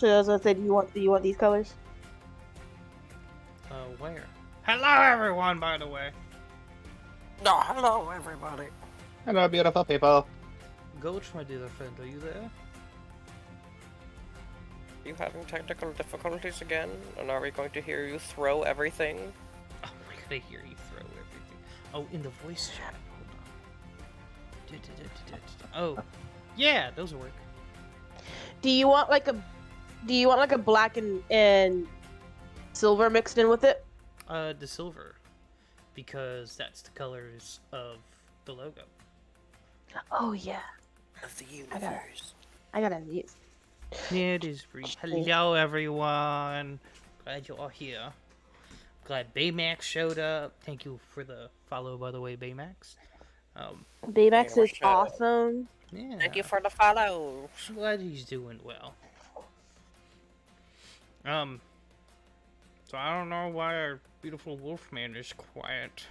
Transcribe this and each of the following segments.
So as I said, do you want these colors? Where? Hello, everyone, by the way. No, hello, everybody. Hello, beautiful people. Gulch, my dear friend, are you there? Are you having technical difficulties again? And are we going to hear you throw everything? Oh, we're gonna hear you throw everything. Oh, in the voice chat. Hold on. Oh, yeah, those will work. Do you want like a black and silver mixed in with it? The silver, because that's the colors of the logo. Oh yeah. Of the universe. I gotta use. Yeah, it is free. Hello, everyone. Glad you're all here. Glad Baymax showed up. Thank you for the follow, by the way, Baymax. Baymax is awesome. Yeah. Thank you for the follow. Glad he's doing well. So I don't know why our beautiful Wolfman is quiet.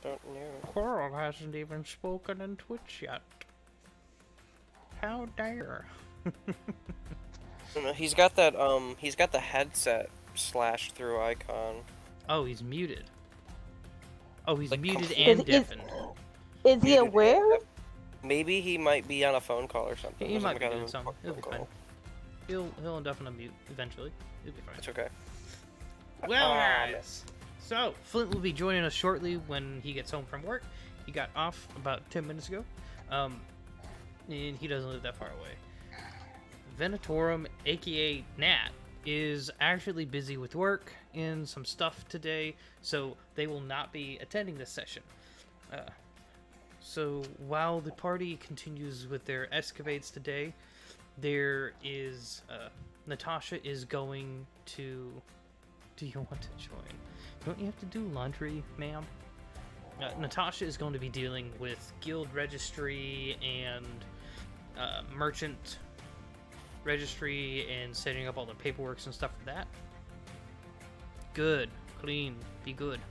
Don't know. Coral hasn't even spoken in Twitch yet. How dare? He's got that, he's got the headset slashed through icon. Oh, he's muted. Oh, he's Like, muted completely- and deafened. Is he aware? Maybe he might be on a phone call or something. He There's might be some kind doing of something. He'll be phone fine. call. He'll indefinitely mute eventually. He'll be fine. It's okay. Well, guys. So, Flint will be joining us shortly when he gets home from work. He got off about 10 minutes ago. And he doesn't live that far away. Venatorum, aka Nat, is actually busy with work and some stuff today, so they will not be attending this session. So while the party continues with their escapades today, there is Natasha is going to. Do you want to join? Don't you have to do laundry, ma'am? Natasha is going to be dealing with guild registry and merchant registry and setting up all the paperwork and stuff for that. Good, clean, be good.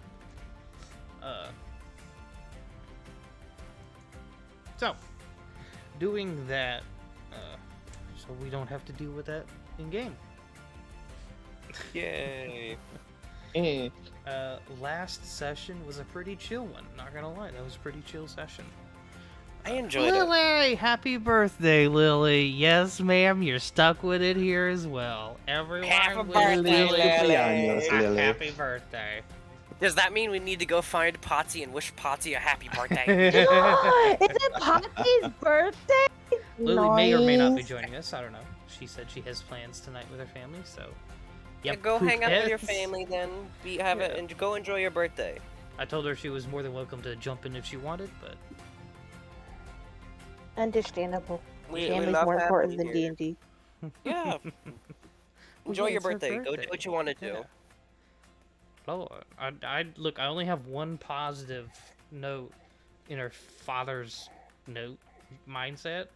So, doing that, so we don't have to deal with that in game. Yay. Last session was a pretty chill one. Not gonna lie, that was a pretty chill session. I enjoyed it. Lily, happy birthday, Lily. Yes, ma'am, you're stuck with it here as well. Everyone, Happy wish birthday, Lily Lily. a happy birthday. Does that mean we need to go find Potsy and wish Potsy a happy birthday? Is it Potsy's birthday? Lily may or may not be Nice. joining us. I don't know. She said she has plans tonight with her family, so. Yeah, Yep, go poop hang out with your heads. family then. Have it and go enjoy your birthday. I told her she was more than welcome to jump in if she wanted, but Understandable. We Family's love more having important you than here. D&D. Yeah. Enjoy Well, your it's her birthday. Go do what you want to do. Yeah. Lord, I look. I only have one positive note in her father's note mindset.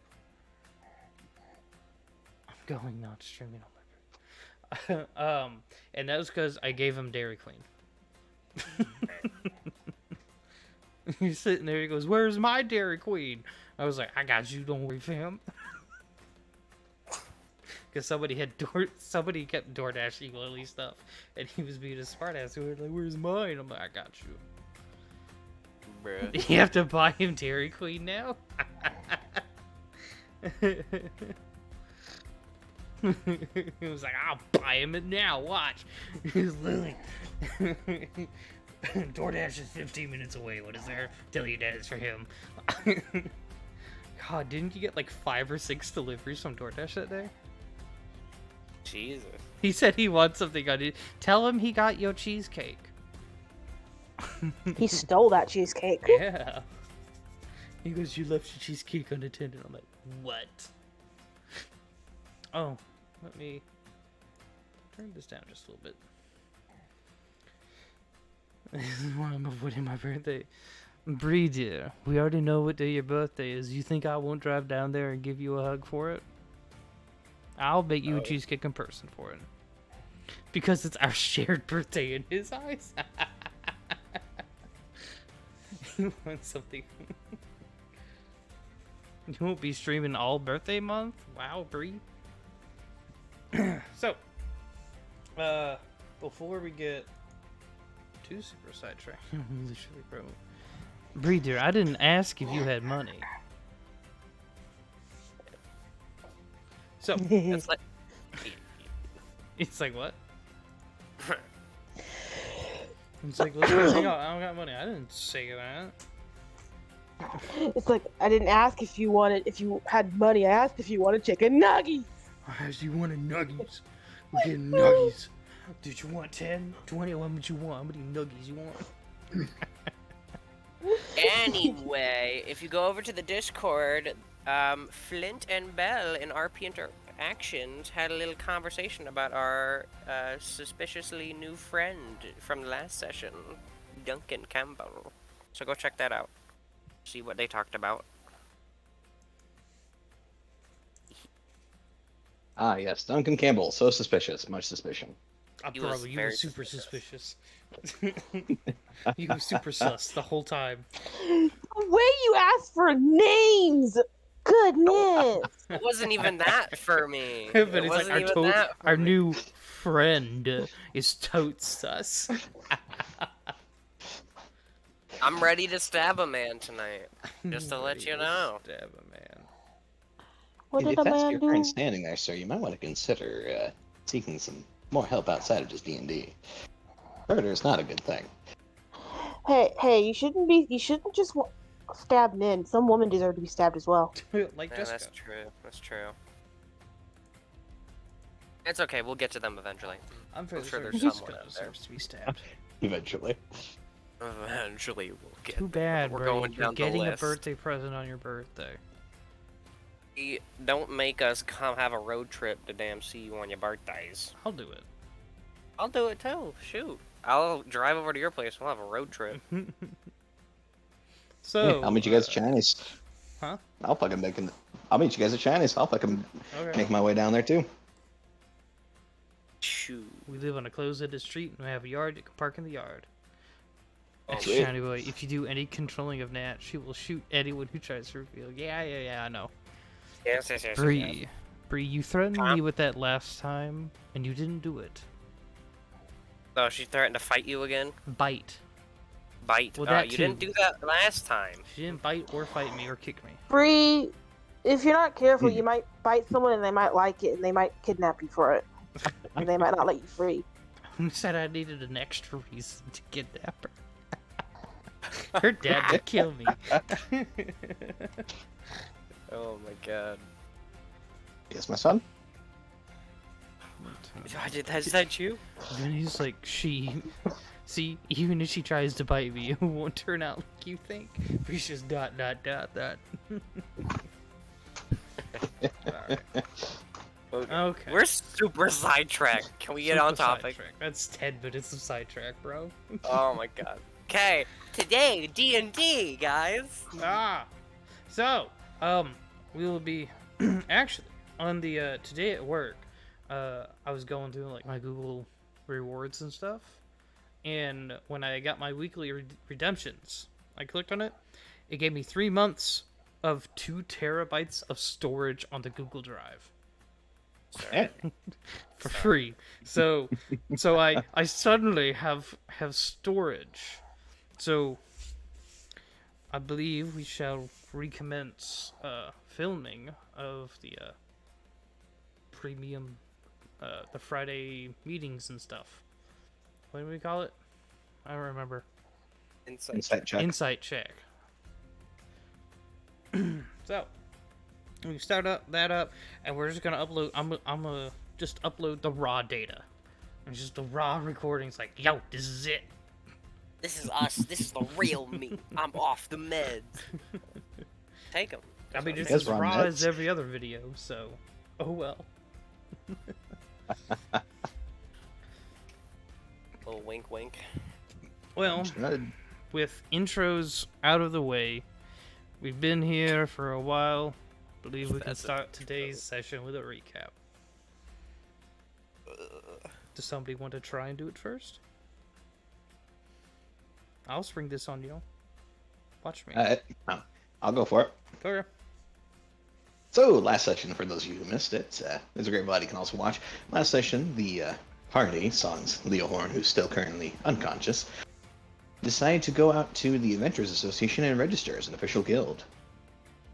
I'm going not streaming on my birthday. And that was because I gave him Dairy Queen. He's sitting there. He goes, "Where's my Dairy Queen?" I was like, "I got you. Don't worry, fam." Because somebody somebody kept DoorDashing Lily stuff, and he was being a smartass. We were like, "Where's mine?" I'm like, "I got you." Bruh. You have to buy him Dairy Queen now. He was like, "I'll buy him it now. Watch." He was Lily. DoorDash is 15 minutes away. What is there? Tell you that is for him. God, didn't you get like 5 or 6 deliveries from DoorDash that day? Jesus. He said he wants something on it. Tell him he got your cheesecake. He stole that cheesecake. Yeah. He goes, "You left your cheesecake unattended." I'm like, "What?" Oh, let me turn this down just a little bit. This is why I'm avoiding my birthday. Bree, dear, we already know what day your birthday is. You think I won't drive down there and give you a hug for it? I'll bake you a cheesecake in person for it. Because it's our shared birthday in his eyes. You want something? You won't be streaming all birthday month? Wow, Bree. So, before we get too super sidetracked, literally, bro. Breeder, I didn't ask if you had money. So, It's like it's like, what? It's like, let's go hang out. I don't got money. I didn't say that. It's like I didn't ask if you had money. I asked if you wanted chicken nuggets. I asked you wanted nuggies. We're getting nuggies. Did you want 10? 20? What would you want? How many nuggies you want? Anyway, if you go over to the Discord, Flint and Bell in RP Interactions had a little conversation about our suspiciously new friend from the last session, Duncan Campbell. So go check that out. See what they talked about. Ah, yes, Duncan Campbell. So suspicious. Much suspicion. He was Probably you were very super suspicious. You were super sus the whole time. The way you asked for names. Goodness. It wasn't even that for me. But It it's like wasn't even that for our me. new friend is totes sus. I'm ready to stab a man tonight. Just to let you know. Stab a man. What If did the that's man your do? current standing there, sir, you might want to consider seeking some more help outside of just D&D. Murder is not a good thing. Hey, you shouldn't just stab men. Some women deserve to be stabbed as well. Like Yeah, Jessica. that's true. That's true. It's okay. We'll get to them eventually. I'm fairly sure sure there's Jessica someone out there. deserves to be stabbed. Eventually. Eventually, we'll get. Too bad, We're bro. going You're down the getting a list. birthday present on your birthday. Don't make us come have a road trip to damn see you on your birthdays. I'll do it. I'll do it too. Shoot. I'll drive over to your place. We'll have a road trip. So, I'll meet you guys at Chinese. huh? I'll meet you guys at Chinese. I'll fucking Okay. make my way down there too. Shoot. We live on a closed-ended street and we have a yard. You can park in the yard. Oh, sweet. Shiny boy, if you do any controlling of Nat, she will shoot anyone who tries to reveal. Yeah, I know. Yes. Bree, you threatened Huh? me with that last time, and you didn't do it. Oh, she threatened to fight you again? Bite. Bite. Well, that You didn't too. do that last time. She didn't bite or fight me or kick me. Bree, if you're not careful, you might bite someone and they might like it and they might kidnap you for it. And they might not let you free. Who said I needed an extra reason to kidnap her? Her dad would kill me. Oh my god. Yes, my son. Is that you? Then he's like, she. See, even if she tries to bite me, it won't turn out like you think. She's just ... Alright. Okay. We're super sidetracked. Can we get on Super topic? sidetrack. That's 10 minutes of sidetrack, bro. Oh my god. Okay, today D&D, guys. So, we will be actually on the today at work. I was going through like my Google rewards and stuff, and when I got my weekly redemptions, I clicked on it. It gave me 3 months of 2 terabytes of storage on the Google Drive. Eh, For free. So I suddenly have storage. So I believe we shall recommence filming of the premium the Friday meetings and stuff. What do we call it? I don't remember. Insight check. Insight check. So we start that up, and we're just gonna upload. I'm gonna just upload the raw data, and just the raw recordings. Like, yo, this is it. This is us. This is the real me. I'm off the meds. Take them. I mean, it's Guys as were on raw meds. as every other video. So, oh well. Little wink, wink. Well, Good. with intros out of the way, we've been here for a while. I believe we can That's it. start today's session with a recap. Does somebody want to try and do it first? I'll spring this on you. Watch me. I'll go for it. Okay. So, last session, for those of you who missed it, there's a great body can also watch. Last session, the party, sans Leo Horn, who's still currently unconscious, decided to go out to the Adventurers Association and register as an official guild.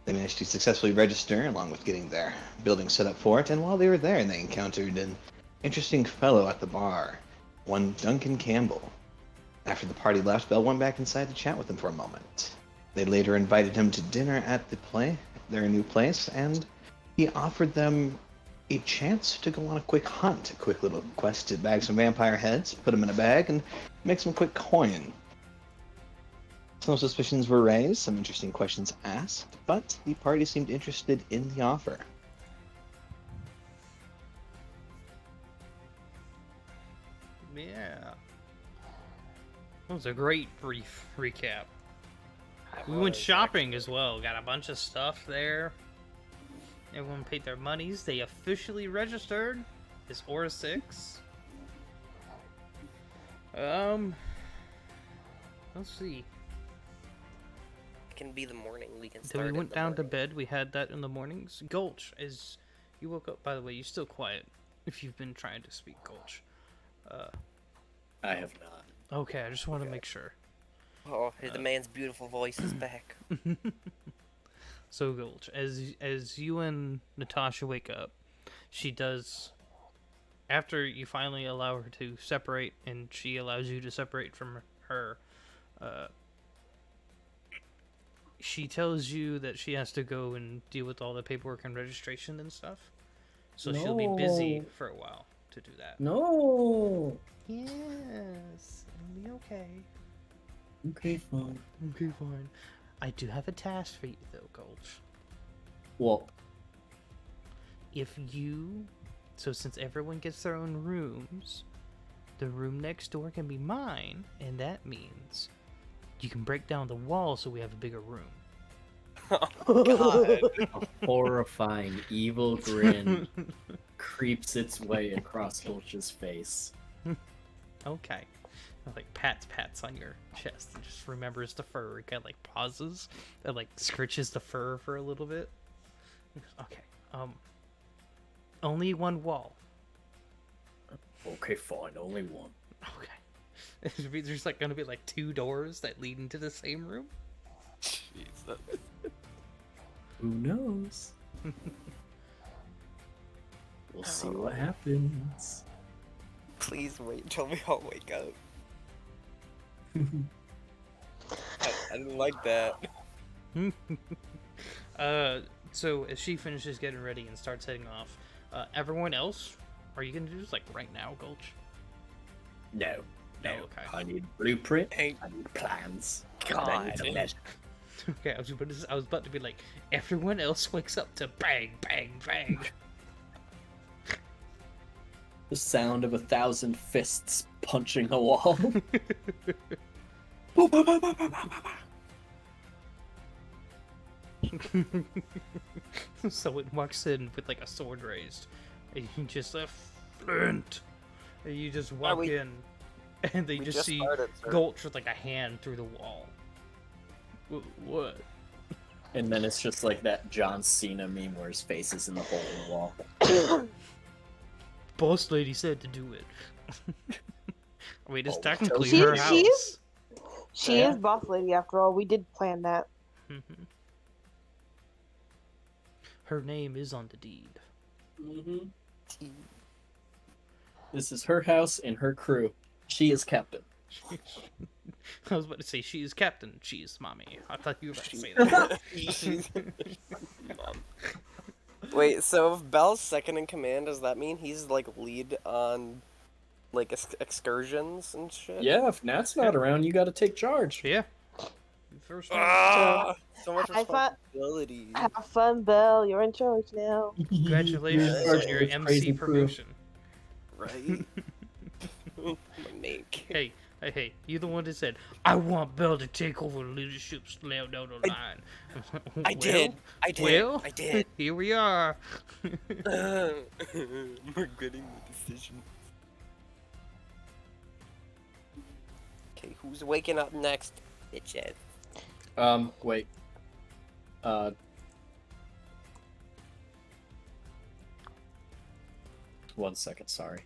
They managed to successfully register, along with getting their building set up for it, and while they were there, they encountered an interesting fellow at the bar, one Duncan Campbell. After the party left, Belle went back inside to chat with him for a moment. They later invited him to dinner at their new place, and he offered them a chance to go on a quick hunt, a quick little quest to bag some vampire heads, put them in a bag, and make some quick coin. Some suspicions were raised, some interesting questions asked, but the party seemed interested in the offer. Yeah. That was a great brief recap. We went shopping as well. Got a bunch of stuff there. Everyone paid their monies. They officially registered as A.U.R.A 6. Let's see. It can be the morning. We can Then start. we went in the down to morning. bed. We had that in the mornings. Gulch, as you woke up, by the way, you're still quiet if you've been trying to speak, Gulch. I have not. Okay, I just want to make sure. Oh, the man's beautiful voice is back. So Gulch, as you and Natasha wake up, she does. After you finally allow her to separate, and she allows you to separate from her, she tells you that she has to go and deal with all the paperwork and registration and stuff. So she'll be busy No. for a while to do that. No. Yes, it'll be okay. Okay, fine. Okay, fine. I do have a task for you, though, Gulch. Well, So since everyone gets their own rooms, the room next door can be mine, and that means you can break down the wall so we have a bigger room. God. a horrifying evil grin creeps its way across Gulch's face. Okay. Like pats on your chest and just remembers the fur. It kind of like pauses and like scritches the fur for a little bit. Okay. Only one wall. Okay, fine. Only one. Okay. There's like gonna be like 2 doors that lead into the same room. Jesus. Who knows? We'll see what happens. Please wait until we all wake up. I didn't like that. So as she finishes getting ready and starts heading off, everyone else, are you gonna do this like right now, Gulch? No. No. Okay. I need blueprint. Hey. I need plans. God. I need to measure. Okay, I was about to be like, everyone else wakes up to bang, bang, bang. The sound of 1,000 fists punching a wall. Someone walks in with like a sword raised, and you just flint, and you just walk we- in, and they we just see started, sir. Gulch with like a hand through the wall. What? And then it's just like that John Cena meme where his face is in the hole in the wall. Boss lady said to do it. I mean, it's Oh, technically she- her she house. is- She Yeah. is boss lady after all. We did plan that. Mhm. Her name is on the deed. Mm-hmm. This is her house and her crew. She is captain. I was about to say she is captain, she is mommy. I thought you were about to say that. Mom. Wait, so if Belle's second in command, does that mean he's like lead on like excursions and shit? Yeah, if Nat's not around, you gotta take charge. Yeah. First one. Ah, so much I thought- responsibility. Have fun, Belle. You're in charge now. Congratulations You're in on charge your of this MC crazy crew. promotion. Right? My make. Hey, you're the one that said, I want Belle to take over leadership down the line. I did. I did. Well, I did. here we are. We're getting the decision. Okay, who's waking up next, bitches? Wait. 1 second, sorry.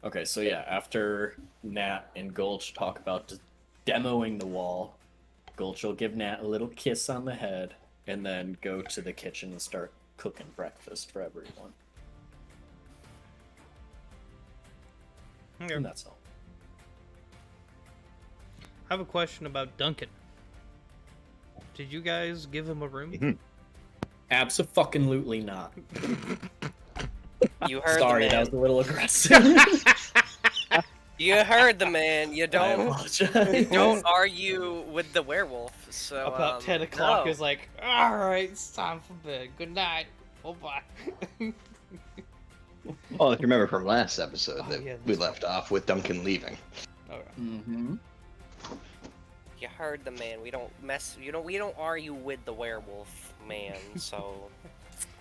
Okay, so yeah, after Nat and Gulch talk about just demoing the wall, Gulch will give Nat a little kiss on the head, and then go to the kitchen and start cooking breakfast for everyone. Okay. And that's all. I have a question about Duncan. Did you guys give him a room? Mhm. Abso-fucking-lutely not. You heard Sorry, the that man. was a little aggressive. You heard the man. You I don't apologize. don't argue with the werewolf. So About 10 o'clock no. is like, alright, it's time for bed. Good night. Bye-bye. Well, if you remember from last episode, Oh, that yeah, we that's left off with Duncan leaving. Alright. Mm-hmm. You heard the man. We don't mess. We don't argue with the werewolf man. So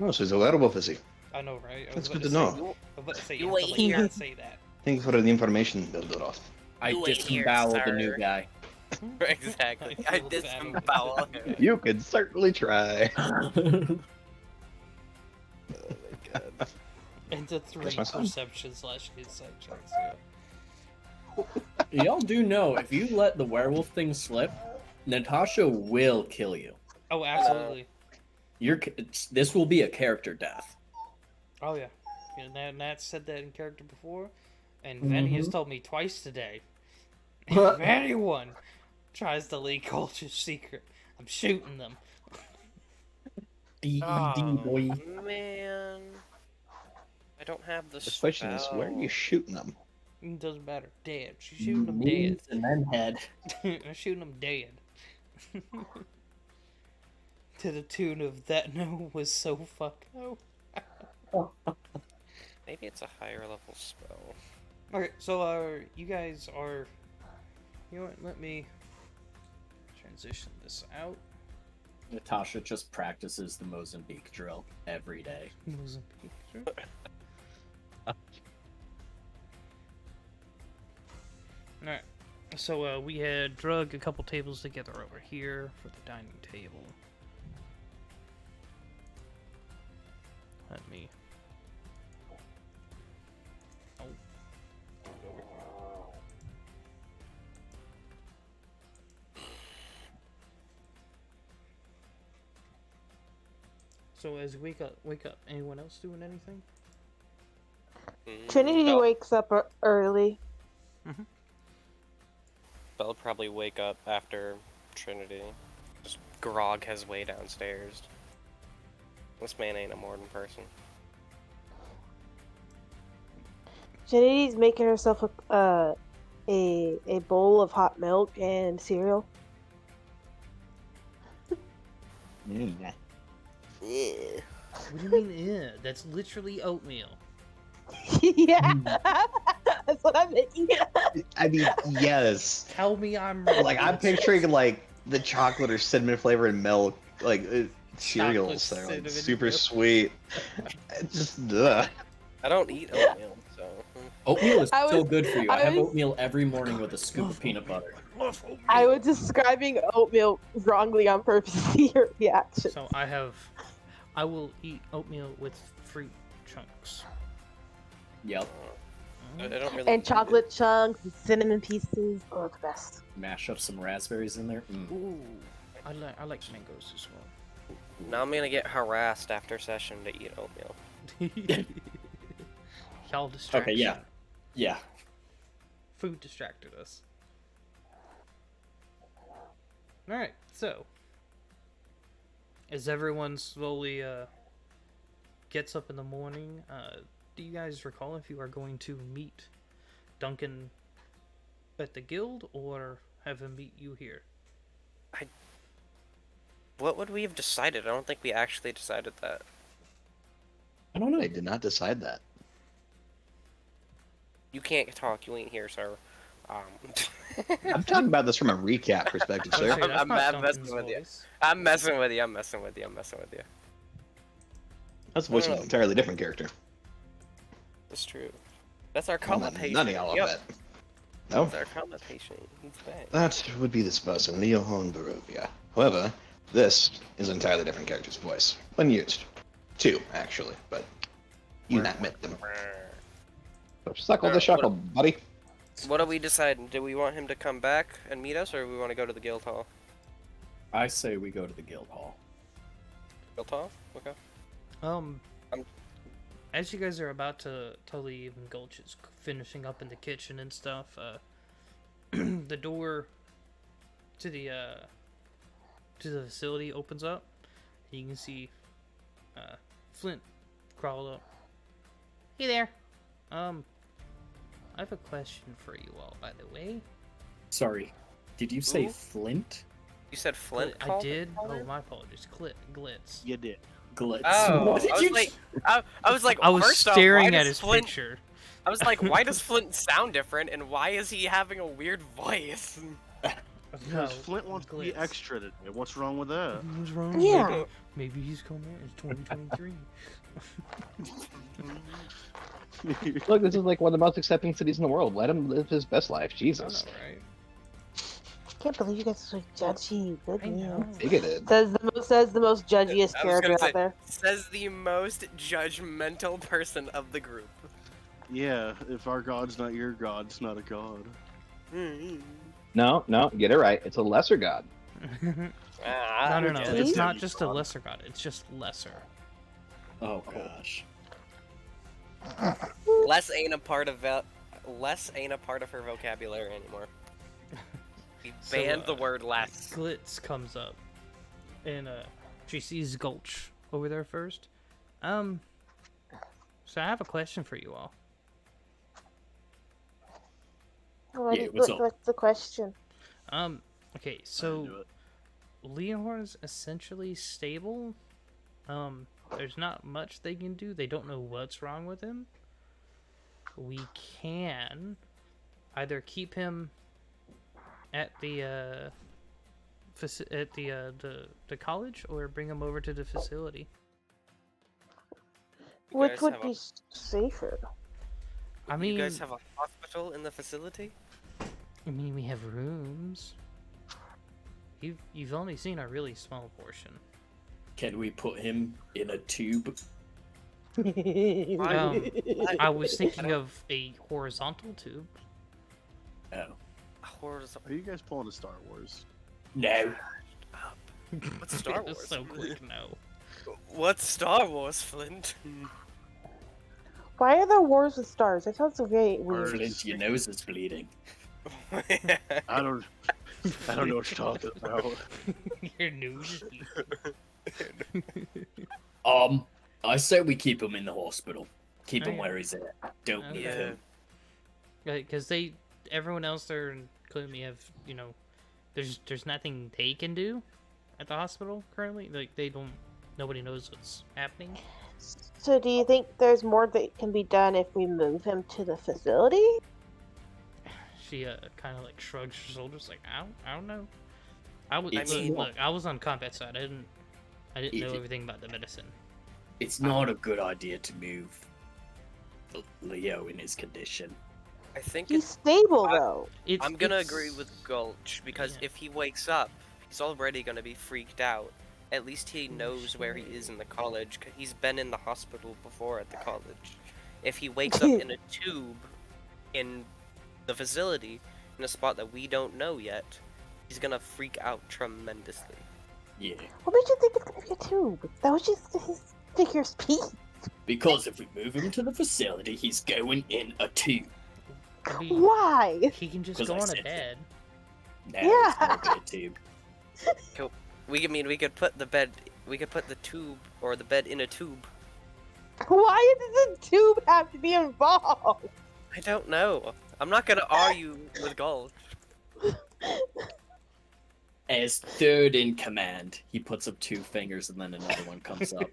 Oh, so he's a werewolf, is he? I know, right? I That's was good about to know. I was about to say, You you have to wait let here. Nat say that. Thank you for the information, Bilderoth. I You wait here, disemboweled the new sir. guy. exactly. I I feel disembowel bad. him. You could certainly try. Oh my god. Into 3 That's my son. perception/insight checks, yeah. Y'all do know, if you let the werewolf thing slip, Natasha will kill you. Oh, absolutely. This will be a character death. Oh, yeah. Nat said that in character before, and Venny has Mhm. told me twice today. If anyone tries to leak Culture's secret, I'm shooting them. D.E.D. Oh. boy. Man, I don't have the The question is, where are you shooting them? It doesn't matter. Dead. She's shooting them dead. Knees and then head. I'm shooting them dead. To the tune of that no was so fuck no. Maybe it's a higher level spell. Okay, so you guys are. You know what? Let me transition this out. Natasha just practices the Mozambique drill every day. Mozambique. Sure. Alright, so we had drug a couple tables together over here for the dining table. Let me. Oh. So as we wake up, anyone else doing anything? Trinity Bell, wakes up early. Bell probably wake up after Trinity. Just grog his way downstairs. This man ain't a modern person. Trinity's making herself a bowl of hot milk and cereal. Yeah. Yeah. What do you mean, yeah? That's literally oatmeal. Yeah, that's what I'm making. I mean, yes. Tell me I'm Like, I'm picturing, like, the chocolate or cinnamon flavored milk, like, cereals that are, like, cinnamon super milk. sweet. It's just, ugh. I don't eat oatmeal, so. Oatmeal is I so was- good for you. I I have was- oatmeal every morning with a scoop of peanut butter. I was describing oatmeal wrongly on purpose to see your reaction. So I will eat oatmeal with fruit chunks. Yep. I don't really. And chocolate chunks and cinnamon pieces. Oh, the best. Mash up some raspberries in there. Mm. Ooh, I like mangoes as well. Now I'm gonna get harassed after session to eat oatmeal. Y'all distracted. Okay, yeah. Yeah. Food distracted us. Alright, so as everyone slowly gets up in the morning, do you guys recall if you are going to meet Duncan at the guild or have him meet you here? What would we have decided? I don't think we actually decided that. I don't know. I did not decide that. You can't talk. You ain't here, sir. I'm talking about this from a recap perspective, I was sir. gonna say, that's I'm not messing Duncan's with you. voice. I'm messing with you. I'm messing with you. I'm messing with you. That's the voice of an entirely different character. That's true. That's our Well, comma patient. none of y'all Yep. have that. No? That's our comma patient. He's back. That would be this person, Leohorn Barovia. However, this is an entirely different character's voice. Unused. 2, actually, but you not met them. So suckle Alright, the shuckle, buddy. What are we deciding? Do we want him to come back and meet us, or do we want to go to the guild hall? I say we go to the guild hall. Guild hall? Okay. As you guys are about to leave and Gulch is finishing up in the kitchen and stuff, the door to the facility opens up, and you can see Flint crawl up. Hey there. I have a question for you all, by the way. Sorry, did you say Who? Flint? You said Flint. I called did. him? Oh, my apologies. Glitz. You did. Glitz. Oh, What did I was you? like, I was like, I was first off, staring why at does his Flint, picture. I was like, why does Flint sound different, and why is he having a weird voice? Because Flint wants to be Glitz. extra today. What's wrong with that? What's wrong? Yeah. Maybe he's coming in. It's 2023. Look, this is like one of the most accepting cities in the world. Let him live his best life. I Jesus. know, right? Can't believe you guys are so judgy. I know. Bigoted. Says the most judgiest I was character gonna say, out there. says the most judgmental person of the group. Yeah, if our god's not your god, it's not a god. No, get it right. It's a lesser god. No. Yeah. It's not Yeah. just a lesser god. It's just lesser. Oh gosh. Less ain't a part of her vocabulary anymore. We So, banned the word less. Glitz comes up, and she sees Gulch over there first. So I have a question for you all. Yeah, what's up? What's the question? Okay, I so knew it. Leonhorn's essentially stable. There's not much they can do. They don't know what's wrong with him. We can either keep him at the the college or bring him over to the facility. You Which guys would have be safer? I mean, you guys have a hospital in the facility? we have rooms. You've only seen a really small portion. Can we put him in a tube? I was thinking of a horizontal tube. Oh. Horizontal. Are you guys pulling a Star Wars? No. What's Star Wars? So quick, no. What's Star Wars, Flint? Why are there wars with stars? That sounds so very weird. Flint, your nose is bleeding. I don't know what you're talking about. Your news. I say we keep him in the hospital. Keep him Okay. where he's at. Don't move Okay. him. Because everyone else there, including me, have there's nothing they can do at the hospital currently. Like nobody knows what's happening. So do you think there's more that can be done if we move him to the facility? She kind of like shrugs her shoulders, like I don't know. I was It's look, not- look, I was on combat side. I didn't know It- everything about the medicine. It's not a good idea to move Leo in his condition. I think He's it's, stable though. I'm gonna it's- agree with Gulch because Yeah. if he wakes up, he's already gonna be freaked out. At least he knows where he is in the college. He's been in the hospital before at the college. If he wakes up in a tube in the facility, in a spot that we don't know yet, he's gonna freak out tremendously. Yeah. What made you think it's gonna be a tube? That was just his figure speed. Because if we move him to the facility, he's going in a tube. I mean, Why? he can just 'Cause go I on a said so. bed. Now Yeah. it's not a tube. We could put the bed, we could put the tube or the bed in a tube. Why does the tube have to be involved? I don't know. I'm not gonna argue with Gulch. As third in command, he puts up 2 fingers and then another one comes up.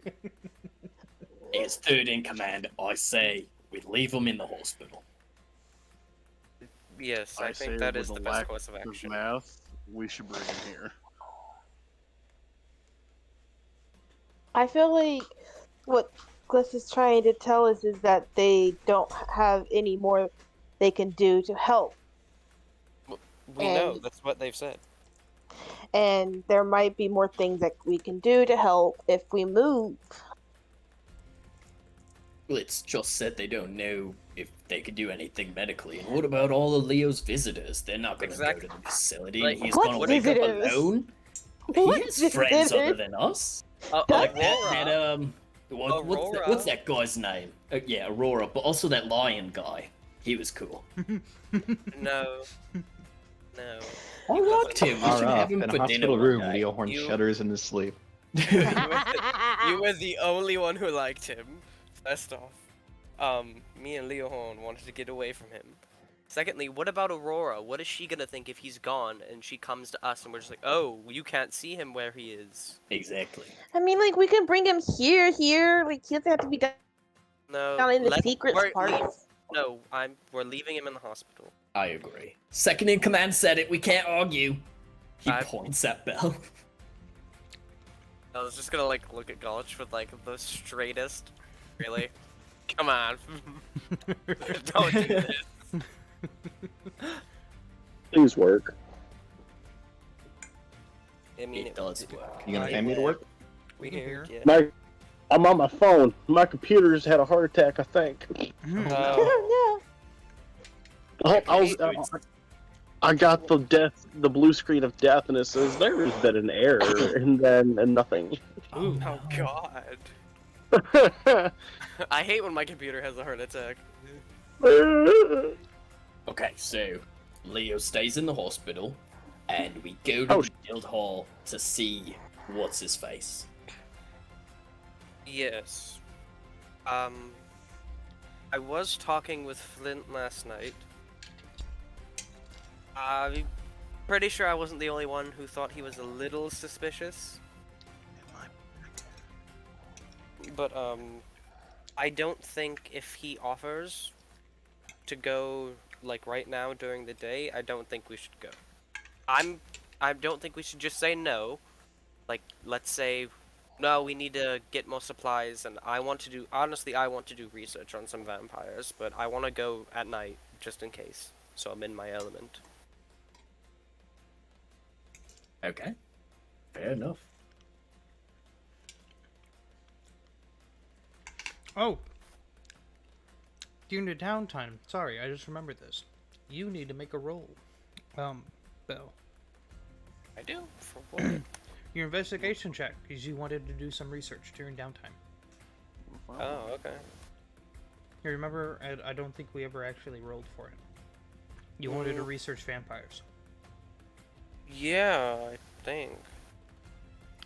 As third in command, I say we leave him in the hospital. Yes, I say think that with is the the best lack course of of action. math, we should bring him here. I feel like what Cliff is trying to tell us is that they don't have any more they can do to help. We know, And- that's what they've said. And there might be more things that we can do to help if we move. Well, it's just said they don't know if they could do anything medically. And what about all of Leo's visitors? They're not going to go to the facility, Like, and he's what going to wake up visitors? alone. He What has friends other visitors? than us. Does Like he? what's that guy's name? Yeah, Aurora, but also that lion guy. He was cool. No. No. I liked him. We Far should have off, him in a for dinner hospital one room, day. Leo Horn You- shudders in his sleep. You were the only one who liked him. First off, me and Leo Horn wanted to get away from him. Secondly, what about Aurora? What is she gonna think if he's gone and she comes to us and we're just like, oh, you can't see him where he is? Exactly. I mean, like, we can bring him here. Like, he doesn't have to be down No, in the secret we're parts. No, we're leaving him in the hospital. I agree. Second in command said it. We can't argue. He I- points at Bell. I was just gonna like look at Gulch with like the straightest. Really? Come on. Don't do this. Please work. I mean, It does work. You gonna pay me to work? We heard, yeah. I'm on my phone. My computer's had a heart attack, I think. No. I got the blue screen of death, and it says there has been an error, and nothing. Ooh. Oh god. I hate when my computer has a heart attack. Okay, so Leo stays in the hospital, and we go to the guild hall to see what's his face. Yes. I was talking with Flint last night. I'm pretty sure I wasn't the only one who thought he was a little suspicious. But, I don't think if he offers to go, like, right now during the day, I don't think we should go. I don't think we should just say no. Like, let's say, no, we need to get more supplies, and honestly, I want to do research on some vampires, but I want to go at night, just in case, so I'm in my element. Okay, fair enough. Oh. During the downtime, sorry, I just remembered this. You need to make a roll. Bell. I do? For what? Your investigation check, because you wanted to do some research during downtime. Oh, okay. You remember, I don't think we ever actually rolled for it. You wanted to research vampires. Yeah, I think.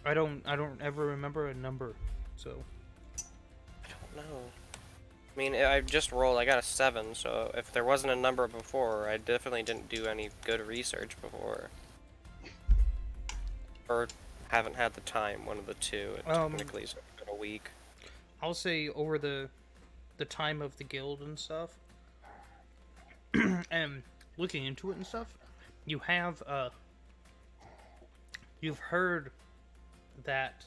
I don't ever remember a number, so... No. I mean, I just rolled, I got a 7, so if there wasn't a number before, I definitely didn't do any good research before. Or haven't had the time, one of the two. Technically, it's been a week. I'll say over the time of the guild and stuff, and looking into it and stuff, you've heard that,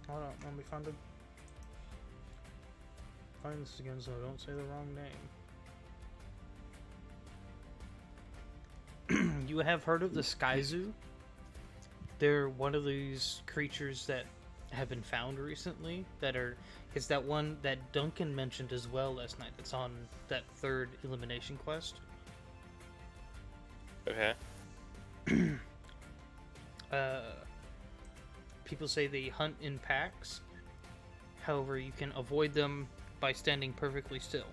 hold on, let me find this again so I don't say the wrong name. You have heard of the Sky Zoo? They're one of these creatures that have been found recently it's that one that Duncan mentioned as well last night that's on that third elimination quest. Okay. People say they hunt in packs. However, you can avoid them by standing perfectly still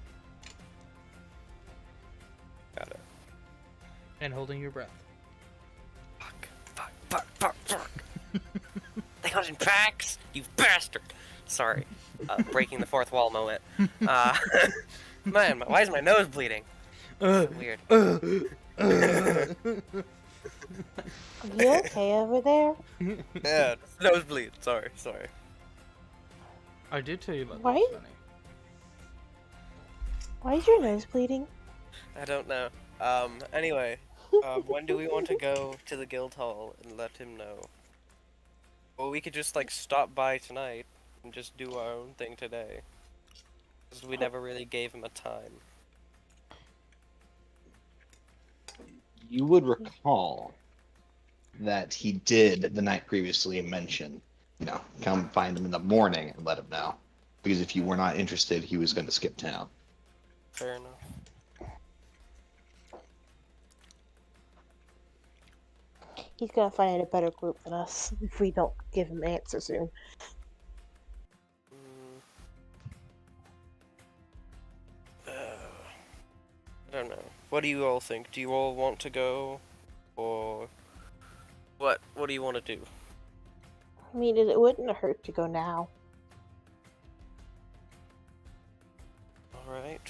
Got it. and holding your breath. Fuck. They hunt in packs, you bastard! Sorry. Breaking the fourth wall moment. Man, why is my nose bleeding? So weird. Are you okay over there? Yeah, nosebleed. Sorry. I did tell you about Why? that, Funny. Why is your nose bleeding? I don't know. Anyway, when do we want to go to the guild hall and let him know? Well, we could just, like, stop by tonight and just do our own thing today. Because we never really gave him a time. You would recall that he did the night previously mention come find him in the morning and let him know. Because if you were not interested, he was going to skip town. Fair enough. He's gonna find a better group than us if we don't give him an answer soon. I don't know. What do you all think? Do you all want to go, or what? What do you want to do? I mean, it wouldn't hurt to go now. All right.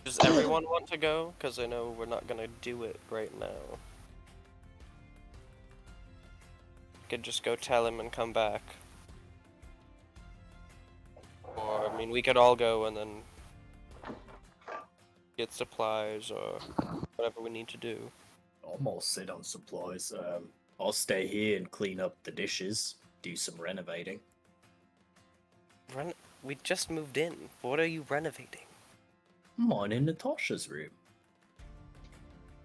Does everyone want to go? Because I know we're not gonna do it right now. Could just go tell him and come back. Or, I mean, we could all go and then get supplies or whatever we need to do. Almost sit on supplies. I'll stay here and clean up the dishes, do some renovating. We just moved in. What are you renovating? Mine in Natasha's room.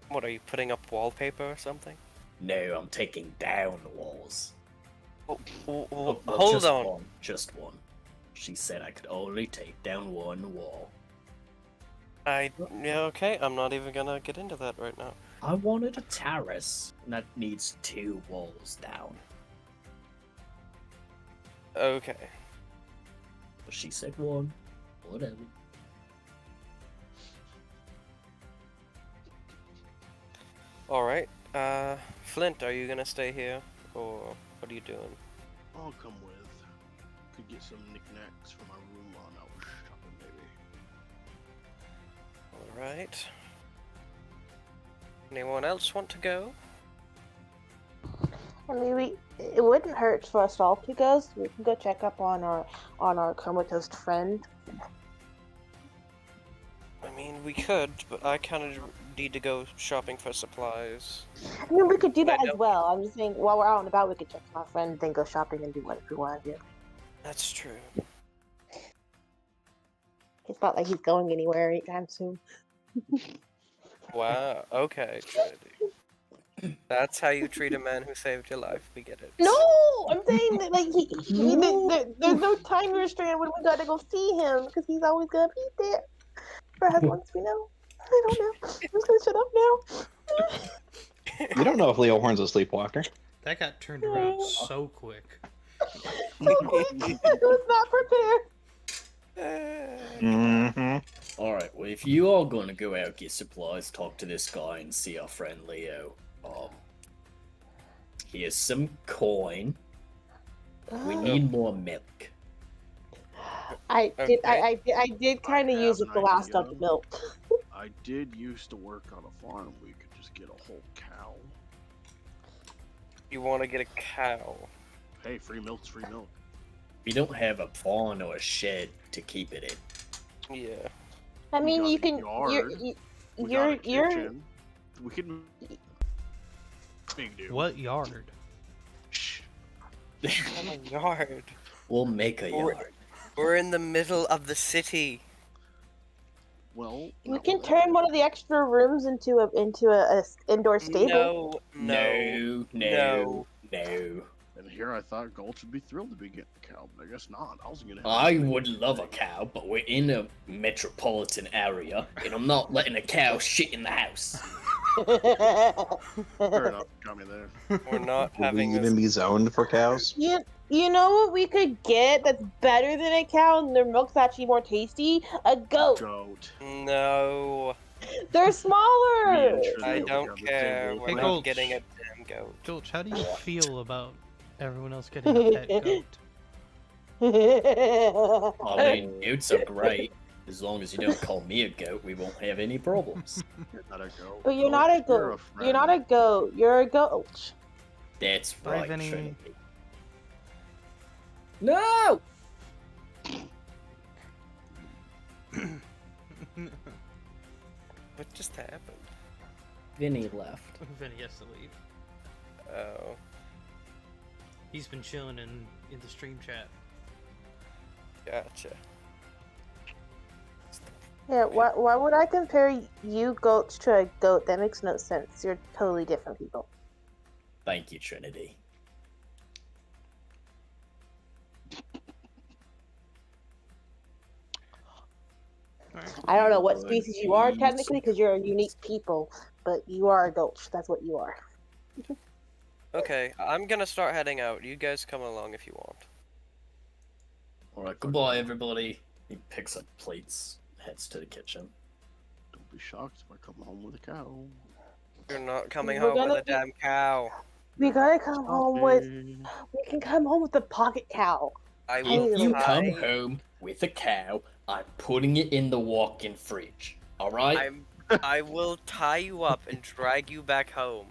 What, are you putting up wallpaper or something? No, I'm taking down the walls. Hold just on. One, just one. She said I could only take down one wall. Yeah, okay, I'm not even gonna get into that right now. I wanted a terrace, and that needs 2 walls down. Okay. But she said 1. Whatever. Alright, Flint, are you gonna stay here? Or what are you doing? I'll come with. Could get some knickknacks for my room while I was shopping, maybe. Alright. Anyone else want to go? I mean, it wouldn't hurt for us all to go, so we can go check up on our comatose friend. I mean, we could, but I kind of need to go shopping for supplies. I mean, we could do I that as don't- well. I'm just saying, while we're out and about, we could check on our friend, then go shopping and do whatever we want to do. That's true. It's not like he's going anywhere anytime soon. Wow, okay, Trinity. That's how you treat a man who saved your life. We get it. No, I'm saying that like there's no time restraint when we gotta go see him because he's always gonna be there for as long as we know. I don't know. I'm just gonna shut up now. You don't know if Leo Horn's a sleepwalker. That got turned around so quick. So quick. I was not prepared. Mm-hmm. Alright, well, if you are going to go out, get supplies, talk to this guy, and see our friend Leo, here's some coin. We need more milk. I did kind of I use have up the an last of idea. the milk. I did used to work on a farm. We could just get a whole cow. You want to get a cow? Hey, free milk's free milk. We don't have a barn or a shed to keep it in. Yeah. I We mean, got you a can. yard. We got a kitchen. We could. Big deal. What yard? Shh. A yard. We'll make a Or- yard. We're in the middle of the city. Well, We can turn one of the extra rooms into a indoor stable. No. And here I thought Gulch would be thrilled to be getting a cow, but I guess not. I was gonna. I would love a cow, but we're in a metropolitan area, and I'm not letting a cow shit in the house. Fair enough. Got me there. We're not Would we having even this. be zoned for cows? You know what we could get that's better than a cow and their milk's actually more tasty? A goat. Goat. No. They're Me smaller. and Trinity I would don't have the care. same We're Hey, not Gulch. getting a damn goat. Gulch, how do you feel about everyone else getting a pet goat? I mean, goats are great. As long as you don't call me a goat, we won't have any problems. You're not a goat. But you're not a Gulch, you're goat. friend. You're not a goat. You're a goat. That's Do I have right, any- Trinity. No! What just happened? Vinny left. Vinny has to leave. Oh. He's been chilling in the stream chat. Gotcha. Yeah, why would I compare you goats to a goat? That makes no sense. You're totally different people. Thank you, Trinity. Alright. I don't know what Would species you are be technically because you're a unique people, but you are a gulch. That's what you are. Okay, I'm gonna start heading out. You guys come along if you want. Alright, goodbye, everybody. He picks up plates, heads to the kitchen. Don't be shocked if I come home with a cow. You're not coming We're home with gonna a damn cow. We gotta come home with. Shocking. We can come home with the pocket cow. I Tiny will If you little cow. come tie. home with a cow, I'm putting it in the walk-in fridge. Alright? I will tie you up and drag you back home.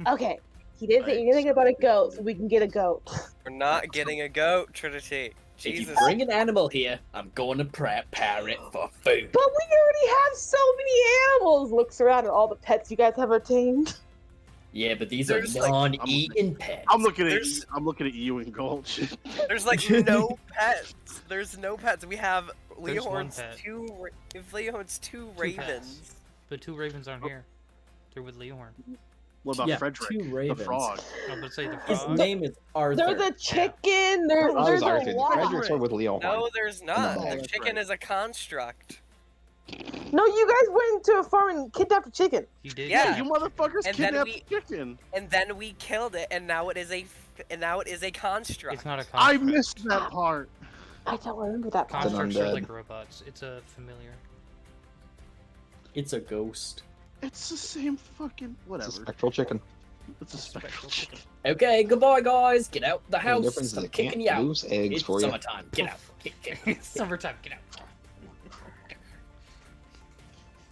Okay. He did say anything about a goat, so we can get a goat. We're not getting a goat, Trinity. If you Jesus. bring an animal here, I'm going to prepare it for food. But we already have so many animals. Looks around at all the pets you guys have obtained. Yeah, but these There's, are like- non-eating pets. I'm looking at There's- you. I'm looking at you and Gulch. There's like no pets. There's no pets. We have There's one Leohorn's pet. Leohorn's two Two ravens. pets. The 2 ravens aren't here. They're with Leohorn. What about Yeah, Frederick, 2 the ravens. frog? I would say the His frog. name is Arthur. There's a chicken. There's Oh, there's there's a Arthur. The lot. Fredericks are with Leo Horn. No, there's not. Oh, The that's chicken right. is a construct. No, you guys went into a farm and kidnapped a chicken. You did. Yeah, You motherfuckers And then kidnapped we- chicken. And then we killed it, and now it is a construct. It's not a I construct. missed that part. I don't remember that part. It's an Constructs are undead. like robots. It's a familiar. It's a ghost. It's the same fucking It's a whatever. spectral chicken. It's a spectral chicken. Okay, goodbye, guys. Get out the The house. difference is I'm it can't kicking you out. lose eggs It's for you. summertime. Get out. Get out. It's summertime. Get out.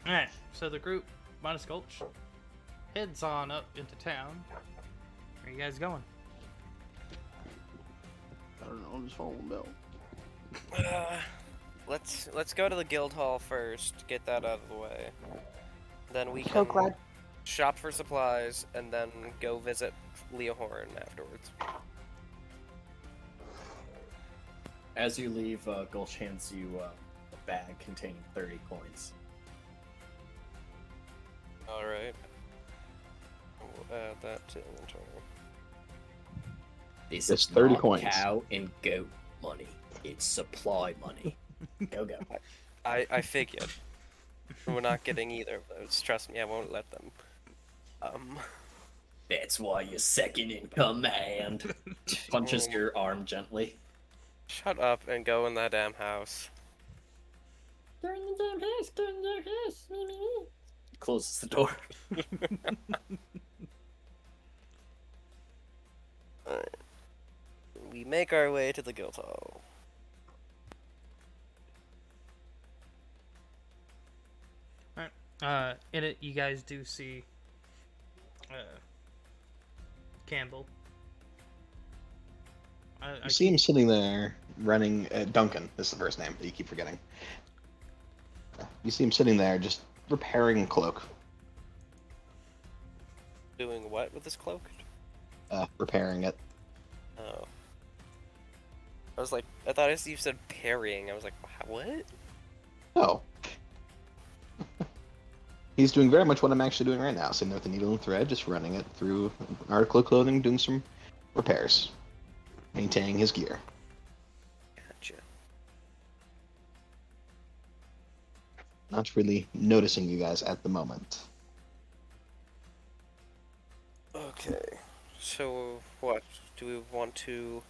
Alright, so the group, minus Gulch, heads on up into town. Where are you guys going? I don't know. I'm just following Bill. Let's go to the guild hall first. Get that out of the way. Then we So can glad. shop for supplies and then go visit Leohorn afterwards. As you leave, Gulch hands you a bag containing 30 coins. All right. We'll add that to inventory. This It's is 30 not coins. cow and goat money. It's supply money. Go. I figured. We're not getting either of those. Trust me, I won't let them. That's why you're second in command. Punches your arm gently. Shut up and go in that damn house. Go in the damn house. Go in the house. Me, me, me. Closes the door. Alright. We make our way to the guild hall. In it, you guys do see Campbell. You see him sitting there running. Duncan is the first name that you keep forgetting. You see him sitting there just repairing a cloak. Doing what with this cloak? Repairing it. Oh. I was like, I thought you said parrying. I was like, what? Oh. He's doing very much what I'm actually doing right now. Sitting there with the needle and thread, just running it through an article of clothing, doing some repairs. Maintaining his gear. Gotcha. Not really noticing you guys at the moment. Okay. So, what? Do we want to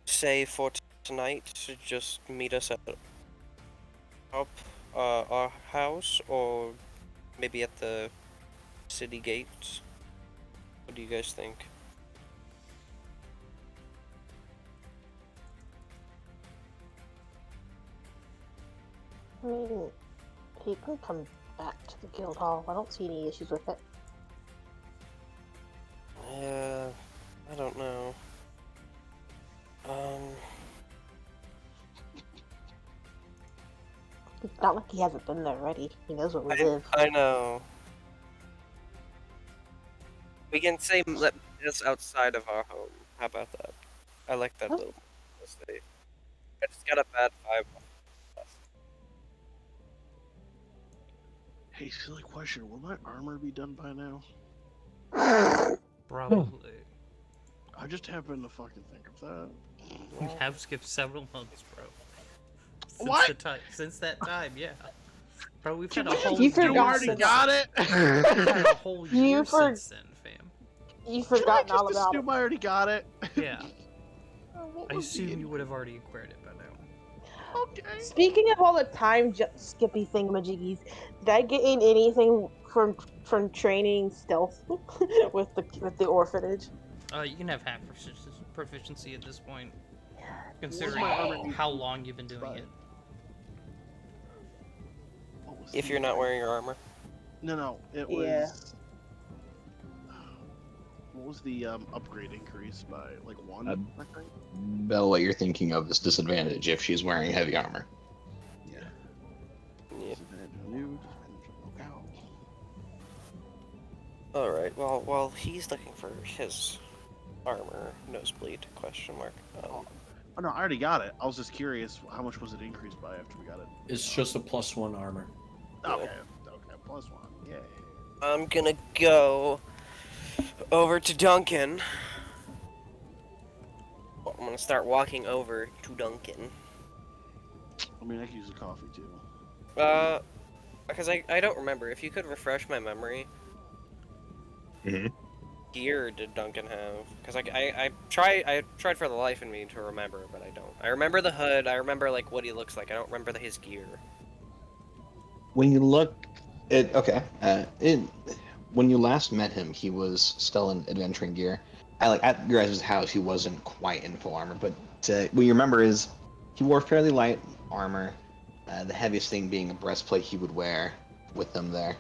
say for tonight to just meet us at our house, or maybe at the city gates? What do you guys think? I mean, he can come back to the guild hall. I don't see any issues with it. I don't know. It's not like he hasn't been there already. He knows where we live. I know. We can say let us outside of our home. How about that? I like that little mistake. I just got a bad vibe. Hey, silly question. Will my armor be done by now? Probably. I just happened to fucking think of that. We have skipped several months, bro. What? Since that time, yeah. Bro, we've had a whole You year forgot already since got it. We've had a whole year You for- since then, fam. You've Can I forgotten just all about it. assume I already got it? Yeah. What I was the assume you would have increase? already acquired it by now. Okay. Speaking of all the time skippy thingamajiggies, did I gain anything from training stealth with the orphanage? You can have half proficiency at this point, What was considering my armor how increased long you've been doing by? it. What was If the you're not increase? wearing your armor. No, it Yeah. was. What was the upgrade increase by? Like 1? Uh, I think? Bell, what you're thinking of is disadvantage if she's wearing heavy armor. Yeah. Yeah. Disadvantage on you, disadvantage on locale. Alright, well, while he's looking for his armor, nosebleed, question mark. Oh no, I already got it. I was just curious, how much was it increased by after we got it? It's just a +1 armor. Yeah. Okay, +1. Yay. I'm gonna go over to Duncan. Well, I'm gonna start walking over to Duncan. I mean, I could use the coffee too. Because I don't remember. If you could refresh my memory. Mhm. Gear did Duncan have? Because I tried for the life in me to remember, but I don't. I remember the hood. I remember like what he looks like. I don't remember his gear. When you look at when you last met him, he was still in adventuring gear. At your guys' house, he wasn't quite in full armor, but what you remember is he wore fairly light armor. The heaviest thing being a breastplate he would wear with them there.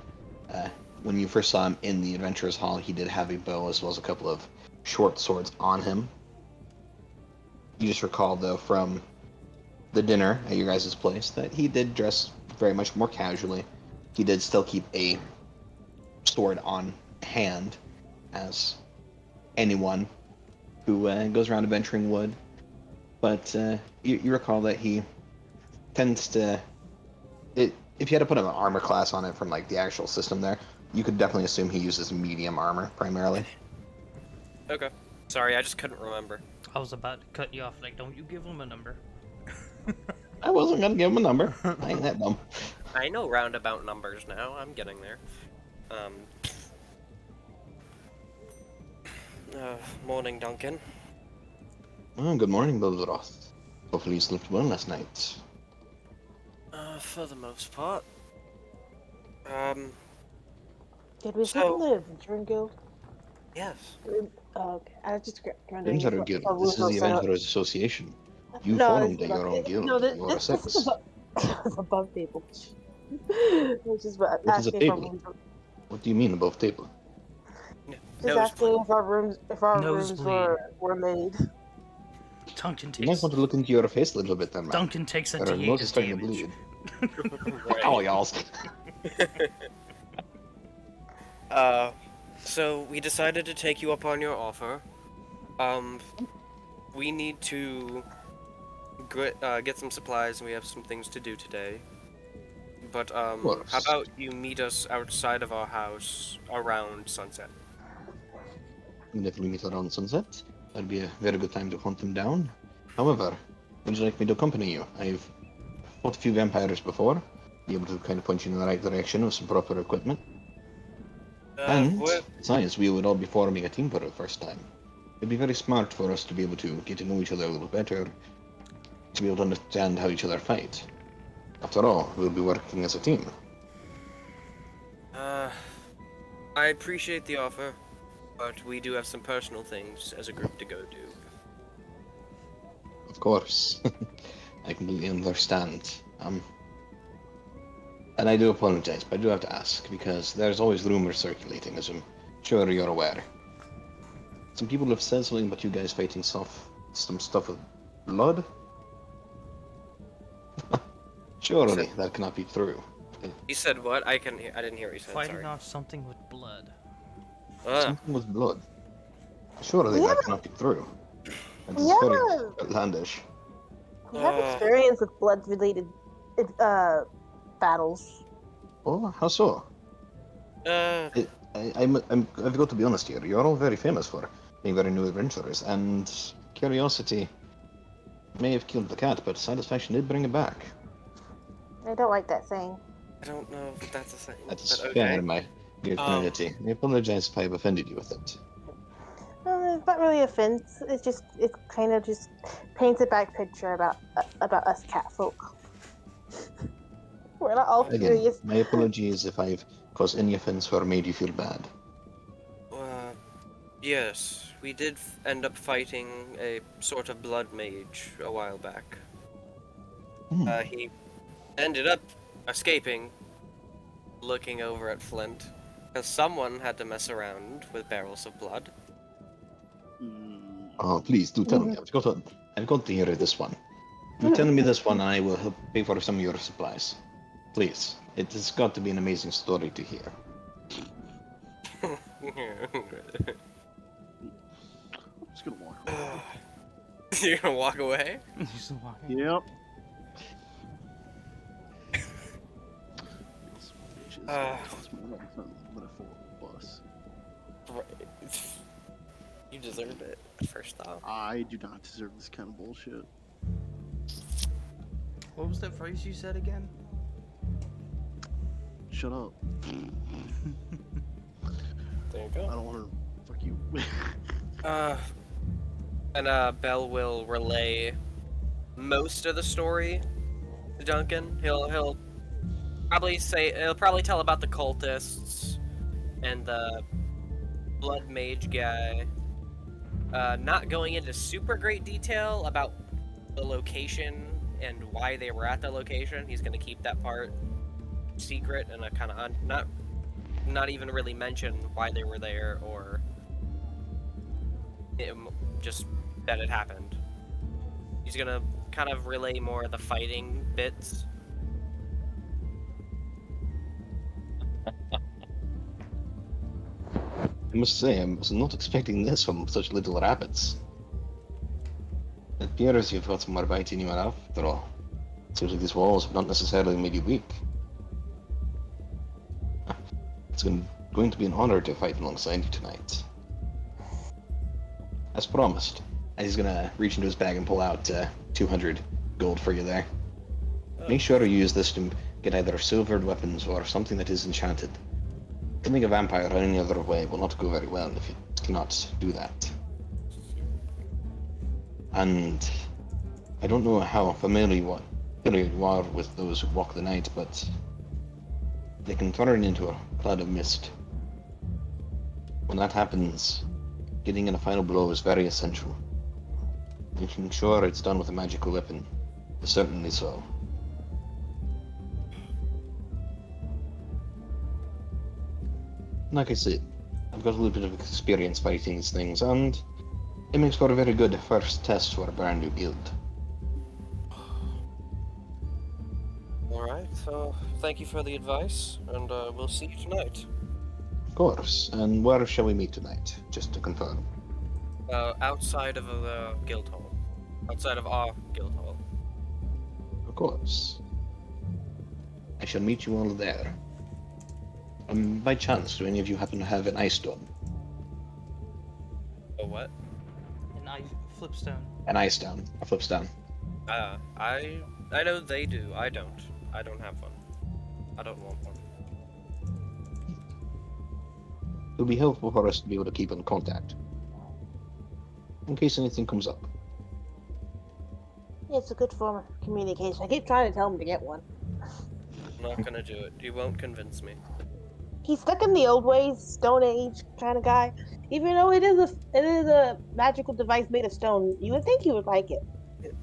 When you first saw him in the Adventurers Hall, he did have a bow as well as a couple of short swords on him. You just recall, though, from the dinner at your guys' place that he did dress very much more casually. He did still keep a sword on hand, as anyone who goes around adventuring would. But you recall that he tends to... if you had to put an armor class on it from like the actual system there, you could definitely assume he uses medium armor primarily. Okay. Sorry, I just couldn't remember. I was about to cut you off, like, don't you give him a number. I wasn't gonna give him a number. I ain't that dumb. I know roundabout numbers now. I'm getting there. Morning, Duncan. Oh, good morning, Belzeroth. Hopefully you slept well last night. For the most part. Did we So- sleep in the adventuring guild? Yes. Okay, I was just wondering Adventurer if Guild. our This rooms is were the set up. Adventurers Association. You No, formed this is your own guild. no, You are this is six. above table. Which is what What is a asking if our table? rooms were, What do you mean above table? just asking if our rooms Nosebleed. were made. Duncan You might takes want to look into your face a little bit then, man. Duncan takes a Your D8 nose is of starting to damage. bleed. Right. Oh, y'all. So we decided to take you up on your offer. We need to get some supplies, and we have some things to do today. But, how course. about you meet us outside of our house around sunset? We'll definitely meet around sunset. That'd be a very good time to hunt them down. However, would you like me to accompany you? I've fought a few vampires before. Be able to kind of point you in the right direction with some proper equipment. And besides, we would all be forming a team for the first time. It'd be very smart for us to be able to get to know each other a little better, to be able to understand how each other fight. After all, we'll be working as a team. I appreciate the offer, but we do have some personal things as a group to go do. Of course. I completely understand. And I do apologize, but I do have to ask, because there's always rumors circulating, as I'm sure you're aware. Some people have said something about you guys fighting some stuff with blood? Surely that cannot be true. He said what? I didn't hear what he said. Fighting Sorry. off something with blood. Something with blood. Surely that cannot be true. That is Yeah. very outlandish. We have experience with blood-related battles. Oh, how so? I've got to be honest here. You're all very famous for being very new adventurers, and curiosity may have killed the cat, but satisfaction did bring it back. I don't like that saying. I don't know if that's a thing, That is but fair, okay. my dear community. I apologize if I have offended you with it. Well, it's not really offense. It kind of just paints a bad picture about us cat folk. We're not all Again, curious. my apologies if I've caused any offense or made you feel bad. Yes, we did end up fighting a sort of blood mage a while back. Hmm. He ended up escaping, looking over at Flint, because someone had to mess around with barrels of blood. Oh, please do tell me. I've got to hear this one. You tell me this one, and I will help pay for some of your supplies. Please. It has got to be an amazing story to hear. I'm just gonna walk away. You're gonna walk away? Just walking. Yep. Bus. You deserve it, first off. I do not deserve this kind of bullshit. What was that phrase you said again? Shut up. There you I go. don't want to. Fuck you. Bell will relay most of the story to Duncan. He'll probably tell about the cultists and the blood mage guy. Not going into super great detail about the location and why they were at the location. He's going to keep that part secret and kind of not even really mention why they were there or just that it happened. He's going to kind of relay more of the fighting bits. I must say, I was not expecting this from such little rabbits. It appears you've got some more bite in you after all. Seems like these walls have not necessarily made you weak. It's going to be an honor to fight alongside you tonight. As promised. And he's gonna reach into his bag and pull out 200 gold for you there. Make sure you use this to get either silvered weapons or something that is enchanted. Killing a vampire in any other way will not go very well if you cannot do that. And I don't know how familiar you are with those who walk the night, but they can turn into a cloud of mist. When that happens, getting in a final blow is very essential. Making sure it's done with a magical weapon is certainly so. Like I said, I've got a little bit of experience fighting these things, and it makes for a very good first test for a brand new guild. Alright, so thank you for the advice, and we'll see you tonight. Of course, and where shall we meet tonight, just to confirm? Outside of the guild hall. Outside of our guild hall. Of course. I shall meet you all there. By chance, do any of you happen to have an ice stone? Oh, what? An flipstone. An ice stone, a flipstone. I know they do. I don't. I don't have one. I don't want one. It'll be helpful for us to be able to keep in contact. In case anything comes up. It's a good form of communication. I keep trying to tell him to get one. I'm not gonna do it. You won't convince me. He's stuck in the old ways, Stone Age kind of guy. Even though it is a magical device made of stone, you would think he would like it.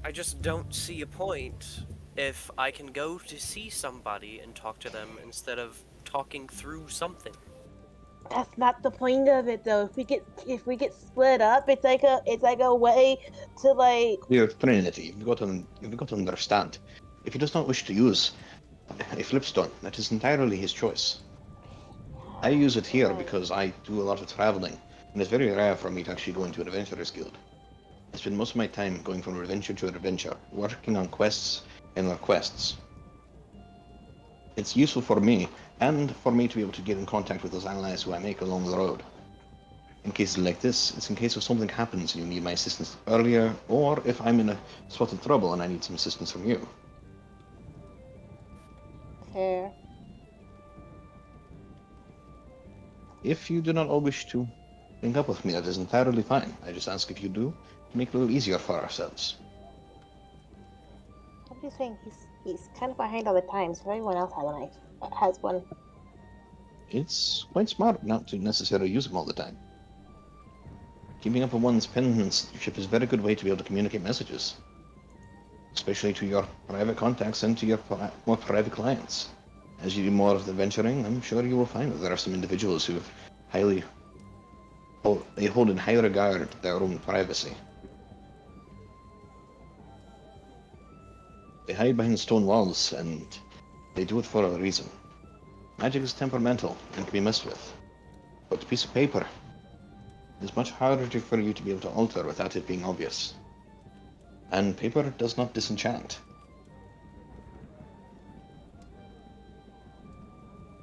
I just don't see a point if I can go to see somebody and talk to them instead of talking through something. That's not the point of it, though. If we get split up, it's like a way to like. Dear Trinity, you've got to understand. If he does not wish to use a flipstone, that is entirely his choice. I use it here because I do a lot of traveling, and it's very rare for me to actually go into an adventurer's guild. I spend most of my time going from adventure to adventure, working on quests and requests. It's useful for me, and for me to be able to get in contact with those allies who I make along the road. In cases like this, it's in case if something happens and you need my assistance earlier, or if I'm in a spot of trouble and I need some assistance from you. if you do not all wish to link up with me, that is entirely fine. I just ask if you do, to make it a little easier for ourselves. I'm just saying he's kind of behind all the times. If everyone else has one. It's quite smart not to necessarily use them all the time. Keeping up with one's penmanship is a very good way to be able to communicate messages, especially to your private contacts and to your more private clients. As you do more of the venturing, I'm sure you will find that there are some individuals who hold in high regard their own privacy. They hide behind stone walls, and they do it for a reason. Magic is temperamental and can be messed with, but a piece of paper is much harder for you to be able to alter without it being obvious. And paper does not disenchant.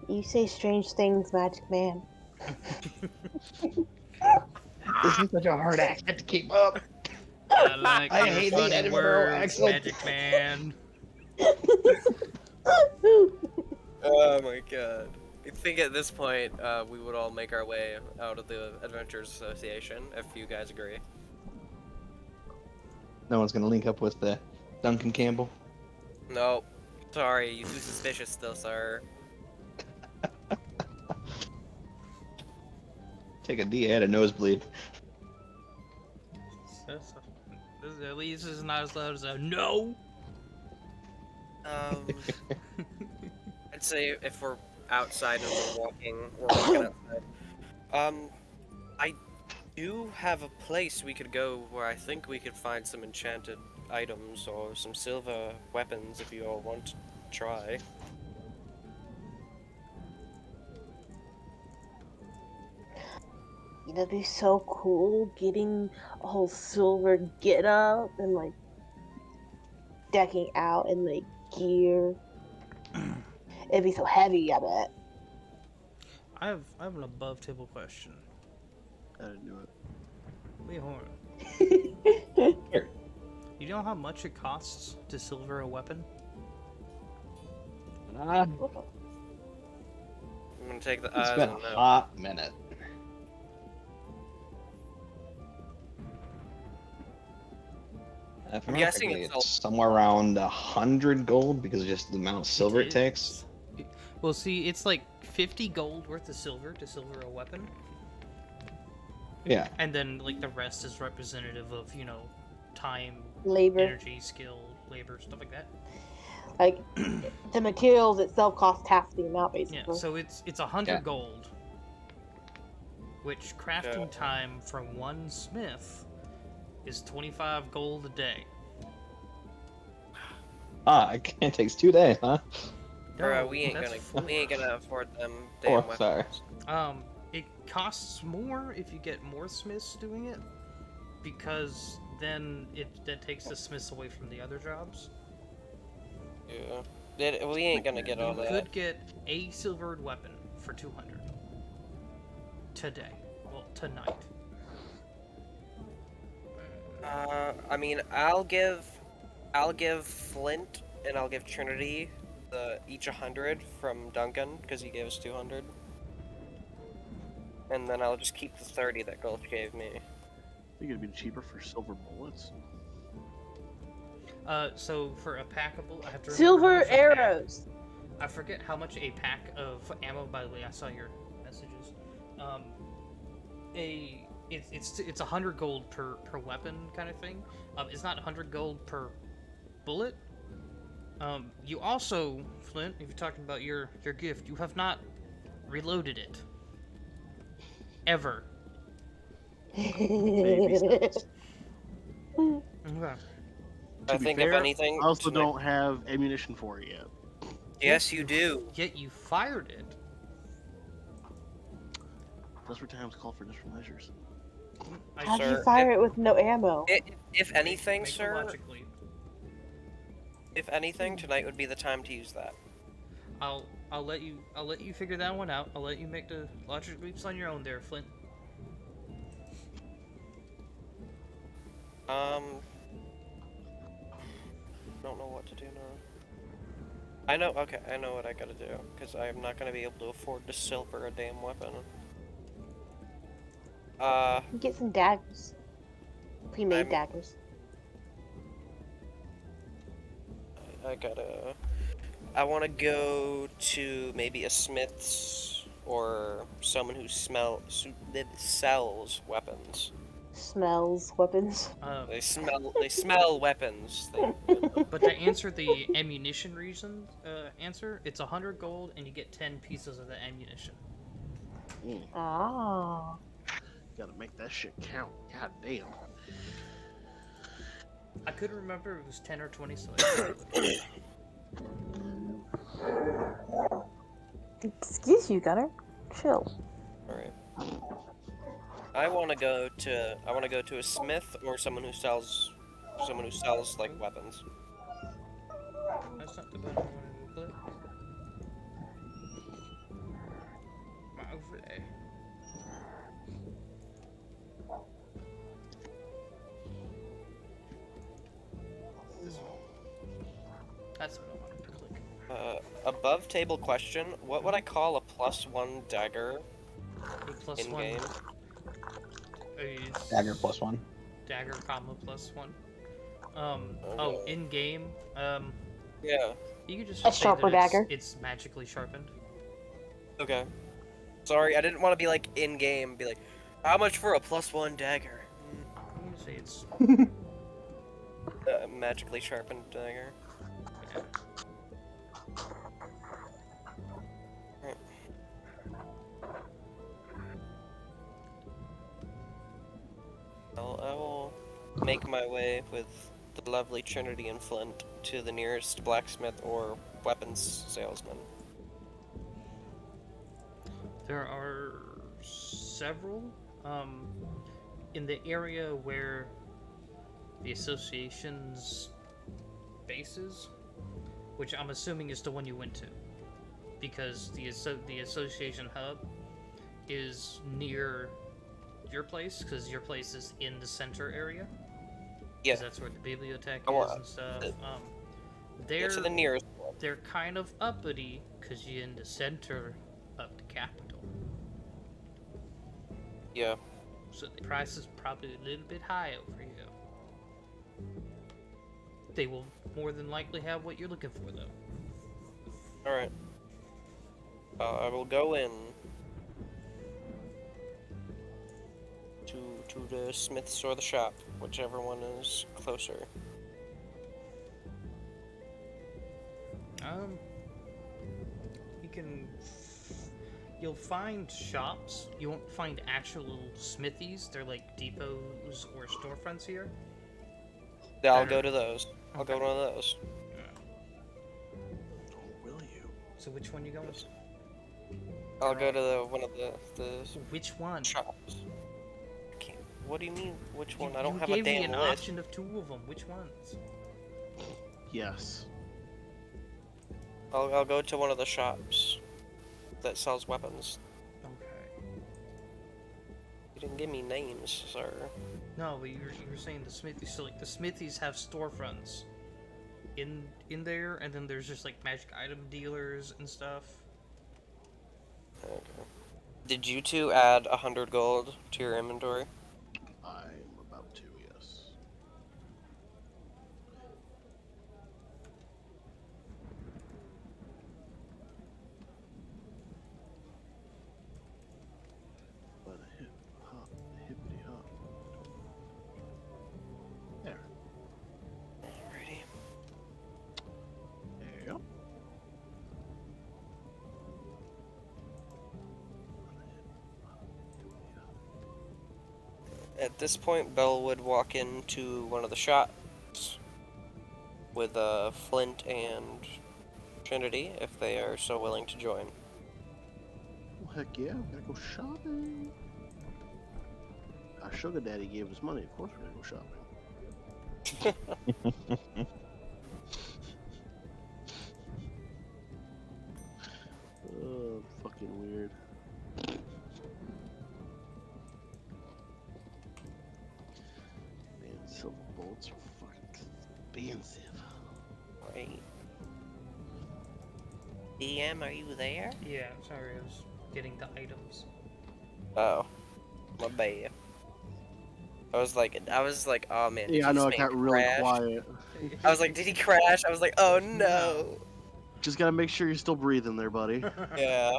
You say strange things, Magic Man. This is such a hard accent to keep up. I like I your hate the funny Edinburgh words, accent. Magic Man. Oh my god. I think at this point, we would all make our way out of the Adventurers Association, if you guys agree. No one's gonna link up with Duncan Campbell. No. Sorry, you too suspicious still, sir. Take a D, I had a nosebleed. At least it's not as loud as a no. I'd say if we're outside and we're walking outside. I do have a place we could go where I think we could find some enchanted items or some silver weapons if you all want to try. It'd be so cool getting a whole silver get up and like decking out in like gear. It'd be so heavy, I bet. I have an above table question. I didn't do it. Leehorn, Here. you know how much it costs to silver a weapon? I'm gonna take the It's eyes been on a that. hot minute. If I'm not guessing correctly, it's it's somewhere around 100 gold because of just the amount of silver it takes. Well, see, it's like 50 gold worth of silver to silver a weapon, Yeah. and then like the rest is representative of time, Labor. energy, skill, labor, stuff like that. Like the materials itself cost half the amount, basically. Yeah, so it's 100 Yeah. gold, which crafting time from one smith is 25 gold a day. It takes 2 days, huh? Bruh, we ain't that's gonna afford them Oh, damn sorry. weapons. It costs more if you get more smiths doing it, because then that takes the smiths away from the other jobs. Yeah. We ain't gonna get all You that. could get a silvered weapon for 200 today. Well, tonight. I mean, I'll give Flint and I'll give Trinity each 100 from Duncan because he gave us 200, and then I'll just keep the 30 that Gulch gave me. I think it'd be cheaper for silver bullets. So for a packable, I have to remember how Silver much a pack- arrows. I forget how much a pack of ammo. By the way, I saw your messages. It's 100 gold per weapon kind of thing. It's not 100 gold per bullet. You also, Flint, if you're talking about your gift, you have not reloaded it ever. Baby steps. Okay. I think if anything, I also tonight- don't have ammunition for it yet. Yes, you do. Yet you fired it. Desperate times call for desperate measures. How'd Sir, you fire it with no ammo? If anything, Make it sir, logically. if anything, tonight would be the time to use that. I'll let you figure that one out. I'll let you make the logic leaps on your own there, Flint. Don't know what to do now. I know what I gotta do, because I am not gonna be able to afford to silver a damn weapon. Get some daggers. Pre-made I'm daggers. I gotta. I want to go to maybe a smith's or someone who that sells weapons. Smells weapons. They smell weapons. But to answer the ammunition answer, it's 100 gold and you get 10 pieces of the ammunition. Ah. Gotta make that shit count. God damn. I couldn't remember if it was 10 or 20, so I looked. Excuse you, Gunner. Chill. All right. I want to go to a smith or someone who sells like weapons. That's not the button I wanted to click. My overlay. This one. That's what I wanted to click. Above table question: what would I call a +1 dagger A plus in one. game? Dagger +1. Dagger, comma, +1. Okay. In game, Yeah. you could just A say sharper that dagger. it's magically sharpened. Okay. Sorry, I didn't want to be like in game. Be like, how much for a +1 dagger? I'm gonna say it's. Magically sharpened dagger. Yeah. Well, I will make my way with the lovely Trinity and Flint to the nearest blacksmith or weapons salesman. There are several in the area where the association's base is, which I'm assuming is the one you went to, because the association hub is near your place, because your place is in the center area. Yeah. Because that's where the bibliothèque Oh, is and stuff. Yeah, to the nearest one. They're kind of uppity because you're in the center of the capital. Yeah. So the price is probably a little bit high over here. They will more than likely have what you're looking for, though. Alright. I will go in to the smith's or the shop, whichever one is closer. You can. You'll find shops. You won't find actual smithies. They're like depots or storefronts here. Yeah, I'll go to those. I'll go Okay. to one of those. Oh, will you? So which one you going to? I'll go to one of the Which one? shops. What do you mean? Which one? You, I don't you have gave a damn me an list. option of 2 of them. Which ones? Yes. I'll go to one of the shops that sells weapons. Okay. You didn't give me names, sir. No, but you were saying the smithies. So like the smithies have storefronts in there, and then there's just like magic item dealers and stuff. Okay. Did you two add 100 gold to your inventory? I'm about to, yes. But a hip hop, a hippity hop. There. Alrighty. There you go. At this point, Belle would walk into one of the shops with Flint and Trinity, if they are so willing to join. Well, heck yeah, we gotta go shopping. Our sugar daddy gave us money, of course we're gonna go shopping. Oh, fucking weird. Man, silver bolts are fucking expensive. Right. DM, are you there? Yeah, sorry, I was getting the items. Oh. My bad. I was like, oh man, did Yeah, I this know it man got really crash? quiet. I was like, did he crash? I was like, oh no. No. Just gotta make sure you're still breathing there, buddy. Yeah.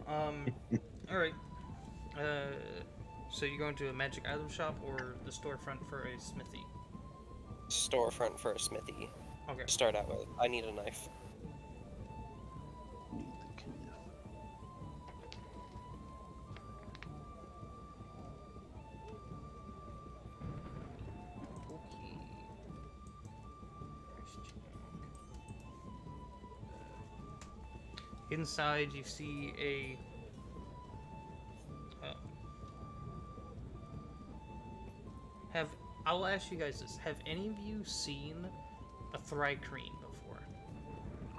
All right. So you going to a magic item shop or the storefront for a smithy? Storefront for a smithy. Okay. To start out with, I need a knife. Okay. Inside, you see a. Have I'll ask you guys this: have any of you seen a thrycreen before?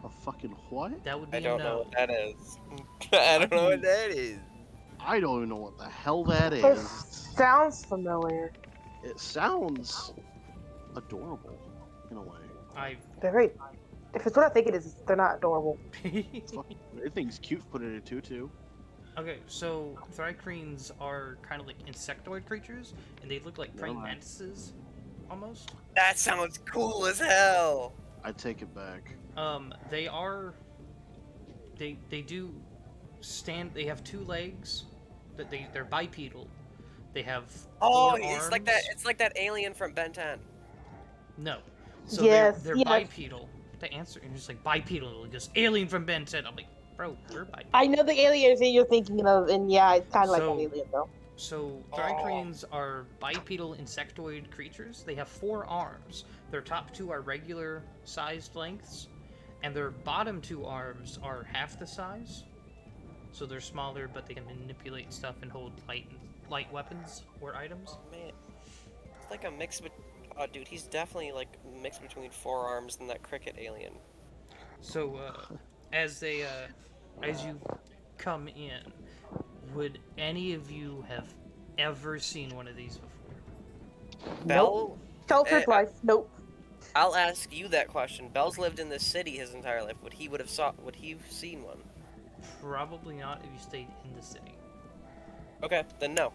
A fucking what? That would be I don't a know no. what that is. I don't know what that is. I don't even know what the hell that It is. sounds familiar. It sounds adorable in a way. I. Very. If it's what I think it is, they're not adorable. Fuck, everything's cute. Put it in a tutu. Okay, so thrycreens are kind of like insectoid creatures, and they look like praying Never mind. mantises, almost. That sounds cool as hell. I take it back. They are. They do stand. They have 2 legs. That they're bipedal. They have 4 Oh, arms. it's like that. It's like that alien from Ben 10. No. So Yes, they're yes. bipedal. The answer is just like bipedal. Just alien from Ben 10. I'm like, bro, we're bipedal. I know the aliens that you're thinking of, and yeah, it's kind of like So- an alien though. So thrycreens are bipedal insectoid creatures. They have 4 arms. Their top 2 are regular sized lengths, and their bottom 2 arms are half the size. So they're smaller, but they can manipulate stuff and hold light weapons or items. Oh man, it's like a mix with. Oh, dude, he's definitely like mixed between 4 arms and that cricket alien. So as you come in, would any of you have ever seen one of these before? Bell, Tell her eh, twice. Nope. I'll ask you that question. Bell's lived in this city his entire life. Would he have seen one? Probably not if you stayed in the city. Okay, then no.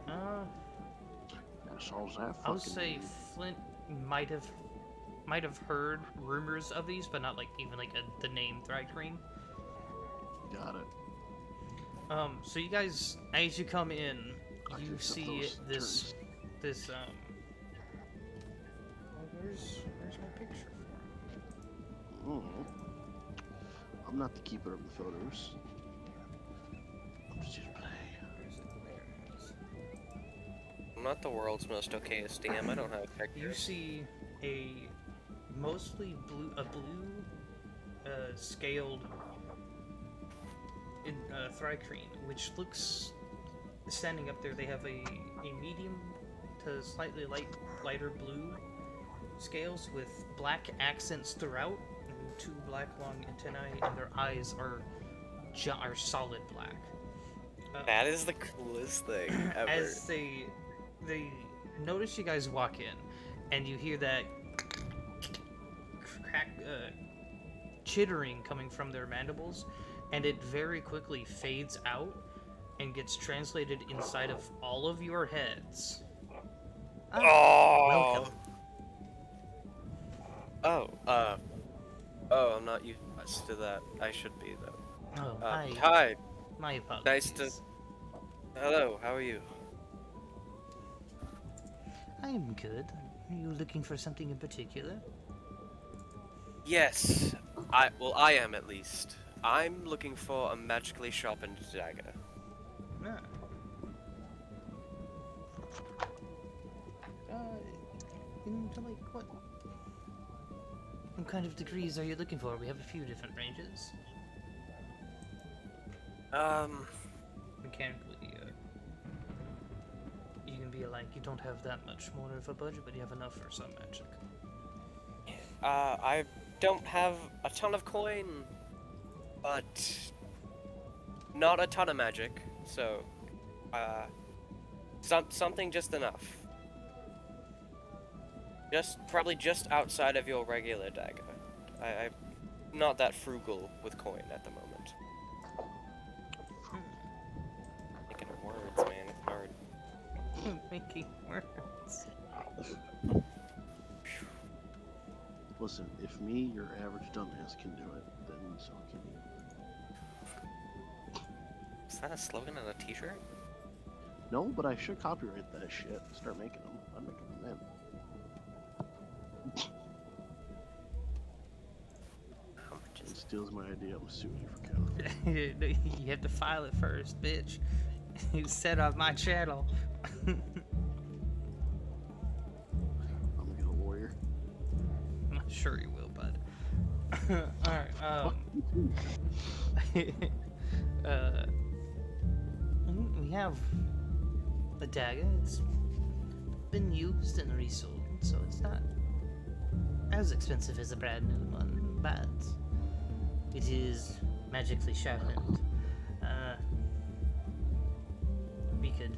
That solves that I would fucking. say Flint might have heard rumors of these, but not like even like the name thrycreen. Got it. So you guys, as you come in, I you can accept see those this turns. where's my picture for? Mm. I'm not the keeper of the photos. I'm just here to play. Where's it? There it is. I'm not the world's most okayest DM. I don't have You pictures. see a mostly blue scaled in thrycreen, which looks standing up there. They have a medium to slightly lighter blue scales with black accents throughout, and 2 black long antennae, and their eyes are solid black. That is the coolest thing ever. As they notice you guys walk in, and you hear that crack, chittering coming from their mandibles, and it very quickly fades out and gets translated inside of all of your heads. Oh. Welcome. Oh, I'm not used to that. I should be though. Oh, Hi. my apologies. Nice to. Hello. How are you? I am good. Are you looking for something in particular? Yes. I am at least. I'm looking for a magically sharpened dagger. Ah. Into like what? What kind of degrees are you looking for? We have a few different ranges. Mechanically, you can be like, you don't have that much more of a budget, but you have enough for some magic. I don't have a ton of coin, but not a ton of magic, so, something just enough. Probably just outside of your regular dagger. I'm not that frugal with coin at the moment. making words. Listen, if me, your average dumbass, can do it, then so can you. Is that a slogan on a t-shirt? No, but I should copyright that shit. Start making them. I'm making them in. How much He is steals my idea. I'm suing you for counterfeit. You have to file it first, bitch. You said on my channel. I'm gonna get a lawyer. I'm sure you will, bud. Alright, we have a dagger. It's been used and resold, so it's not as expensive as a brand new one, but it is magically sharpened. We could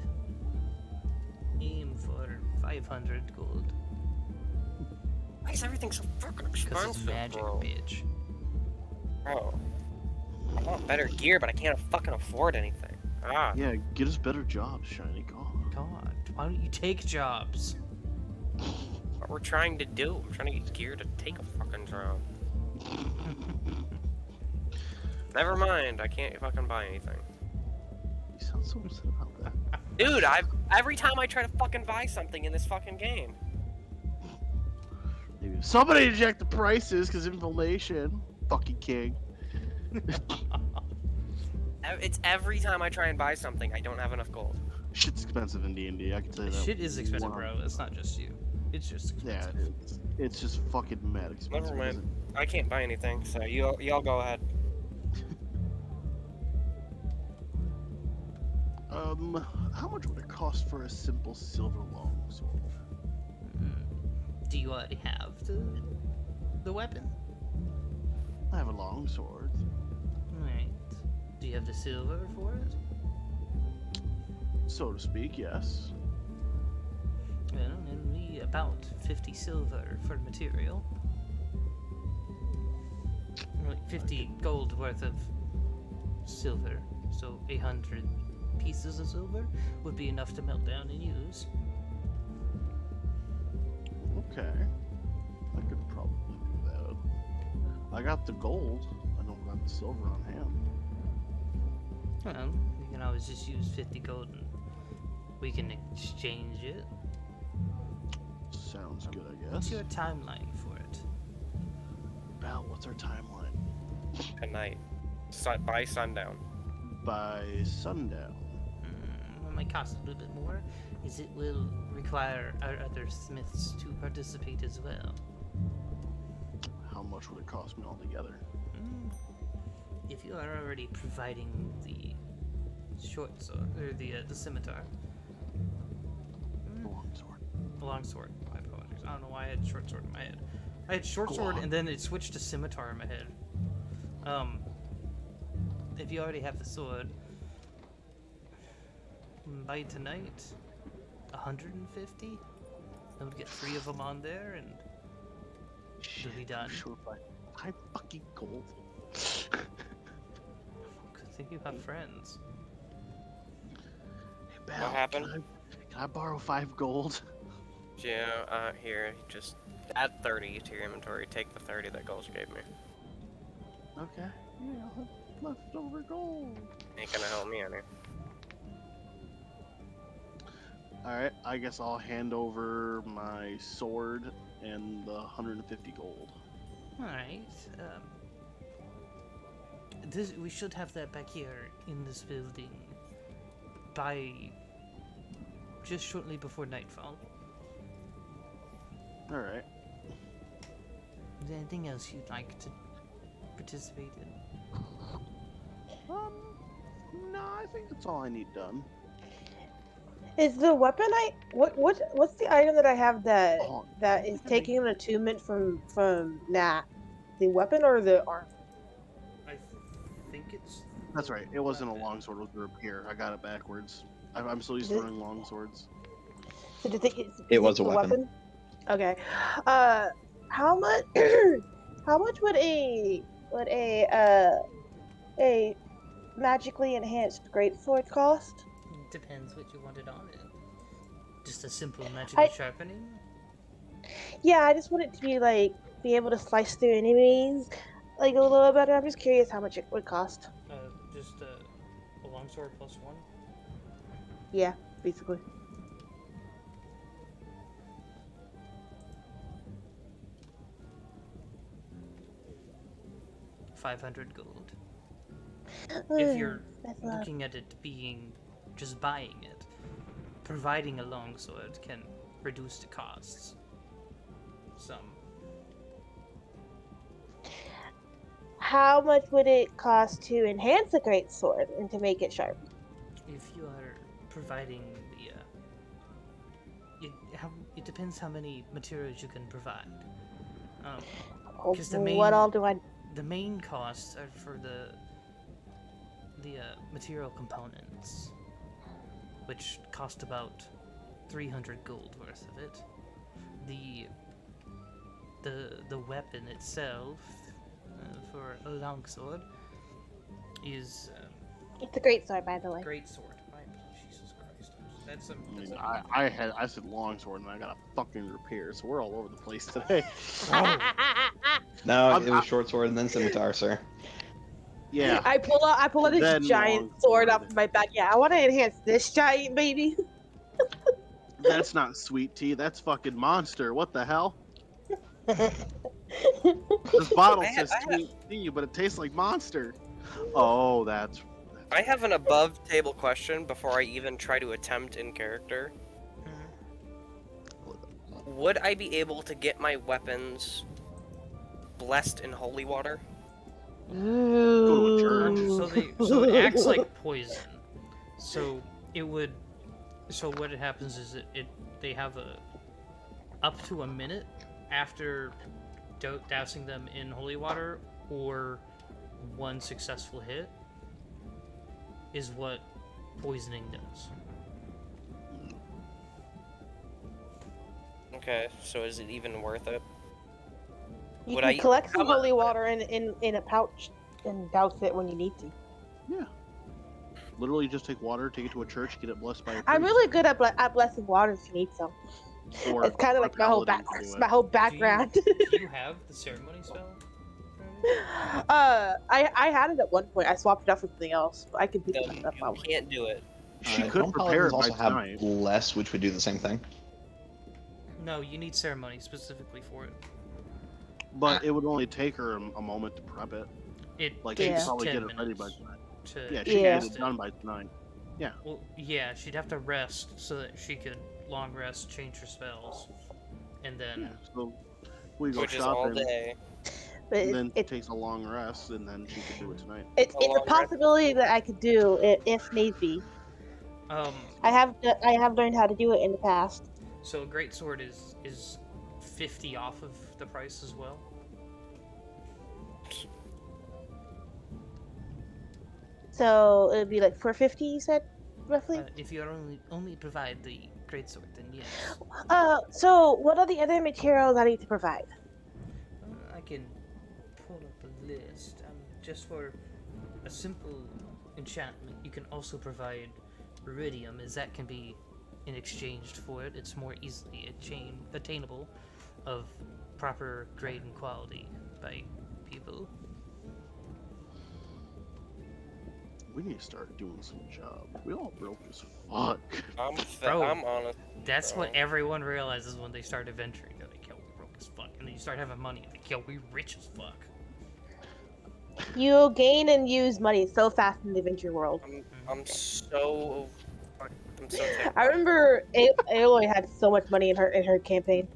aim for 500 gold. Why is everything so fucking Because expensive, it's magic, bro? bitch. Bro. I want better gear, but I can't fucking afford anything. Ah. Yeah, get us better jobs, Shiny. God. God, why don't you take jobs? What we're trying to do. I'm trying to get gear to take a fucking job. Never mind, I can't fucking buy anything. You sound so upset about that. Dude, every time I try to fucking buy something in this fucking game. Maybe somebody inject the prices, because inflation. Fucking king. It's every time I try and buy something, I don't have enough gold. Shit's expensive in D&D. I can tell you that. Shit is expensive, Wow. bro. It's not just you. It's just Yeah, expensive. it's just fucking mad expensive. Never mind. I can't buy anything, so y'all go ahead. How much would it cost for a simple silver longsword? Do you already have the weapon? I have a longsword. Right. Do you have the silver for it? So to speak, yes. Well, then we about 50 silver for material. Like 50 gold worth of silver. So 800 pieces of silver would be enough to melt down and use. Okay. I could probably do that. I got the gold. I don't got the silver on hand. Well, we can always just use 50 gold and we can exchange it. Sounds good, I guess. What's your timeline for it? Bal, what's our timeline? At night. By sundown. By sundown. What might cost a little bit more is it will require our other smiths to participate as well. How much would it cost me altogether? If you are already providing the short sword or the scimitar, Longsword. longsword. My apologies. I don't know why I had short sword in my head. I had short sword and then it switched to scimitar in my head. If you already have the sword, by tonight, 150. I would get 3 of them on there and it'll be done. Sure, by 5 fucking gold. Good thing you have friends. Hey, Bal, What happened? Can I borrow 5 gold? Yeah, here, just add 30 to your inventory. Take the 30 that Gulch gave me. Okay. Yeah, I'll have leftover gold. Ain't gonna help me any. Alright, I guess I'll hand over my sword and the 150 gold. Alright. We should have that back here in this building by just shortly before nightfall. Alright. Is there anything else you'd like to participate in? No, I think that's all I need done. Is the weapon what's the item that I have that Oh, that is taking an attunement from Nat? The weapon or the arm? I think it's. That's right. It wasn't a longsword, it was a rapier. I got it backwards. I'm so used to running longswords. So do you think It was a the weapon. Okay. How much? How much would a magically enhanced greatsword cost? Depends what you wanted on it. Just a simple magical sharpening? Yeah, I just want it to be like be able to slice through enemies like a little bit better. I'm just curious how much it would cost. Just a longsword +1? Yeah, basically. $500 gold. If you're That's a lot. looking at it being just buying it, providing a longsword can reduce the costs some. How much would it cost to enhance a great sword and to make it sharp? If you are providing it depends how many materials you can provide. Oh, Because what all do I? the main costs are for the material components, which cost about 300 gold worth of it. The weapon itself for a longsword is It's a great sword, by the way. great sword. Jesus Christ, that's I said longsword and I got a fucking repair, so we're all over the place today. No, it was short sword and then scimitar, sir. Yeah. I pull out this Then giant sword off longsword. of my back. Yeah, I want to enhance this giant baby. That's not sweet tea. That's fucking monster. What the hell? This bottle says sweet tea, but it tastes like monster. Oh, that's. I have an above table question before I even try to attempt in character. Would I be able to get my weapons blessed in holy water? Go to a church. so it acts like poison. So it would. So what happens is they have up to a minute after dousing them in holy water, or one successful hit is what poisoning does. Okay, so is it even worth it? You Would can I collect some how mu- holy water in a pouch and douse it when you need to. Yeah. Literally, just take water, take it to a church, get it blessed by a priest. I'm really good at blessing water if you need some. Or It's kind of like my whole background. Do you have the ceremony spell? I had it at one point. I swapped it out for something else, but I can pick No, it up. you can't do it. She could Don't prepare it paladins by also tonight. have bless, which would do the same thing? No, you need ceremony specifically for it. But it would only take her a moment to prep it. It Like, takes she'd probably 10 get it ready minutes by tonight. to Yeah, she Yeah. could get it done by tonight. Well, yeah, she'd have to rest so that she could long rest, change her spells, and then Yeah, so we go Which is all shopping, day. But and then it takes a long rest, and then she could do it tonight. it's long a possibility that I could do it if need be. I have learned how to do it in the past. So a great sword is 50 off of the price as well. So it'd be like 450. You said roughly. If you only provide the great sword, then yes. So what are the other materials I need to provide? I can pull up a list. Just for a simple enchantment, you can also provide iridium, as that can be in exchange for it. It's more easily attainable of proper grade and quality by people. We need to start doing some job. We all broke as fuck. Bro, I'm honest. That's what everyone realizes when they start adventuring. They're like, yo, we broke as fuck. And then you start having money. Like, yo, we rich as fuck. You gain and use money so fast in the adventure world. I'm so ticked. I remember Aloy had so much money in her campaign.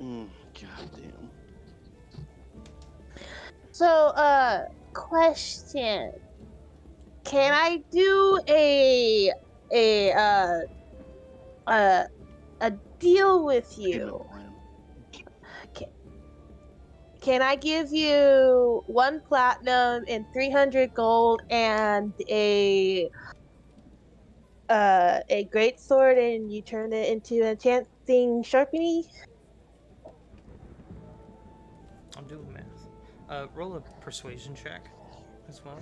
Goddamn. So, question: can I do a deal with you? Can I give you 1 platinum and 300 gold and a great sword, and you turn it into an enchanting sharpie? I'm doing math. Roll a persuasion check as well.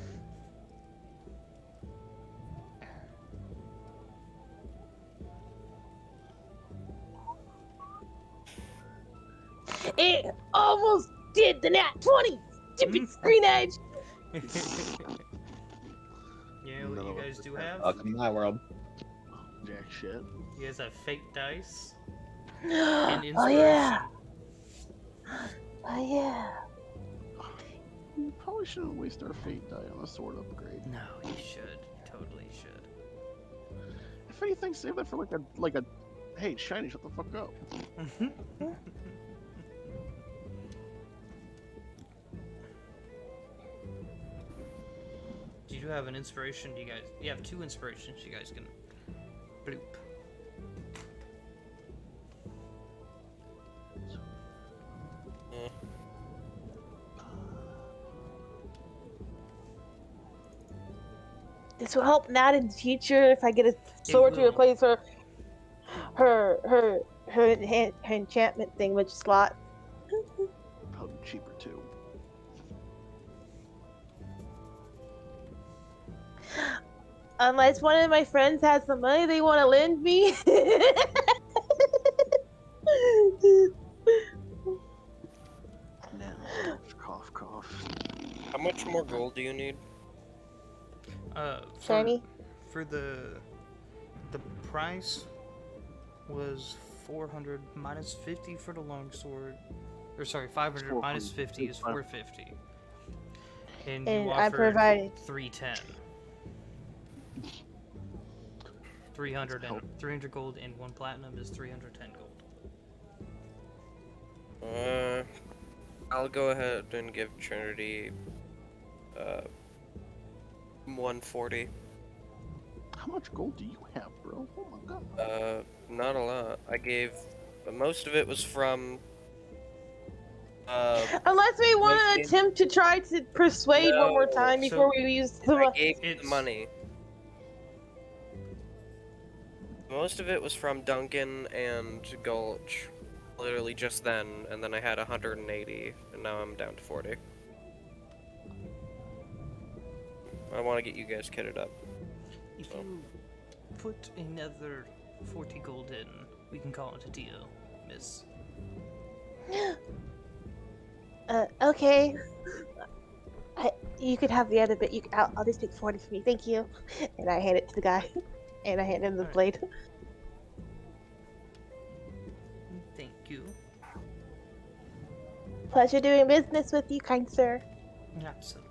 It almost did the nat 20. Stupid screen edge. Yeah, what None you of us guys do have have? Welcome to my world. Jack shit. You guys have fate dice and Oh inspiration. yeah. Oh yeah. We probably shouldn't waste our fate die on a sword upgrade. No, you should. You totally should. If anything, save that for like a. Hey, shiny, shut the fuck up. You do have an inspiration. You have 2 inspirations. You guys can bloop. This will help Nat in the future if I get a sword to will. replace her enchantment thing, which slot. Probably cheaper too. Unless one of my friends has some money they want to lend me. Now, cough, cough. How much more gold do you need? Shiny? For the price was 400 minus 50 for the longsword. Or sorry, 500 minus 50 is 450. And you I offered provided 310. 300 gold and 1 platinum is 310 gold. I'll go ahead and give Trinity 140. How much gold do you have, bro? Oh my god. Not a lot. I gave most of it was from unless we want to Duncan. attempt to try to persuade one more No, time so before we use the I gave the It's- money. Most of it was from Duncan and Gulch. Literally just then, and then I had 180, and now I'm down to 40. I want to get you guys kitted up. If you put another 40 gold in, we can call it a deal, miss. Okay. You could have the other bit. I'll just take 40 for me. Thank you. And I hand it to the guy. And I hand him the Alright. blade. Thank you. Pleasure doing business with you, kind sir. Absolutely.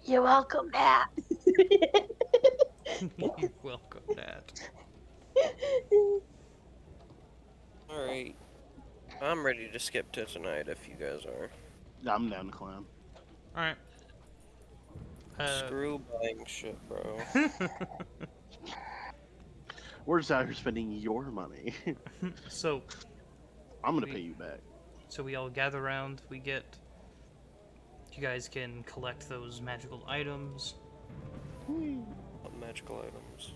You're welcome, Nat. You're welcome, Nat. Alright. I'm ready to skip to tonight if you guys are. I'm down to clown. Alright. Screw buying shit, bro. We're just out here spending your money. So I'm gonna pay you back. we all gather around, you guys can collect those magical items, What magical items?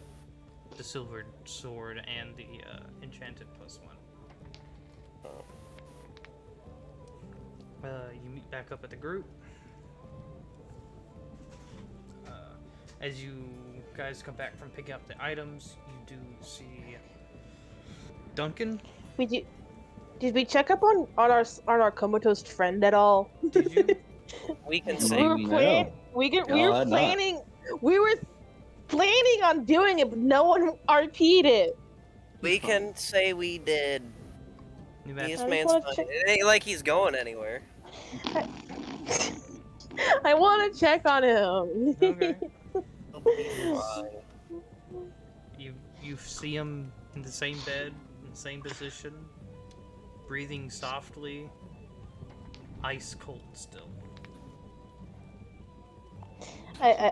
the silver sword and the enchanted +1. Oh. You meet back up at the group. As you guys come back from picking up the items, you do see Duncan. Did we check up on our comatose friend at all? Did you? We can We say were we No. planning. We were planning. We were planning on doing it, but no one RP'd it. We can say we did. You This met- man's wanna fine. check- It ain't like he's going anywhere. I want to check on him. Okay. He'll be fine. You see him in the same bed, in the same position, breathing softly, ice cold still. I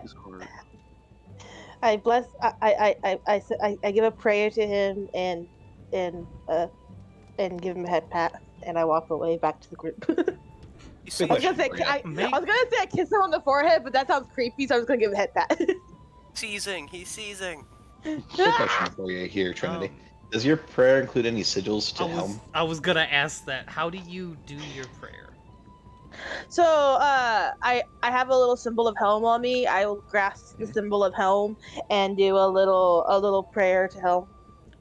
bless. I give a prayer to him and give him a head pat, and I walk away back to the group. You I see, was gonna say I was gonna say I kiss him on the forehead, but that sounds creepy, so I was gonna give him a head pat. seizing. He's seizing. Quick question for you here, Trinity. Um, Does your prayer include any sigils to helm? I was gonna ask that. How do you do your prayer? So I have a little symbol of helm on me. I will grasp the symbol of helm and do a little prayer to helm.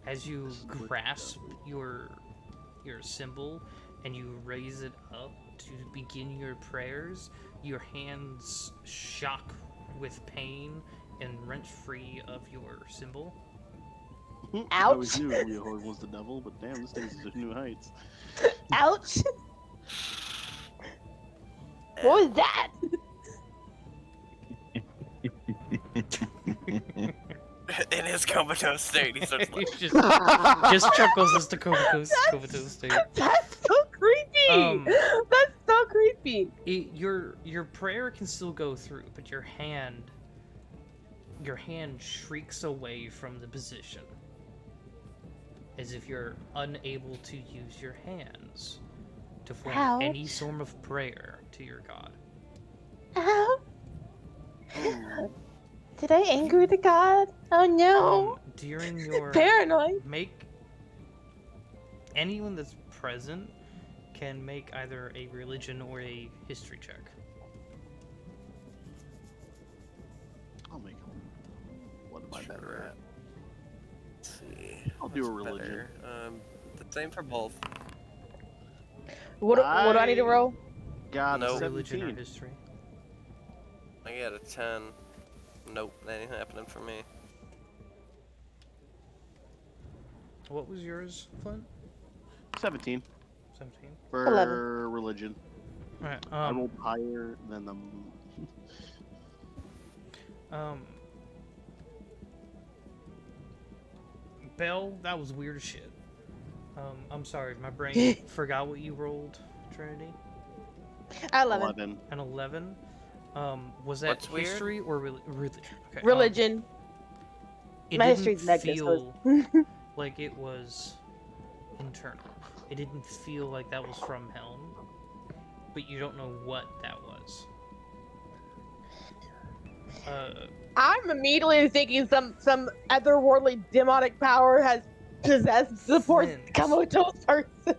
As you grasp your symbol and you raise it up to begin your prayers, your hands shock with pain and wrench free of your symbol. I always Ouch. knew Leohorn was the devil, but damn, this takes us to new heights. Ouch. What was that? In his comatose state, he starts He laughing. just chuckles as the comatose state. That's so creepy. That's so creepy. Your prayer can still go through, but your hand shrieks away from the position, as if you're unable to use your hands to form Ouch. any form of prayer to your god. Ow. Did I anger the god? Oh no. During your Paranoid. anyone that's present can make either a religion or a history check. I'll make him. What am I better Sure. at? Let's see. I'll do a What's religion. better? The same for both. What do I need to roll? Got Nope. a Religion or 17. history. I got a 10. Nope, that ain't happening for me. What was yours, Flint? 17 17. for 11. religion. All right. I rolled higher than the. Bell, that was weird as shit. I'm sorry, my brain forgot what you rolled, Trinity. 11. An 11. Was that What's weird? history or religion? Okay. Religion. It My didn't history's negative. feel So like it was internal. It didn't feel like that was from Helm, but you don't know what that was. I'm immediately thinking some otherworldly demonic power has possessed the poor Flint. comatose person.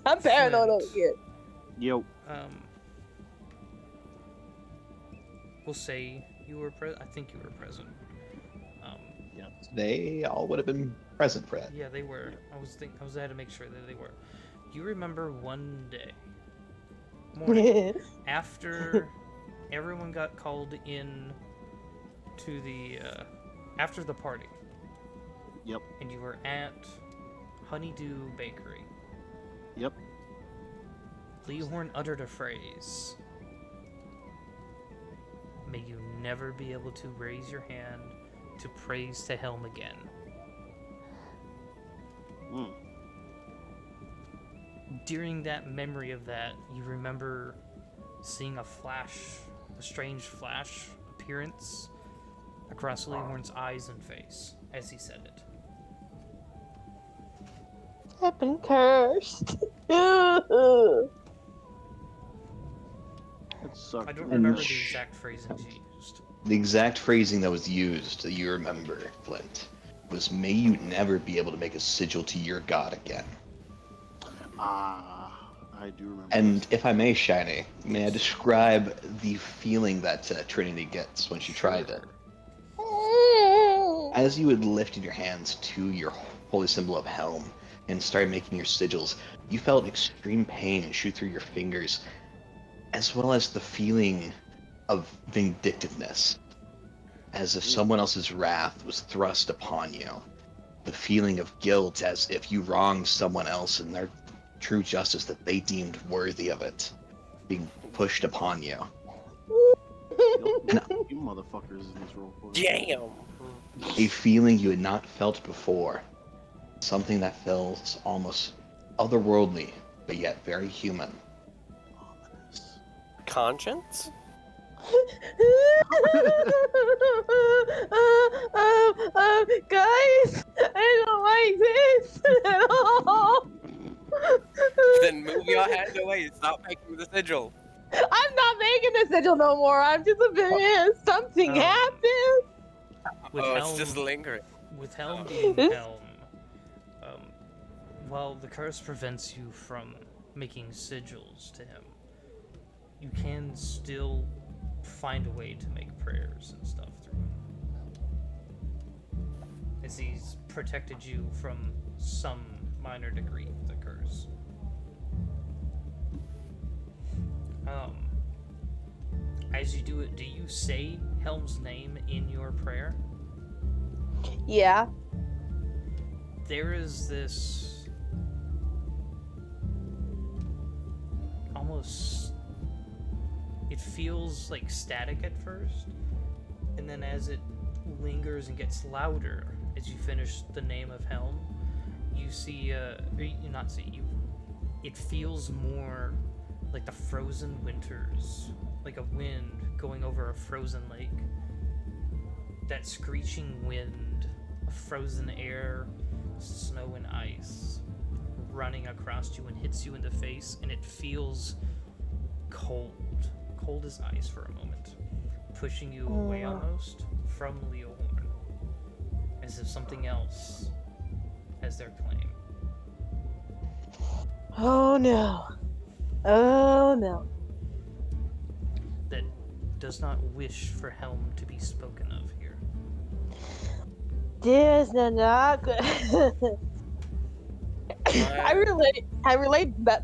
I'm paranoid over Flint. here. Yo. We'll say you were present. I think you were present. They all would have been present for that. Yeah, they were. I was there to make sure that they were. You remember one day, morning, after everyone got called in to the after the party. Yep. And you were at Honeydew Bakery. Yep. Leohorn uttered a phrase. May you never be able to raise your hand to praise to Helm again. Mm. During that memory of that, you remember seeing a strange flash appearance across Leohorn's eyes and face as he said it. I've been cursed. It sucked. I don't And remember the exact phrasing she used. The exact phrasing that was used, that you remember, Flint, was may you never be able to make a sigil to your god again. I do remember. And this. if I may, Shiny, may I describe the feeling that Trinity gets when she tried it? As you had lifted your hands to your holy symbol of Helm and started making your sigils, you felt extreme pain shoot through your fingers, as well as the feeling of vindictiveness, as if someone else's wrath was thrust upon you. The feeling of guilt, as if you wronged someone else and their true justice that they deemed worthy of it, being pushed upon you. You motherfuckers in this roll. Damn! A feeling you had not felt before. Something that feels almost otherworldly, but yet very human. Conscience? Guys, I don't like this at all. Then move your hand away. Stop making the sigil. I'm not making the sigil no more. I'm just a bit. Something happened. With Oh, Helm, it's just lingering. with Helm being Helm, while the curse prevents you from making sigils to him, you can still find a way to make prayers and stuff through him. As he's protected you from some minor degree of the curse. As you do it, do you say Helm's name in your prayer? Yeah. There is this almost, it feels like static at first, and then as it lingers and gets louder as you finish the name of Helm, you see, it feels more like the frozen winters, like a wind going over a frozen lake. That screeching wind, frozen air, snow and ice running across you and hits you in the face, and it feels cold as ice for a moment, pushing you away almost from Leohorn, as if something else has their claim. Oh no. Oh no. That does not wish for Helm to be spoken of here. This is not good. I relate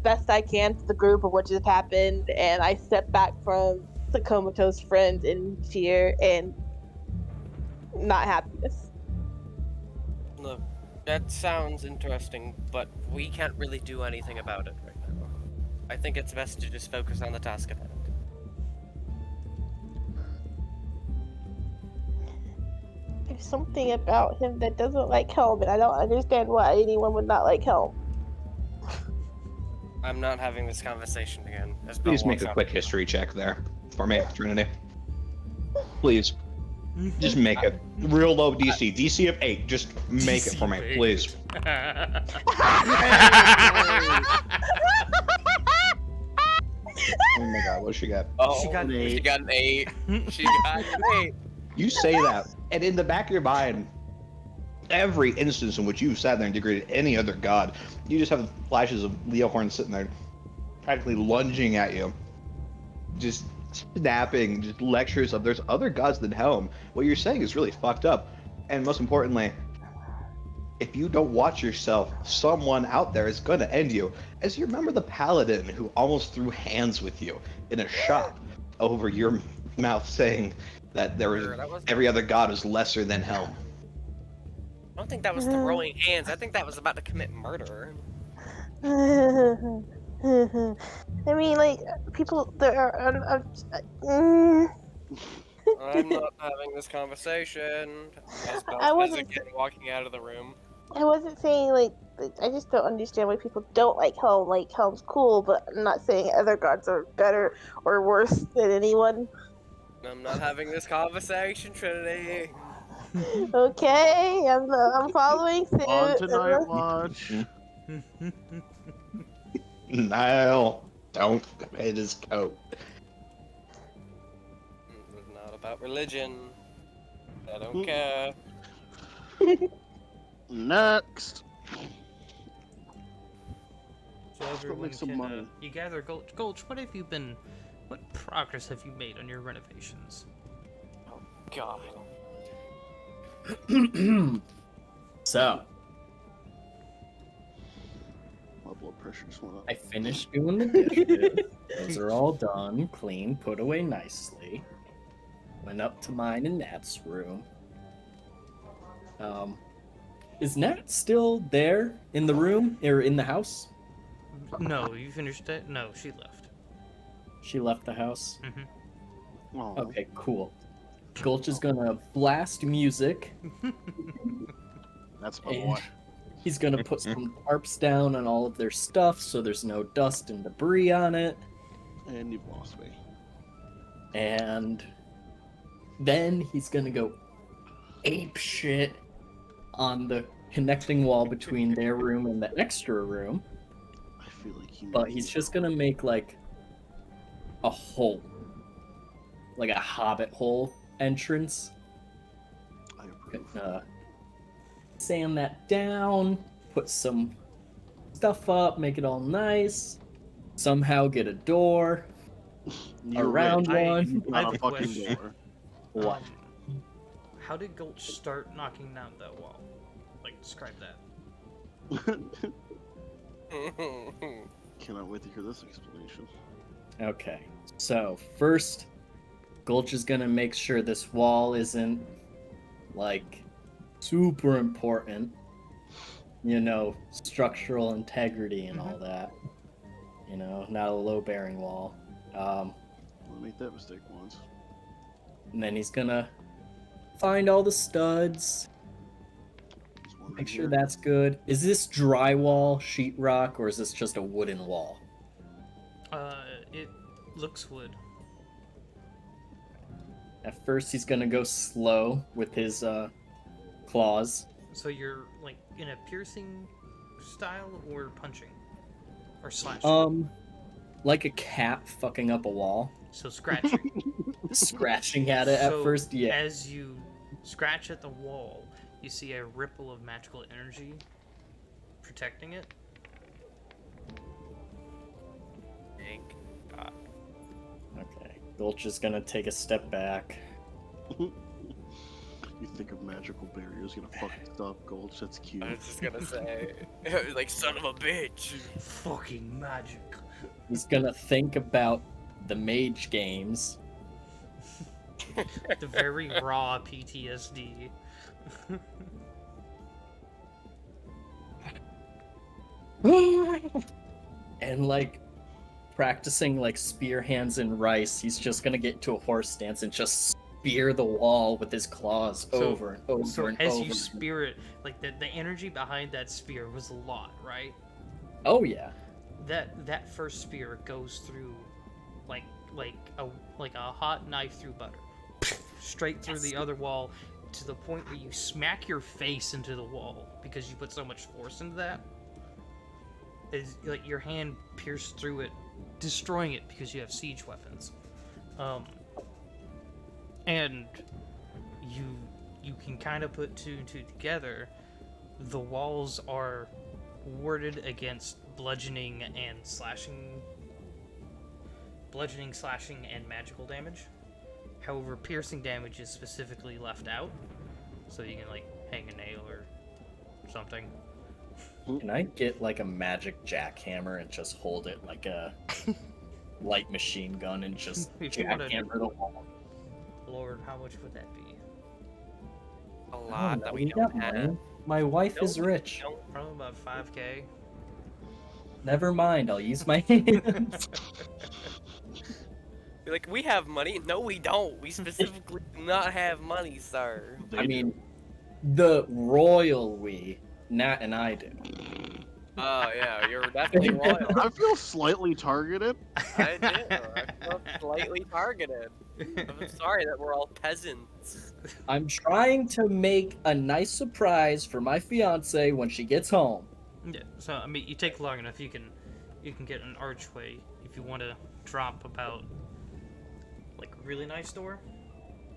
best I can to the group of what just happened, and I step back from the comatose friend in fear and not happiness. Look, that sounds interesting, but we can't really do anything about it right now. I think it's best to just focus on the task at hand. There's something about him that doesn't like Helm, and I don't understand why anyone would not like Helm. I'm not having this conversation again. As Belle Please make walks a out. quick history check there for me, Trinity. Please. Just make it. Real low DC. DC of 8. Just make it for me, please. Oh my god, what she got? Oh, She got an she 8. got an 8. She got an 8. You say that, and in the back of your mind, every instance in which you've sat there and degraded any other god, you just have flashes of Leohorn sitting there, practically lunging at you, just snapping, just lectures of there's other gods than Helm. What you're saying is really fucked up, and most importantly, if you don't watch yourself, someone out there is going to end you. As you remember the paladin who almost threw hands with you in a shop over your mouth saying that there was Sure, that was- every other god is lesser than Helm. I don't think that was throwing hands. I think that was about to commit murder. I mean, like, people, there are. I'm not having this conversation. As I Belle says wasn't. again, walking out of the room. I wasn't saying like I just don't understand why people don't like Helm. Like Helm's cool, but I'm not saying other gods are better or worse than anyone. I'm not having this conversation, Trinity. Okay, I'm following suit. On to Night Watch. Niall, don't hit his coat. It's not about religion. I don't care. Next. So everyone make some can, money. you gather Gulch, what progress have you made on your renovations? God. So, My blood pressure's went up. I finished doing the dishes. Those are all done, clean, put away nicely. Went up to mine and Nat's room. Is Nat still there in the room or in the house? No, you finished it? No, she left. She left the house. Oh, Okay, cool. Gulch is gonna blast music. that's my And boy. he's gonna put some tarps down on all of their stuff so there's no dust and debris on it. And you've lost me. And then he's gonna go ape shit on the connecting wall between their room and the extra room. I feel like he. But he's just gonna make like a hole, like a hobbit hole entrance. I approve. Sand that down, put some stuff up, make it all nice. Somehow get a door. You're around rich. one. You've I got have a a fucking question. door. What? How did Gulch start knocking down that wall? Like, describe that. Cannot wait to hear this explanation. Okay, so first, Gulch is gonna make sure this wall isn't, like, super important. You know, structural integrity and all that. You know, not a low-bearing wall. I'll make that mistake once. And then he's gonna find all the studs, There's one make right sure here. that's good. Is this drywall, sheetrock, or is this just a wooden wall? It looks wood. At first, he's gonna go slow with his claws. So you're like in a piercing style or punching or slashing. Like a cat fucking up a wall, So scratching. scratching at it at So first. Yeah. as you scratch at the wall, you see a ripple of magical energy protecting it. Thank God. Okay. Gulch is gonna take a step back. You think a magical barrier is gonna fucking stop Gulch? That's cute. I was just gonna say, like, son of a bitch. Fucking magic. He's gonna think about the mage games. The very raw PTSD. And like practicing like spear hands and rice, he's just gonna get to a horse stance and just spear the wall with his claws over and over So and as over. you spear it, like the energy behind that spear was a lot, right? Oh yeah. That first spear goes through like a hot knife through butter. Straight through the other wall to the point where you smack your face into the wall because you put so much force into that. Is like your hand pierced through it, destroying it because you have siege weapons. And you can kind of put two and two together. The walls are warded against bludgeoning, slashing, and magical damage. However, piercing damage is specifically left out, so you can like hang a nail or something. Can I get like a magic jackhammer and just hold it like a light machine gun and just If you wanna- jackhammer the wall? Lord, how much would that be? A I don't lot know, that we we got don't have. money. My wife No, is we rich. don't. Probably about 5K. Never mind, I'll use my hands. Be like, we have money. No, we don't. We specifically do not have money, sir. I mean, the royal we, Nat and I do. Oh yeah, you're definitely royal. I feel slightly targeted. I do. I feel slightly targeted. I'm sorry that we're all peasants. I'm trying to make a nice surprise for my fiance when she gets home. Yeah, so I mean, you take long enough, you can get an archway if you want to drop about like a really nice door,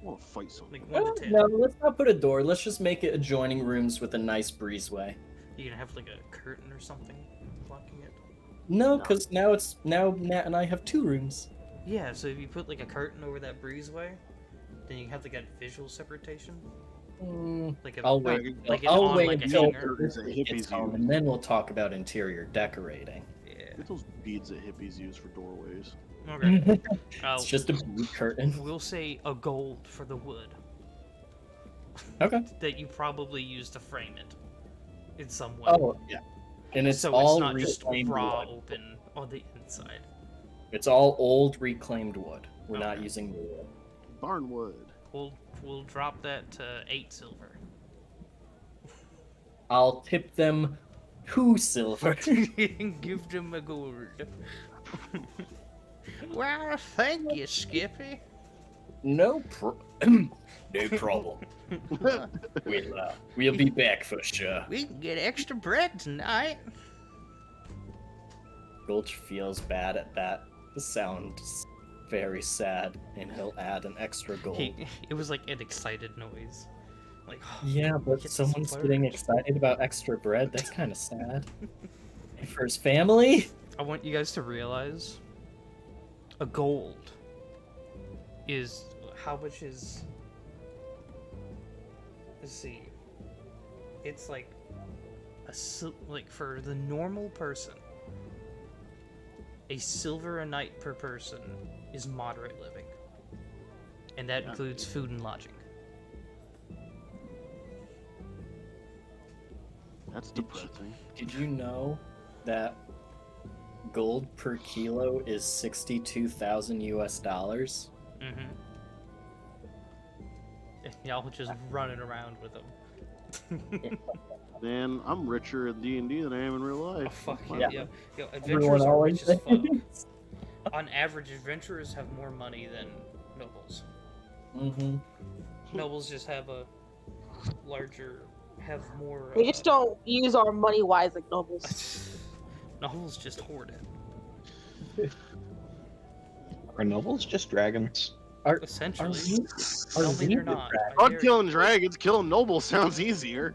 I want to fight something. like 1 to 10. No, let's not put a door. Let's just make it adjoining rooms with a nice breezeway. You can have like a curtain or something blocking it. No, because now Nat and I have 2 rooms. Yeah, so if you put like a curtain over that breezeway, then you have like a visual separation. Like a I'll wait. like it's I'll on wait like a until hanger. It's a gets hippies home, use. and then we'll talk about interior decorating. Yeah. Get those beads that hippies use for doorways. Okay. It's just a blue curtain. We'll say a gold for the wood Okay. that you probably use to frame it in some way. Oh yeah, and it's so all it's not just reclaimed raw wood. open on the inside. It's all old reclaimed wood. We're not Okay. using new wood. Barnwood. We'll drop that to 8 silver. I'll tip them 2 silver. Give them a gold. Well, thank you, Skippy. no problem. We'll be back for sure. We can get extra bread tonight. Gulch feels bad at that. The sounds very sad, and he'll add an extra gold. It was like an excited noise. Like, oh, Yeah, but get someone's some getting bird. excited about extra bread. That's kind of sad. For his family? I want you guys to realize a gold is how much is. Let's see. it's like like for the normal person, a silver a night per person is moderate living, and that includes food and lodging. That's depressing. Did you know that gold per kilo is 62,000 US dollars? Mm-hmm. Y'all just running around with them. Man, I'm richer in D&D than I am in real life. Oh, fuck What's yeah. my- Yo, adventurers are rich as fuck. On average, adventurers have more money than nobles. Mm-hmm. Nobles just have more. We just don't use our money wise like nobles. Nobles just hoard it. Are nobles just dragons? Essentially. Are Tell me we they're the not. dragons? I I'm dare killing dragons. Killing nobles sounds easier.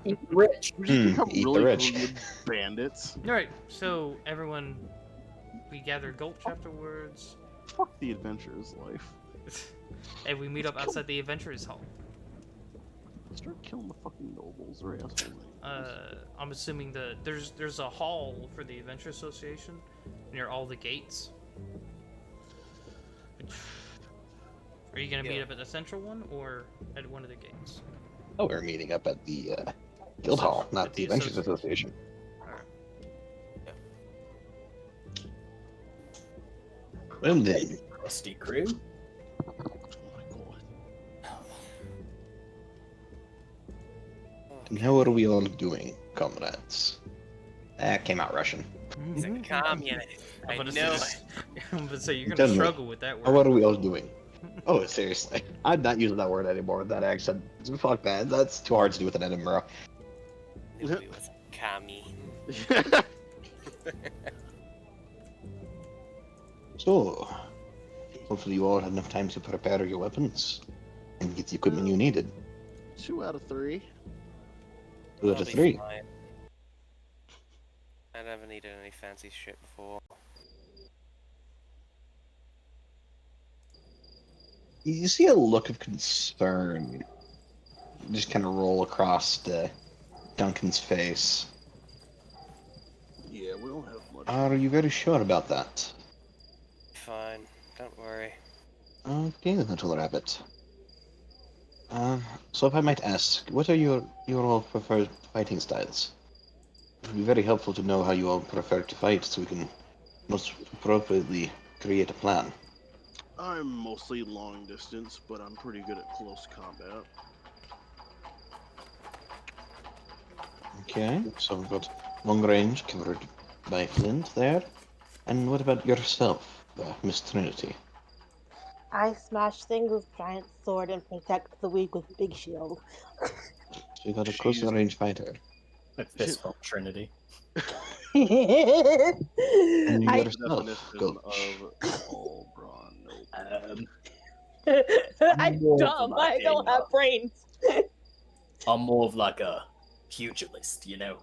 you. Rich. We just become Eat the really rich. good bandits. Alright, so everyone, we gather Gulch afterwards, Fuck the adventurer's life. and we meet up outside the Adventurers Hall. Start killing the fucking nobles or assholes. I'm assuming there's a hall for the Adventure Association near all the gates. Are you gonna meet up at the central one or at one of the gates? Oh, we're meeting up at the guild hall, not At the the Adventures Association. Alright. Well then, Rusty crew. Oh my god. now what are we all doing, comrades? That came out Russian. He's a communist. I I'm gonna know say, it. I'm gonna say you're Tell gonna me. struggle with that Oh, what word. are we all doing? Oh, seriously. I'm not using that word anymore with that accent. Fuck that. That's too hard to do with an Edinburgh. Knew he was a commie. So, hopefully you all had enough time to prepare your weapons and get the equipment you needed. 2 out of 3. 2 out I'll of be 3. fine. I never needed any fancy shit before. You see a look of concern just kind of roll across Duncan's face. Yeah, we don't have much. Are you very sure about that? Fine, don't worry. Okay, little rabbit. So if I might ask, what are your all preferred fighting styles? It would be very helpful to know how you all prefer to fight so we can most appropriately create a plan. I'm mostly long distance, but I'm pretty good at close combat. Okay, so we've got long range covered by Flint there. And what about yourself, Miss Trinity? I smash things with giant sword and protect the weak with big shield. So you got a close Jeez. range fighter. A fist bump Trinity. And I, yourself, Definition Gulch. of all brawn. Nope. I'm more of dumb. like I don't a, have brains. I'm more of like a pugilist, you know.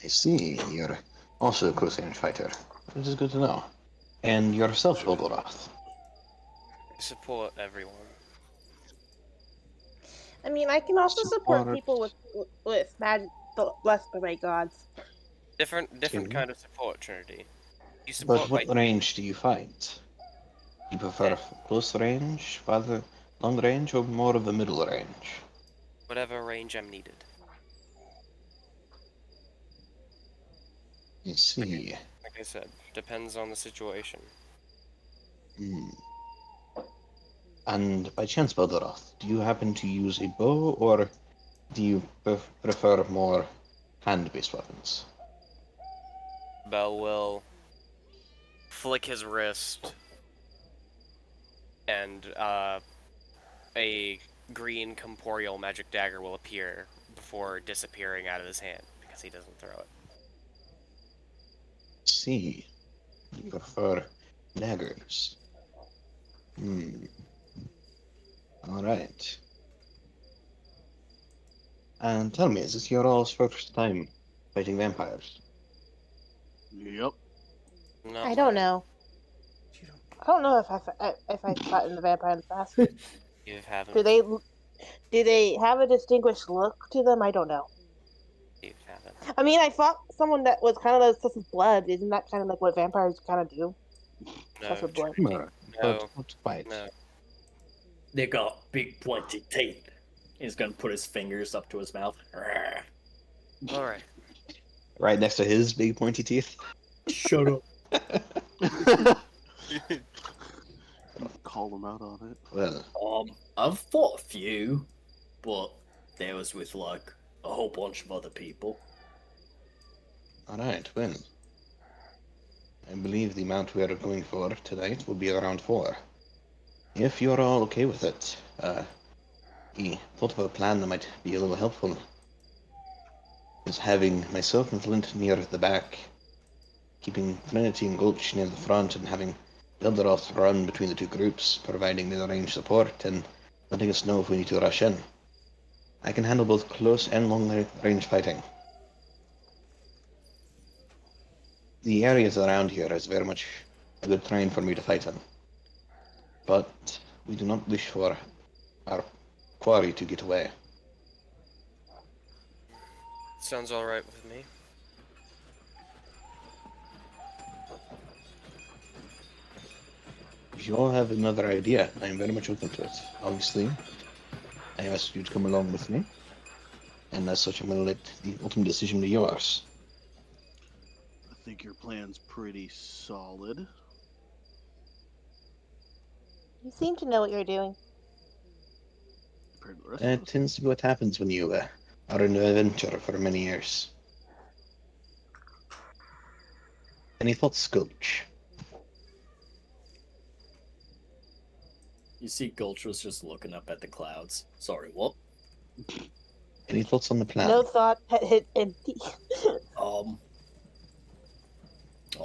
I see, you're also a close range fighter. This is good to know. And yourself, Olgorath. Support everyone. I mean, I can also support Support. people with magic, blessed by my gods. Different Okay. kind of support, Trinity. You support But what by range do you fight? You prefer close range, farther, long range, or more of a middle range? whatever range I'm needed. I see. Like I said, depends on the situation. Hmm. And by chance, Baldaroth, do you happen to use a bow, or do you prefer more hand-based weapons? Bell will flick his wrist, and a green corporeal magic dagger will appear before disappearing out of his hand because he doesn't throw it. See. You prefer daggers. Hmm. Alright. And tell me, is this your all's first time fighting vampires? Yep. No, I don't know. You don't- I don't know if I fought in the vampire in the past. You haven't. Do they Do they have a distinguished look to them? I don't know. You haven't. I mean, I fought someone that was kind of obsessed with blood. Isn't that kind of like what vampires kind of do? Obsessed No, with blood. Similar, no, but not quite. no. They got big pointy teeth. He's gonna put his fingers up to his mouth. All right. Right next to his big pointy teeth. Shut up. Call them out on it. Well, I've fought a few, but they was with like a whole bunch of other people. alright, well. I believe the amount we are going for tonight will be around 4. If you're all okay with it, we thought of a plan that might be a little helpful. Is having myself and Flint near the back, keeping Trinity and Gulch near the front, and having Elderoth run between the two groups, providing middle-range support and letting us know if we need to rush in. I can handle both close and long-range fighting. The areas around here is very much a good terrain for me to fight in. But we do not wish for our quarry to get away. Sounds all right with me. If you all have another idea, I am very much open to it. Obviously, I asked you to come along with me, and as such, I'm going to let the ultimate decision be yours. I think your plan's pretty solid. You seem to know what you're doing. Compared to the rest It of us. tends to be what happens when you are in an adventure for many years. Any thoughts, Gulch? You see, Gulch was just looking up at the clouds. Sorry, what? Any thoughts on the plan? No thought hit empty.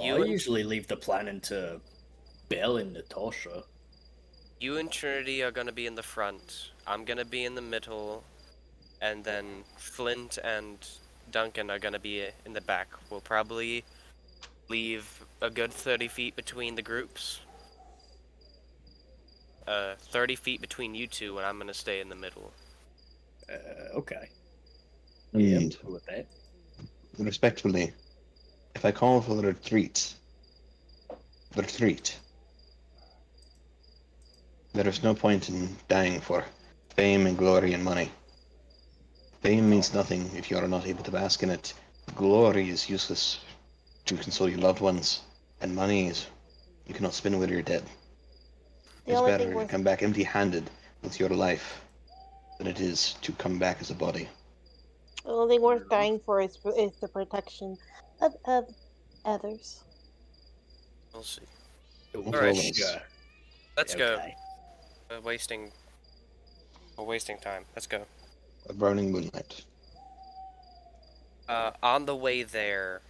You I and- usually leave the planning to Belle and Natasha. You and Trinity are gonna be in the front. I'm gonna be in the middle, and then Flint and Duncan are gonna be in the back. We'll probably leave a good 30 feet between the groups. 30 feet between you two, and I'm gonna stay in the middle. Okay. Yeah, I'm And cool with that. respectfully, if I call for the retreat, there is no point in dying for fame and glory and money. Fame means nothing if you are not able to bask in it. Glory is useless to console your loved ones, and money is you cannot spend when you're dead. The It's only better thing to worth come back empty-handed with your life than it is to come back as a body. the only thing Fair worth enough. dying for is the protection of others. We'll see. Not Alright, always. Sure. Let's go. Okay. We're wasting time. Let's go. A burning moonlight. On the way there,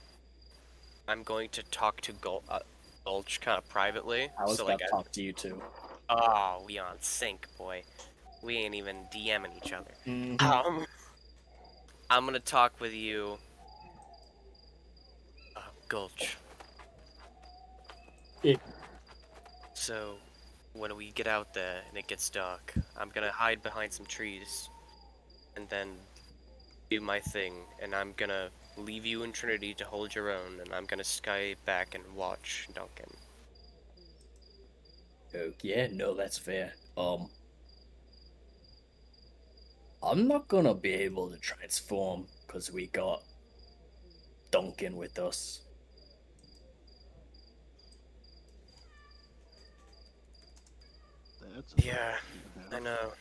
I'm going to talk to Gulch kind of privately. I was so about like, to talk to you too. oh, we on sync, boy. We ain't even DMing each other. Mhm. I'm gonna talk with you, Gulch. Yeah. So, when we get out there and it gets dark, I'm gonna hide behind some trees, and then do my thing, and I'm gonna leave you and Trinity to hold your own, and I'm gonna sky back and watch Duncan. Oh, yeah, no, that's fair. I'm not gonna be able to transform because we got Duncan with us. That's Yeah, I know.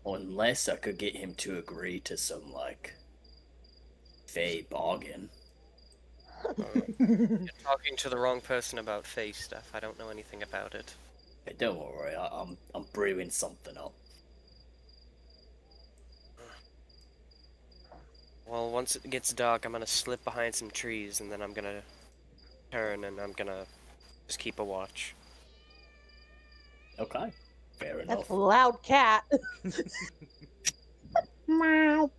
Unless I could get him to agree to some, like, fey bargain. You're talking to the wrong person about face stuff. I don't know anything about it. Hey, don't worry, I'm brewing something up. Well, once it gets dark, I'm gonna slip behind some trees, and then I'm gonna turn, and I'm gonna just keep a watch. Okay, fair That's enough. a loud cat. Meow.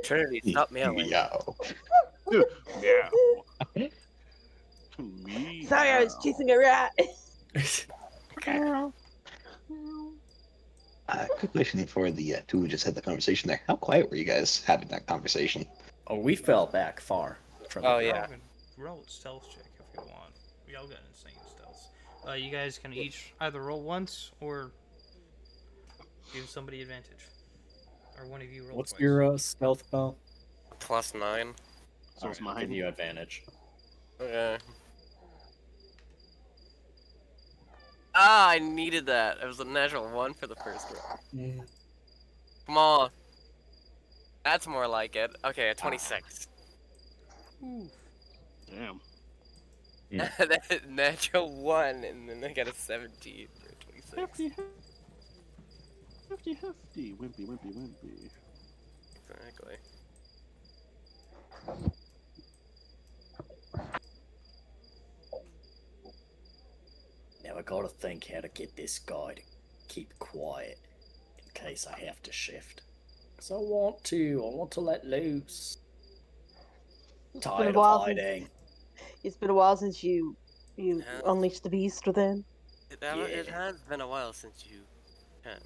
Trinity, stop meowing. Yow. Meow. Me. Sorry, I was chasing a rat. Okay. Quick question for the two who just had the conversation there. How quiet were you guys having that conversation? Oh, we fell back far from Oh, the yeah. Y'all can roll a stealth check if you want. Y'all got insane stealths. You guys can each either roll once or give somebody advantage. Or one of you roll What's twice. your stealth bow? +9. So it's I'll give mine. you advantage. Okay. Ah, I needed that. It was a natural 1 for the first round. Come on. That's more like it. Okay, a 26. Oof. Damn. That natural 1, and then I got a 17 for a 26. Hefty, hefty, hefty. Wimpy, wimpy, wimpy. Exactly. Now I gotta think how to get this guy to keep quiet in case I have to shift. Cause I want to let loose. It's been a Tired of while since hiding. it's been a while since you Yeah. unleashed the beast within. It Yeah. has been a while since you had.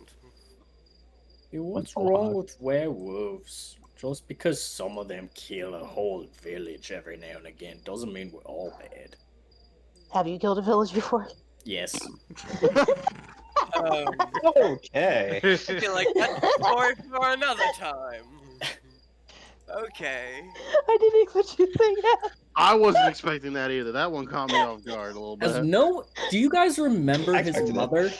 Hey, what's Wonderful. wrong with werewolves? Just because some of them kill a whole village every now and again doesn't mean we're all bad. Have you killed a village before? Yes. Okay. I feel like that's for another time. Okay. I didn't expect you to say that. I wasn't expecting that either. That one caught me off guard a little As bit. no, do you guys remember I his expected it. mother?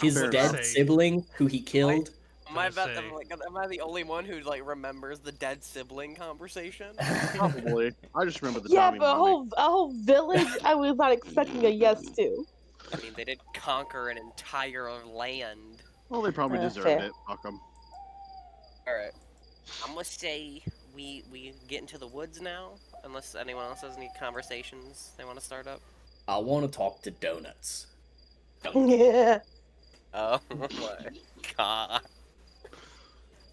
His Fair dead enough. sibling who he killed? Am I Gonna about say. am I the only one who like remembers the dead sibling conversation? Probably. I just remember the Yeah, Dami but mommy. a whole village. I was not expecting a yes to. I mean, they did conquer an entire land. Well, they probably deserved Fair. it. Fuck them. All right. I'm gonna say we get into the woods now, unless anyone else has any conversations they want to start up. I want to talk to Donuts. Duncan. Yeah. Oh my god.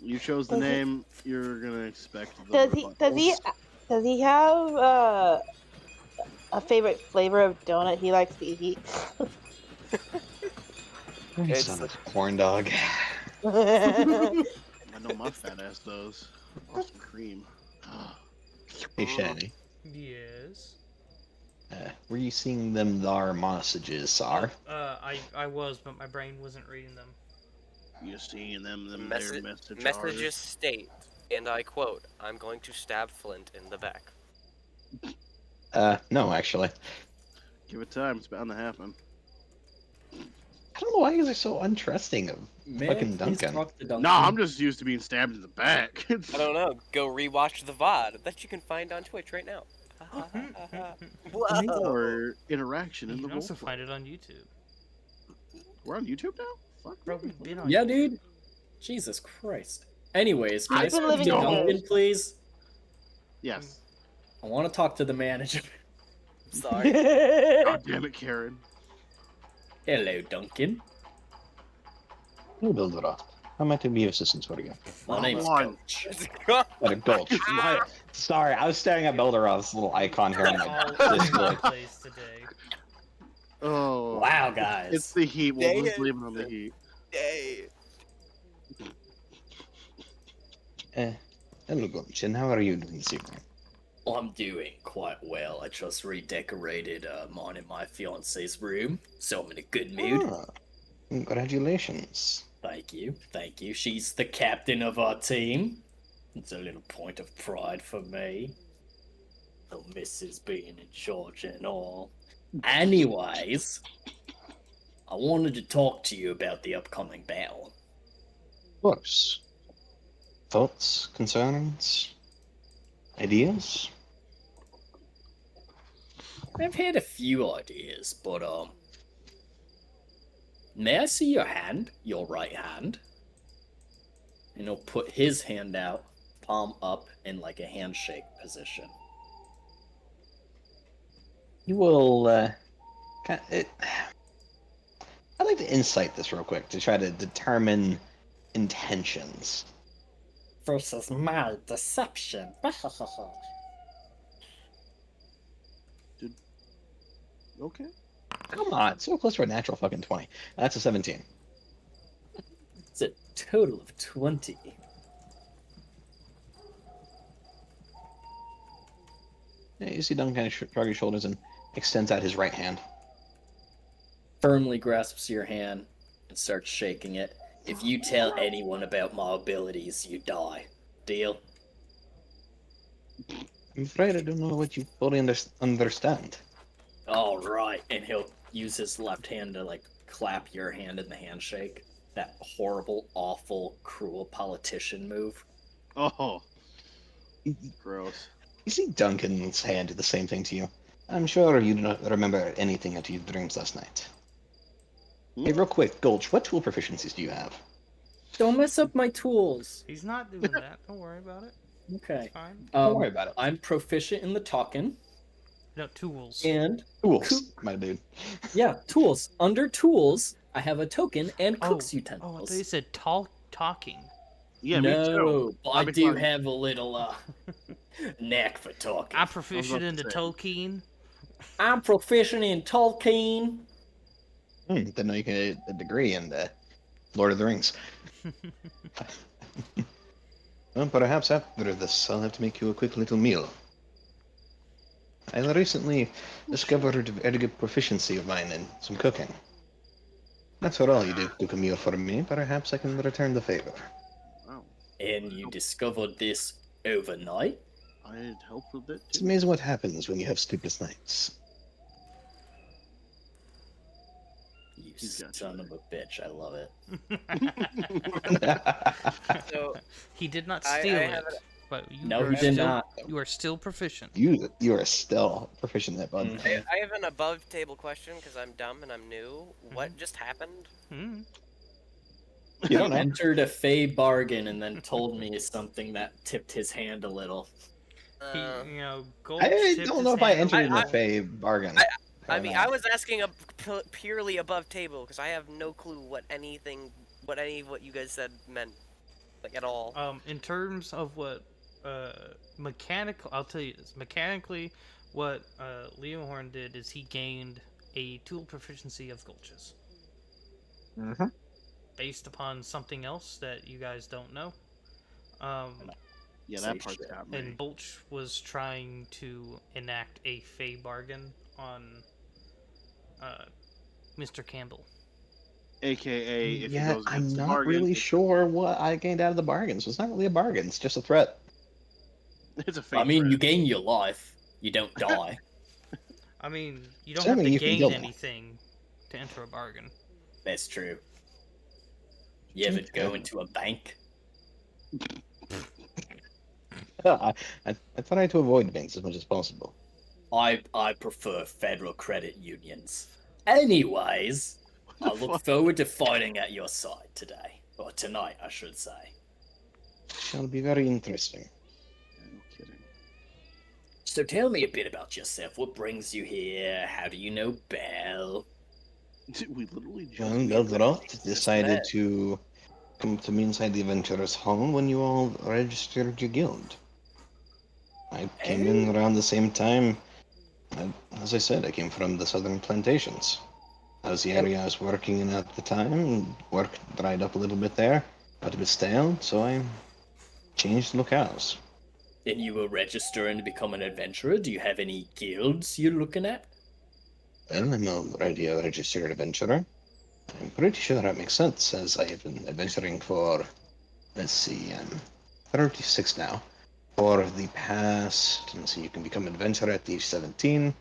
You chose the Does he- name. You're gonna expect the Does he? rebuttals. Does he have a favorite flavor of donut he likes to eat? It's- Son of a corn dog. I know my fat ass does. Awesome cream. Hey, Shani. Yes. Were you seeing them thar messages, Sar? I was, but my brain wasn't reading them. You seeing them their Messages messages. state, and I quote, "I'm going to stab Flint in the back." No, actually. Give it time. It's bound to happen. I don't know why you guys are so untrusting of May I fucking please Duncan. talk to Duncan? Nah, I'm just used to being stabbed in the back. I don't know. Go rewatch the VOD that you can find on Twitch right now. Whoa. Or interaction You in the can also roleplay. find it on YouTube. We're on YouTube now? Fuck Bro, me. we've been on Yeah, YouTube. dude. Jesus Christ. Anyways, can I I've been speak living to in Duncan, Vegas. please? Yes. I want to talk to the manager. Sorry. God damn it, Karen. Hello, Duncan. Hey, Builder. How might I be of assistance for you? My name's One. Coach. At a gulch. Sorry, I was staring at Belderov's little icon here on my All over the Discord. place today. Oh. Wow, guys. It's the heat. We'll Dang just it. leave it on the heat. Yay. Hello, Gulch, and how are you doing this evening? I'm doing quite well. I just redecorated mine and my fiance's room, so I'm in a good mood. Ah, congratulations. Thank you, thank you. She's the captain of our team. It's a little point of pride for me. The missus being in charge and all. Anyways, I wanted to talk to you about the upcoming battle. Of course. Thoughts, concerns, ideas? I've had a few ideas, but may I see your hand? Your right hand? And he'll put his hand out, palm up in like a handshake position. You will, I'd like to insight this real quick to try to determine intentions. Versus my deception. Okay. Come on, so close for a natural fucking 20. That's a 17. It's a total of 20. Yeah, you see Duncan kind of shrug his shoulders and extends out his right hand. Firmly grasps your hand and starts shaking it. If you tell anyone about my abilities, you die. Deal? I'm afraid I don't know what you fully understand. All right. And he'll use his left hand to like clap your hand in the handshake. That horrible, awful, cruel politician move. Oh, You gross. see Duncan's hand do the same thing to you. I'm sure you do not remember anything out of your dreams last night. Hey, real quick, Gulch, what tool proficiencies do you have? Don't mess up my tools. He's not doing that. Don't worry about it. Okay. It's fine. Don't worry about it. I'm proficient in the talking No, tools. and Tools, my dude. yeah, tools. Under tools, I have a token and cook's Oh, I utensils. thought you said talking. Yeah, me too. no, but I I'll be do fine. have a little knack for talking. I'm proficient to in the say. Tolkien. I'm proficient in Tolkien. Didn't know you could get a degree in Lord of the Rings. Well, perhaps after this, I'll have to make you a quick little meal. I recently discovered a very good proficiency of mine in some cooking. That's for all you do, cook a meal for me. Perhaps I can return the favor. Wow. And you discovered this overnight? I'd help with it It's too. amazing what happens when you have sleepless nights. You He's got son you of a bitch, I love it. So He did not I steal it, have but you No, are he did still, not. You are still proficient. you are still proficient in that, bud. Mhm. I have an above table question because I'm dumb and I'm new. What just happened? Hmm. You don't He know. entered a Fey bargain and then told me something that tipped his hand a little. He, Uh, Gulch I tipped don't his know if I hand a entered in little. the Fey bargain. I mean, I was asking purely above table because I have no clue what any of what you guys said meant, like at all. In terms of what mechanical, I'll tell you this. Mechanically, what Leohorn did is he gained a tool proficiency of Gulch's Mm-hmm. based upon something else that you guys don't know. Yeah, Say that part's shit. got me. And Gulch was trying to enact a Fey bargain on Mr. Campbell. AKA, if he Yeah, goes I'm against the not bargain, really sure what I gained out of the bargain. So it's not really a bargain. It's just a threat. it's a I fake mean, threat. you gain your life. You don't die. I mean, you don't Assuming have to you can gain kill me. anything to enter a bargain. That's true. You ever go into a bank? I try to avoid banks as much as possible. I prefer federal credit unions. Anyways, I the look fuck? forward to fighting at your side today. Or tonight, I should say. Shall be very interesting. Yeah, no kidding. So tell me a bit about yourself. What brings you here? How do you know Belle? We literally just. Well, Belgrot decided met. to come to me inside the Adventurers Hall when you all registered your guild. I came in around the same time. As I said, I came from the southern plantations. That was the area I was working in at the time. Work dried up a little bit there, got a bit stale, so I changed locales. And you were registering to become an adventurer? Do you have any guilds you're looking at? Well, I'm already a registered adventurer. I'm pretty sure that makes sense, as I have been adventuring for, let's see, I'm 36 now. For the past, let's see, you can become an adventurer at age 17.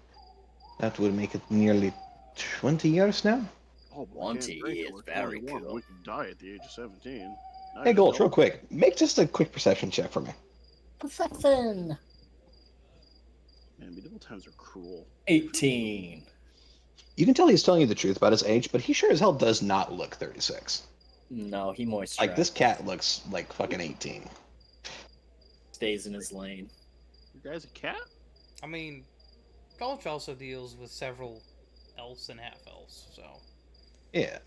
That would make it nearly 20 years now. Oh, but we can't 20 drink is till we're very 21. cool. We can die at the age of 17. Not Hey, even Gulch, real adult. quick, make just a quick perception check for me. Perception! Man, medieval times are cruel. 18. You can tell he's telling you the truth about his age, but he sure as hell does not look 36. No, he moisturizes. Like, this cat looks like fucking 18. Stays in his lane. Your guy's a cat? I mean, Gulch also deals with several elves and half elves, so. Yeah.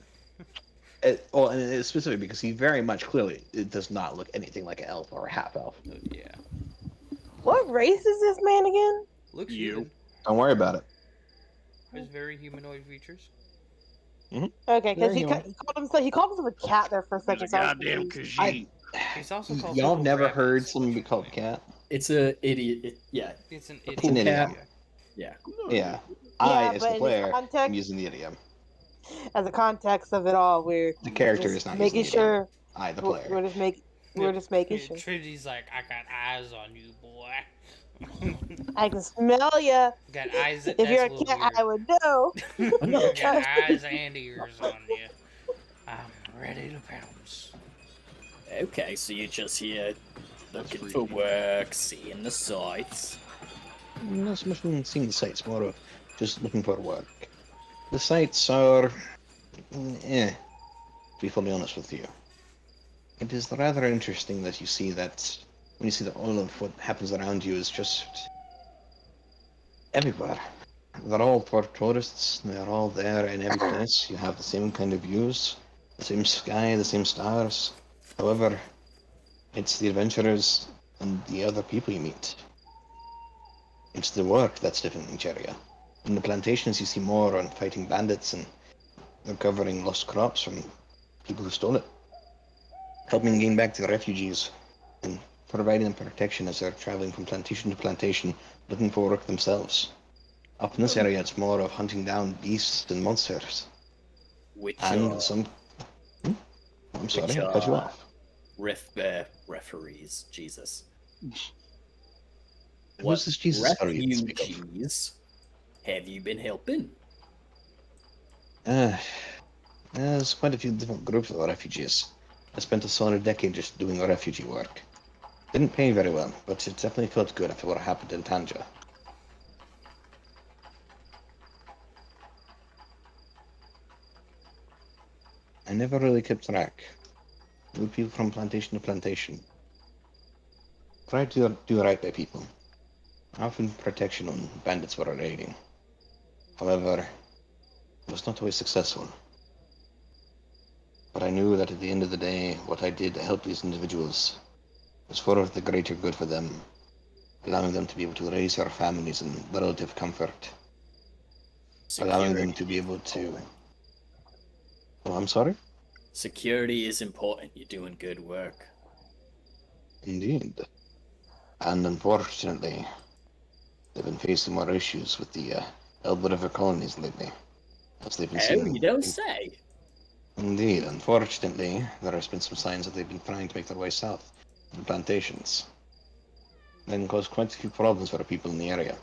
Well, and it's specific because he very much clearly it does not look anything like an elf or a half elf. Yeah. What race is this man again? Looks You. human. Don't worry about it. Has very humanoid features. Okay, because There you are. he called himself a cat there for a He's second. a So I was goddamn confused. Khajiit. He's also called Y'all people never heard rabbits, someone be called unfortunately. cat? It's a idiot. Yeah, It's an It's an idiom. idiom. yeah. No, Yeah. I, Yeah, as but the in this player, am context, using the idiom. as a context of it all, we're The character is just not using making the idiom. sure I, the we're, player. we're just making we're just making sure. Trinity's like, I got eyes on you, boy. I can smell ya. Got eyes. If That's you're a a little cat, weird. I would know. Got eyes and ears on you. I'm ready to pounce. Okay, so you're just here That's looking freaky. for work, seeing the sights. Not so much from seeing the sights, more of just looking for work. The sights are, to be fully honest with you. It is rather interesting that you see that, when you see that all of what happens around you is just everywhere. They're all for tourists, they're all there in every place. You have the same kind of views, the same sky, the same stars. However, it's the adventurers and the other people you meet. It's the work that's different in each area. In the plantations, you see more on fighting bandits and recovering lost crops from people who stole it, helping gain back to the refugees, and providing them protection as they're traveling from plantation to plantation, looking for work themselves. Up in this area, it's more of hunting down beasts and monsters, Which and are some. I'm sorry, which I cut you are off. referees. Jesus. Who's this Jesus story you speak of? Refugees have you been helping? Uh, there's quite a few different groups of refugees. I spent a solid decade just doing refugee work. Didn't pay very well, but it definitely felt good after what happened in Tanja. I never really kept track. Moved people from plantation to plantation. Tried to do right by people. Often protection when bandits were raiding. However, it was not always successful. But I knew that at the end of the day, what I did to help these individuals was for the greater good for them, allowing them to be able to raise their families in relative comfort, allowing them to be able to. Oh, I'm sorry? Security is important. You're doing good work. Indeed. And unfortunately, they've been facing more issues with the Elbe River colonies lately, as they've been Oh, seeing. you don't say. Indeed, unfortunately, there has been some signs that they've been trying to make their way south to the plantations. Then cause quite a few problems for the people in the area.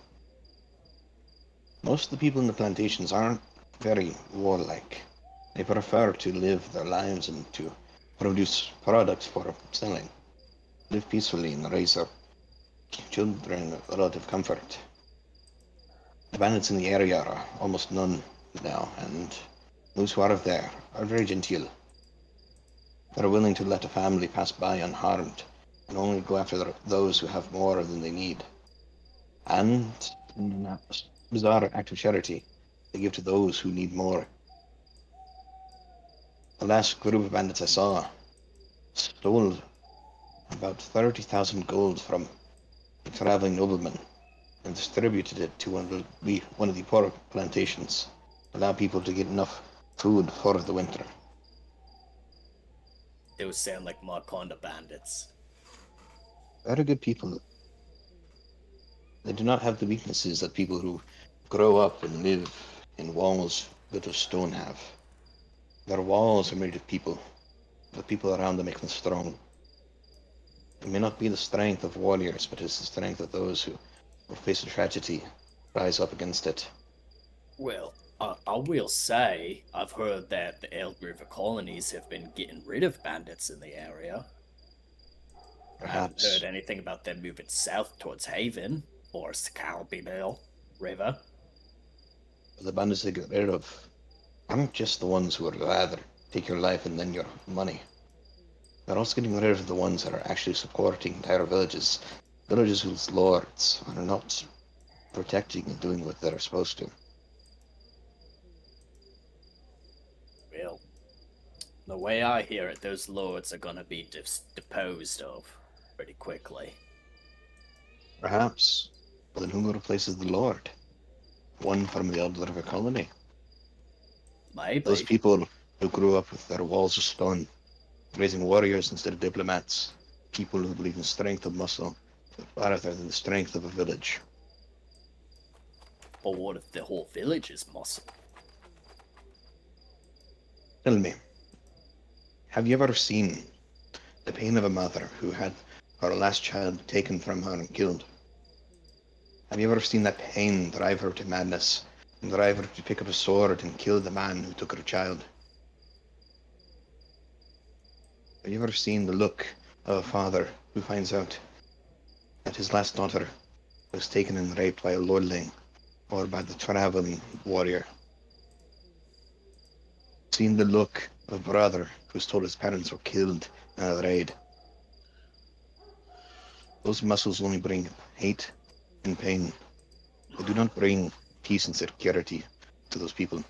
Most of the people in the plantations aren't very warlike. They prefer to live their lives and to produce products for selling, live peacefully and raise their children with relative comfort. The bandits in the area are almost none now, and those who are there are very genteel. They're willing to let a family pass by unharmed and only go after those who have more than they need. And in a bizarre act of charity, they give to those who need more. The last group of bandits I saw stole about 30,000 gold from a traveling nobleman and distributed it to one of the poor plantations, allow people to get enough food for the winter. Those sound like my kind of bandits. Very good people. They do not have the weaknesses that people who grow up and live in walls built of stone have. Their walls are made of people. The people around them make them strong. It may not be the strength of warriors, but it's the strength of those who face a tragedy, rise up against it. Well, I will say, I've heard that the Elk River colonies have been getting rid of bandits in the area. I haven't heard Perhaps anything about them moving south towards Haven or Scalpybell River. the bandits they get rid of aren't just the ones who would rather take your life and then your money. They're also getting rid of the ones that are actually supporting entire villages, villages whose lords are not protecting and doing what they're supposed to. Well, the way I hear it, those lords are gonna be deposed of pretty quickly. Perhaps. But then who replaces the lord? One from the Elder River colony. Maybe. Those people who grew up with their walls of stone, raising warriors instead of diplomats, people who believe in strength of muscle rather than the strength of a village. But what if the whole village is muscle? Tell me, have you ever seen the pain of a mother who had her last child taken from her and killed? Have you ever seen that pain drive her to madness and drive her to pick up a sword and kill the man who took her child? Have you ever seen the look of a father who finds out that his last daughter was taken and raped by a lordling or by the traveling warrior? Seen the look of a brother who's told his parents were killed in a raid? Those muscles only bring hate and pain. They do not bring peace and security to those people.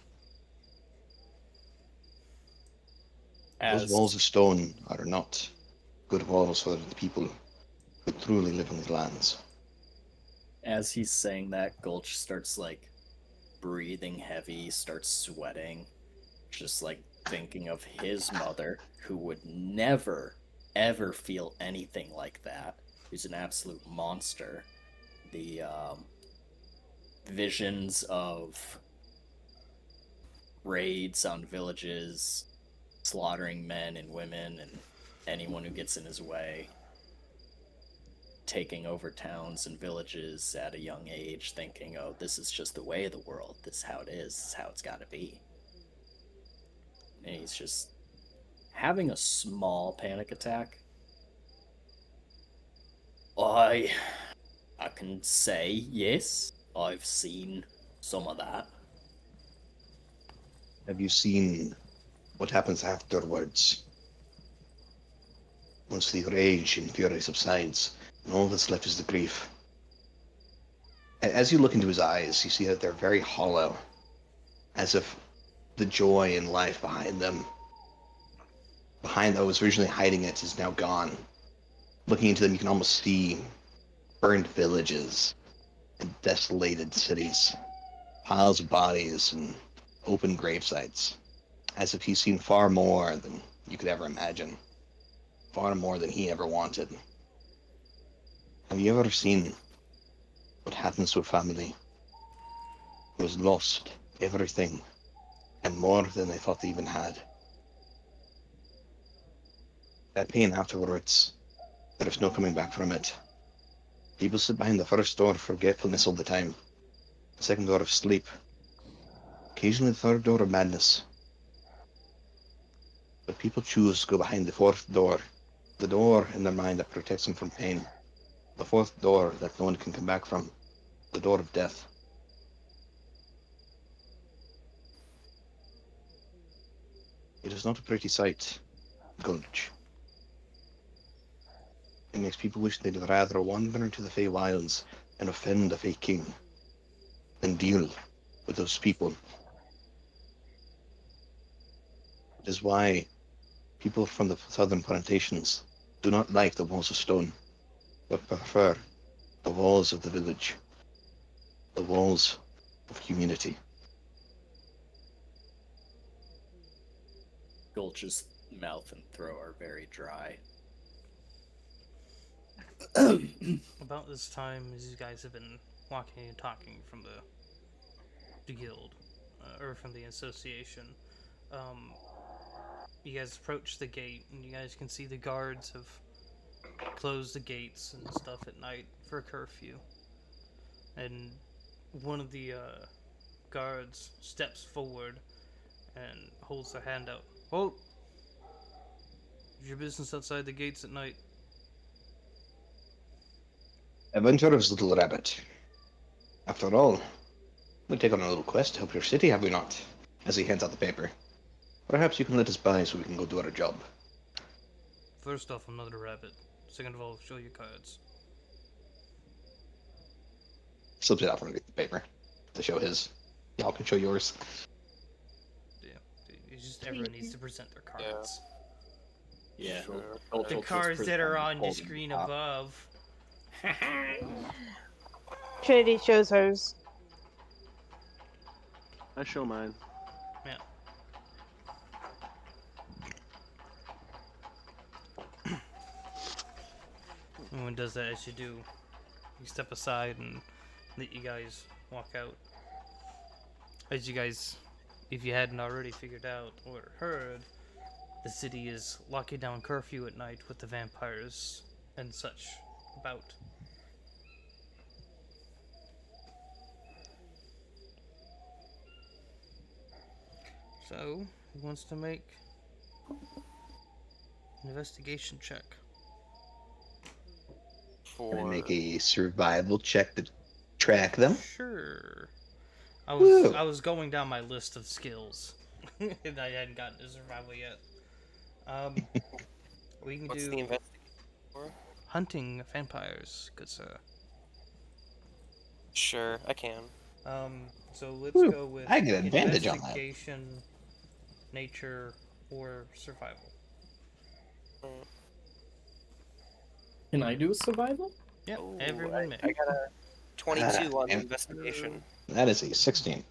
Those As walls of stone are not good walls for the people who truly live in the lands. as he's saying that, Gulch starts like breathing heavy, starts sweating, just like thinking of his mother, who would never ever feel anything like that, who's an absolute monster. The visions of raids on villages, slaughtering men and women and anyone who gets in his way, taking over towns and villages at a young age, thinking, oh, this is just the way of the world, this is how it is, this is how it's got to be. And he's just having a small panic attack. I can say, yes, I've seen some of that. Have you seen what happens afterwards? Once the rage and fury subsides, and all that's left is the grief. As you look into his eyes, you see that they're very hollow, as if the joy in life behind them, behind that was originally hiding it, is now gone. Looking into them, you can almost see burned villages and desolated cities, piles of bodies and open grave sites, as if he's seen far more than you could ever imagine, far more than he ever wanted. Have you ever seen what happens to a family who has lost everything and more than they thought they even had? That pain afterwards, there's no coming back from it. People sit behind the first door of forgetfulness all the time, the second door of sleep, occasionally the third door of madness. But people choose to go behind the fourth door, the door in their mind that protects them from pain, the fourth door that no one can come back from, the door of death. It is not a pretty sight, Gulch. It makes people wish they'd rather wander into the Fey Wilds and offend a Fey king than deal with those people. It is why people from the southern plantations do not like the walls of stone, but prefer the walls of the village, the walls of community. Gulch's mouth and throat are very dry. About this time, as you guys have been walking and talking from the guild, or from the association, you guys approach the gate, and you guys can see the guards have closed the gates and stuff at night for curfew. And one of the guards steps forward and holds their hand out. Halt! Is your business outside the gates at night? Adventurer's little rabbit. After all, we take on a little quest to help your city, have we not? As he hands out the paper. Perhaps you can let us by so we can go do our job. First off, I'm not a rabbit. Second of all, show your cards. Slips it out from the paper to show his. Y'all can show yours. Yeah, it's just everyone needs to present their cards. Yeah. Sure. Gulch The will just cards that are present on your holding screen top. above. Trinity shows hers. I show mine. Yeah. everyone does that as you do. You step aside and let you guys walk out. As you guys, if you hadn't already figured out or heard, the city is locking down curfew at night with the vampires and such about. So, who wants to make an investigation check? Can I For make a survival check to track them? Sure. Woo. I was going down my list of skills, and I hadn't gotten to survival yet. We can what's do the investigation for? hunting vampires, good sir. Sure, I can. So let's Woo. go with I get advantage on that. investigation, nature, or survival. Can I do a survival? Yep, Ooh, everyone may. I got a 22 on the damn. investigation. That is a 16.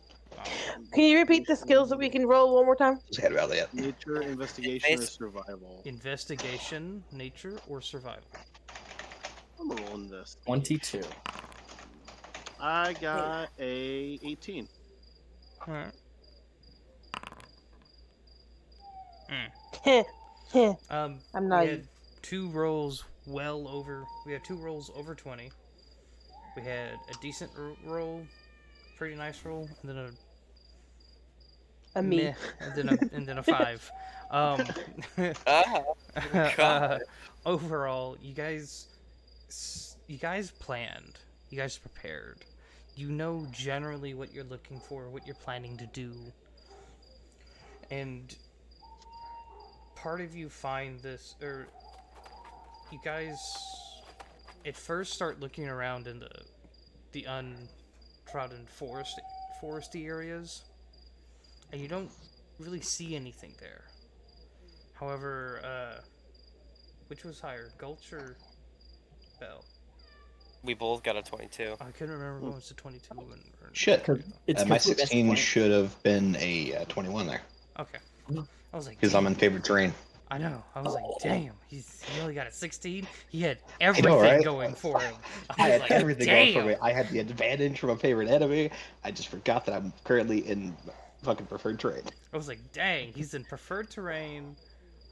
Can you repeat the skills that we can roll one more time? Just had about that. Nature, investigation, or survival? Investigation, nature, or survival. I'm gonna roll investigation. 22. I got a 18. Alright. I'm We not. had two rolls well over. We had two rolls over 20. We had a decent roll, pretty nice roll, and then A me. meh, and then a 5. Ah, God. Overall, you guys planned. You guys prepared. You know generally what you're looking for, what you're planning to do, and part of you find this, or you guys at first start looking around in the untrodden foresty areas, and you don't really see anything there. However, which was higher, Gulch or Bell? We both got a 22. I couldn't remember what was the 22 and Shit. It's My 'cause we're best 16 friends. should have been a 21 there. Okay. I was like, Because I'm damn. in favorite terrain. I know. I was like, damn. He only got a 16. He had know, everything right? going for him. I was had like, everything damn. going for me. I had the advantage from a favorite enemy. I just forgot that I'm currently in fucking preferred terrain. I was like, dang. He's in preferred terrain,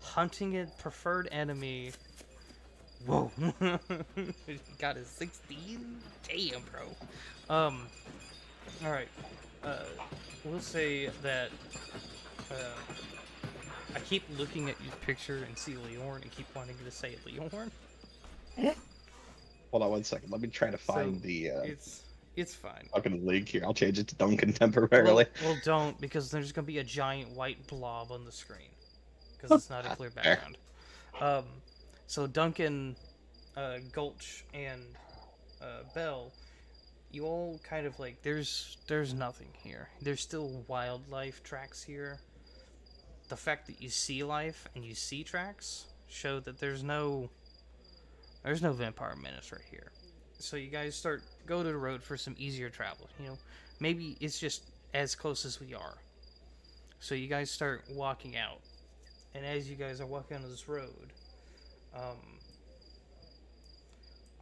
hunting a preferred enemy. Whoa. He got his 16? Damn, bro. All right. We'll say that. I keep looking at your picture and see Leorn and keep wanting to say Leorn. Hold on one second. Let me try to find the It's fine. fucking link here. I'll change it to Duncan temporarily. Well, don't, because there's gonna be a giant white blob on the screen because it's not a clear background. So Duncan, Gulch, and Bell, you all kind of like there's nothing here. There's still wildlife tracks here. The fact that you see life and you see tracks show that there's no vampire menace right here. So you guys go to the road for some easier travel. You know, maybe it's just as close as we are. So you guys start walking out, and as you guys are walking on this road,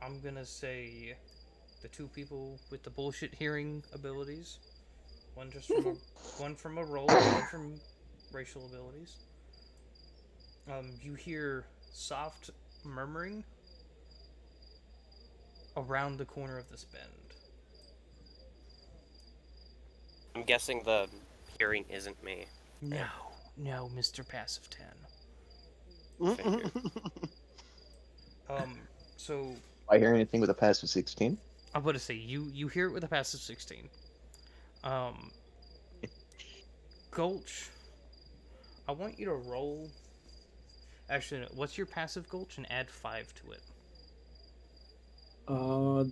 I'm gonna say the two people with the bullshit hearing abilities, one just from one from a roll, one from racial abilities. You hear soft murmuring around the corner of this bend. I'm guessing the hearing isn't me. No, Mr. Passive 10. Figured. So I hear anything with a passive 16? I'm going to say you hear it with a passive 16. Gulch, I want you to roll. Actually, no, what's your passive, Gulch, and add 5 to it.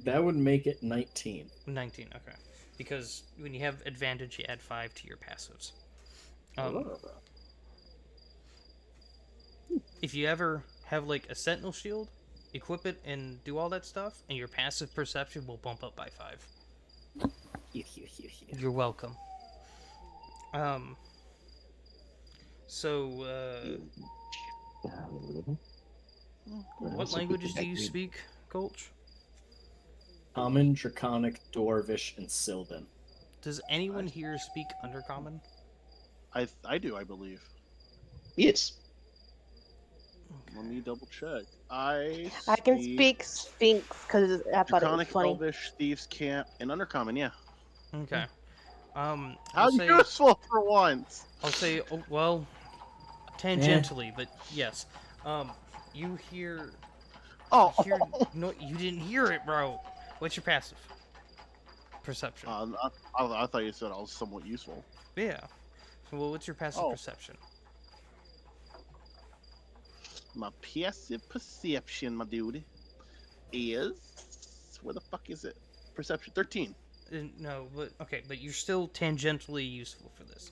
That would make it 19. 19, okay. Because when you have advantage, you add 5 to your passives. If you ever have like a sentinel shield, equip it and do all that stuff, and your passive perception will bump up by 5. You're welcome. So, what languages do you speak, Gulch? Common, Draconic, Dwarvish, and Sylvan. Does anyone here speak Undercommon? I do, I believe. Yes. Let me double check. I can speak speak Sphinx because I thought it was Draconic, funny. Elvish, Thieves' Camp, and Undercommon. Yeah. Okay. I'll How say useful for once. oh, well, tangentially, but yes. You hear Oh. no, you didn't hear it, bro. What's your passive? Perception. I thought you said I was somewhat useful. Yeah. Well, what's your passive Oh. perception? My passive perception, my dude, is where the fuck is it? Perception 13. No, but okay, but you're still tangentially useful for this.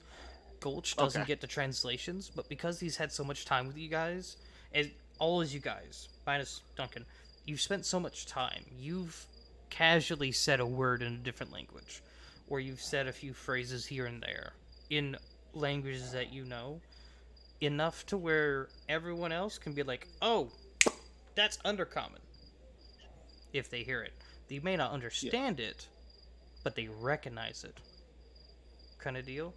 Gulch doesn't Okay. get the translations, but because he's had so much time with you guys, and all as you guys, minus Duncan, you've spent so much time. You've casually said a word in a different language, or you've said a few phrases here and there in languages that you know, enough to where everyone else can be like, "Oh, that's Undercommon," if they hear it. They may not understand it, but they recognize it. Kind of deal.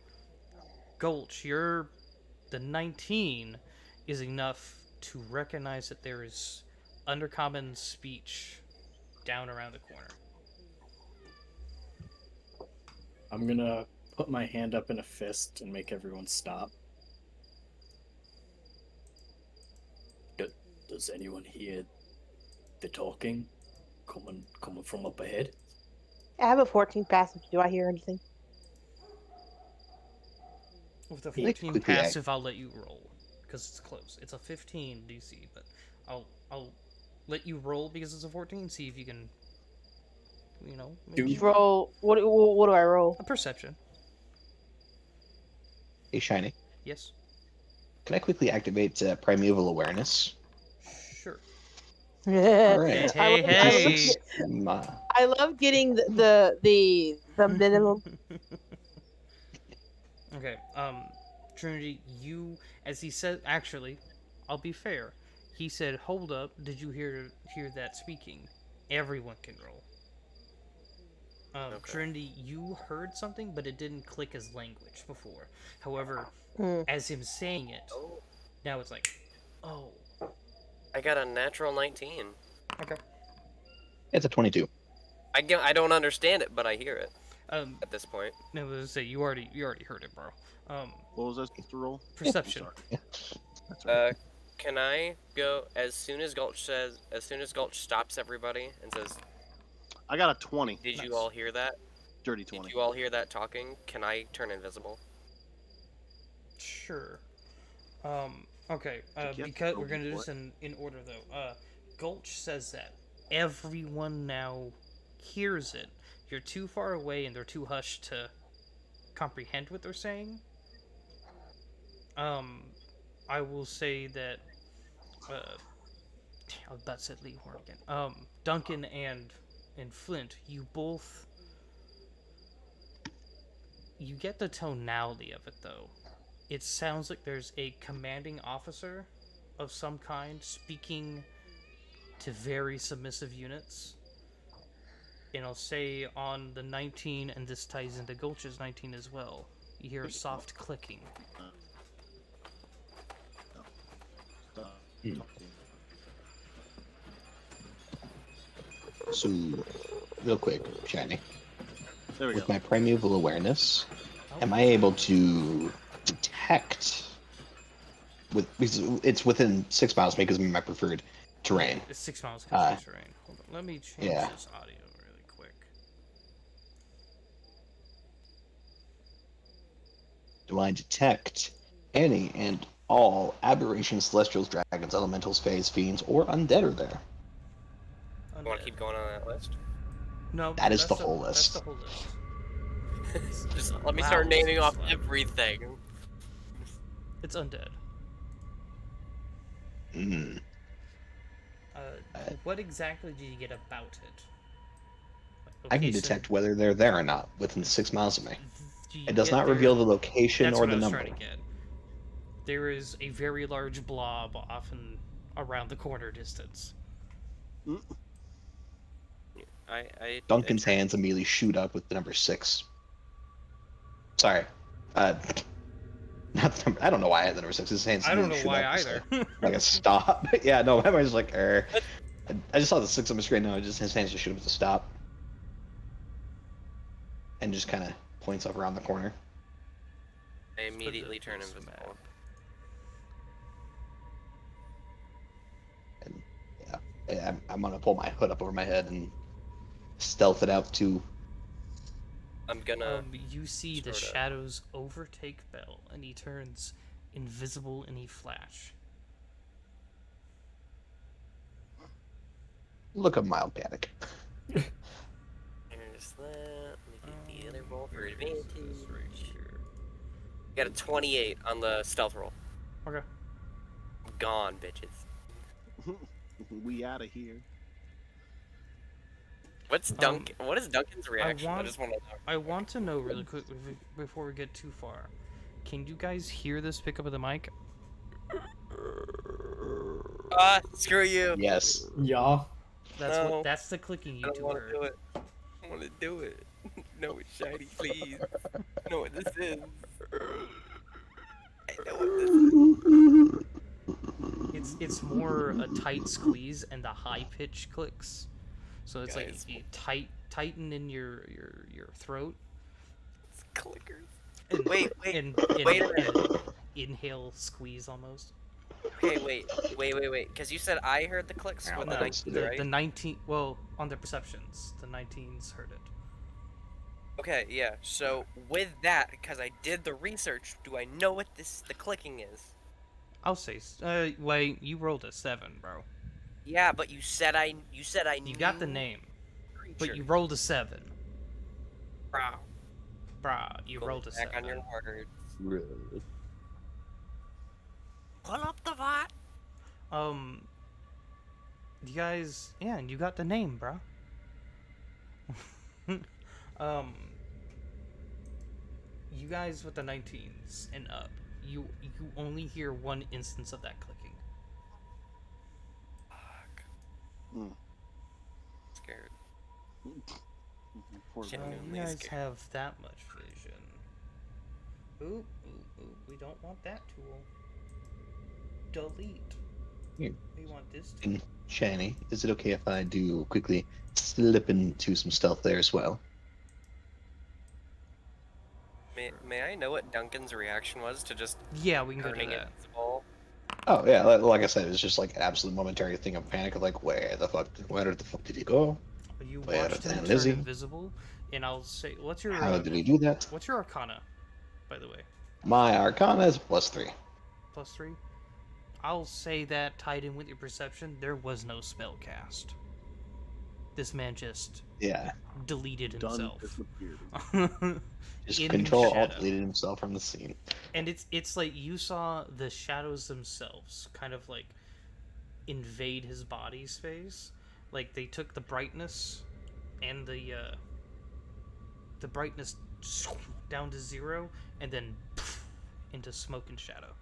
Gulch, the 19 is enough to recognize that there is Undercommon speech down around the corner. I'm gonna put my hand up in a fist and make everyone stop. Does anyone hear the talking coming from up ahead? I have a 14 passive. Do I hear anything? With a Yeah, 14 quickly passive, I'll let you roll because it's close. It's a 15 DC, but I'll let you roll because it's a 14. See if you can, maybe Roll. What do I roll? a perception. Hey, Shiny. Yes. Can I quickly activate Primeval Awareness? Sure. All Hey, right. hey. I love getting the minimum. Okay. Trinity, as he said, actually, I'll be fair. He said, "Hold up! Did you hear that speaking?" Everyone can roll. Okay. Trinity, you heard something, but it didn't click as language before. However, as him saying it, now it's like, oh. I got a natural 19. Okay. It's a 22. I don't understand it, but I hear it. Um, At this point. No, let's say you already heard it, bro. What was that to roll? Perception. That's right. Can I go as soon as Gulch stops everybody and says, I got a 20. "Did Nice. you all hear that? Dirty 20. Did you all hear that talking? Can I turn invisible?" Sure. Okay. you have Because to we're gonna do roll this in order though. Gulch says that everyone now hears it. You're too far away and they're too hushed to comprehend what they're saying. I will say that. I was about to say Lee Horn again. Duncan and Flint, you both. You get the tonality of it though. It sounds like there's a commanding officer of some kind speaking to very submissive units. And I'll say on the 19, and this ties into Gulch's 19 as well, you hear a soft clicking. So, real quick, Shiny. There we With go. my Primeval Awareness, am I able to detect because it's within 6 miles of me because I'm in my preferred terrain? It's 6 miles control terrain. Hold on, let me change Yeah. this audio really quick. Do I detect any and all aberrations, celestials, dragons, elementals, fays, fiends, or undead are there? You want to keep going on that list? No, That is that's the whole That's list. the whole list. Just let me Wow, start naming it's off loud. everything. It's undead. Mm. What exactly did you get about it? I can Location- detect whether they're there or not within 6 miles of me. Do you It does get not there- reveal the location That's or what the I was number. trying to get. There is a very large blob often around the corner distance. I Duncan's checked. hands immediately shoot up with the number 6. Sorry. Uh, not the number, I don't know why I had the number 6. His hands I don't immediately know shoot why up as either. like a stop. Yeah, no, my mind's like, What? I just saw the 6 on the screen now. Just his hands just shoot up at the stop. And just kind of points up around the corner. I Let's put immediately this turn map. invisible. And yeah, I'm gonna pull my hood up over my head and stealth it out to. I'm gonna You see the sorta- shadows overtake Bell, and he turns invisible in a flash. Look at mild panic. There's that. Let me get the other roll for Where is advantage. this? Right here. Got a 28 on the stealth roll. Okay. I'm gone, bitches. We out of here. What's Duncan? What is Duncan's reaction? I just want to know. I want to know really quick before we get too far. Can you guys hear this pickup of the mic? Screw you. Yes. Yeah. No. That's the clicking I you don't two want heard. to do it. I want to do it. No, it's shiny, please. I know what this is. I know what this is. It's more a tight squeeze and the high pitch clicks. So it's Guys, like you tighten in your throat. It's clickers. And, Wait. and Wait a minute. inhale, squeeze almost. Okay, wait. Because you said I heard the clicks Yeah, with no, the 19, right? The 19. Well, on their perceptions, the 19s heard it. Okay, yeah. So with that, because I did the research, do I know what the clicking is? I'll say. Wait, you rolled a 7, bro. Yeah, but you said I You got the knew name, creature. but you rolled a 7. Wow. Bruh, you Go rolled a back 7. on your words. Really? Pull up the bot. You guys, yeah, and you got the name, bro. You guys with the 19s and up, you only hear one instance of that clicking. Fuck. Mm. Scared. Poor Shit. guy. You guys have that much vision. Ooh, we don't want that tool. Delete. Here. We want this tool. And Shani, is it okay if I do quickly slip into some stealth there as well? May I know what Duncan's reaction was to just Yeah, we can go to turning that. invisible? Oh yeah, like I said, it was just like an absolute momentary thing of panic of like, where the fuck did he go? You Where watched the him hell turn is he? invisible, and I'll say, what's your How did he do that? what's your Arcana, by the way? My Arcana is +3. +3. I'll say that tied in with your perception, there was no spell cast. This man just Yeah, deleted Done himself. disappeared. just In control alt shadow. deleted himself from the scene. And it's like you saw the shadows themselves kind of like invade his body space. Like they took the brightness and the brightness down to 0 and then into smoke and shadow.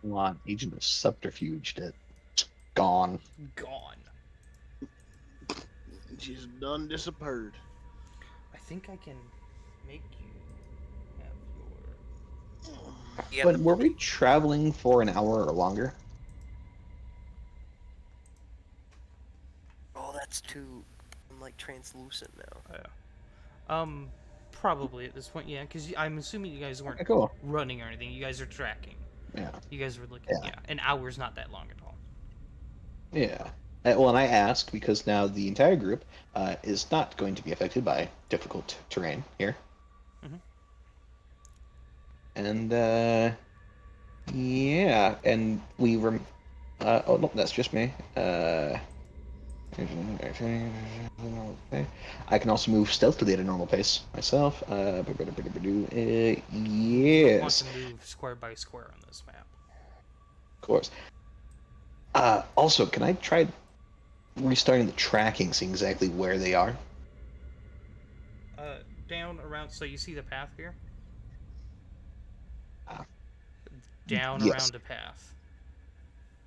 Come on, Agent of Subterfuge that gone. Gone. She's done disappeared. I think I can make you have your. Yeah, But were we traveling for an hour or longer? Oh, that's too. I'm like translucent now. Probably at this point, yeah, because I'm assuming you guys weren't Okay, cool. running or anything. You guys are tracking. Yeah. You guys were looking. Yeah. Yeah, an hour's not that long at all. Yeah. Well, and I asked because now the entire group is not going to be affected by difficult terrain here. Mhm. And yeah, and we were. Oh no, that's just me. I can also move stealthily at a normal pace myself. You want Yes, to move square by square on this map. of course. Also, can I try restarting the tracking, seeing exactly where they are? Down around. So you see the path here. Ah. Down Yes. around the path.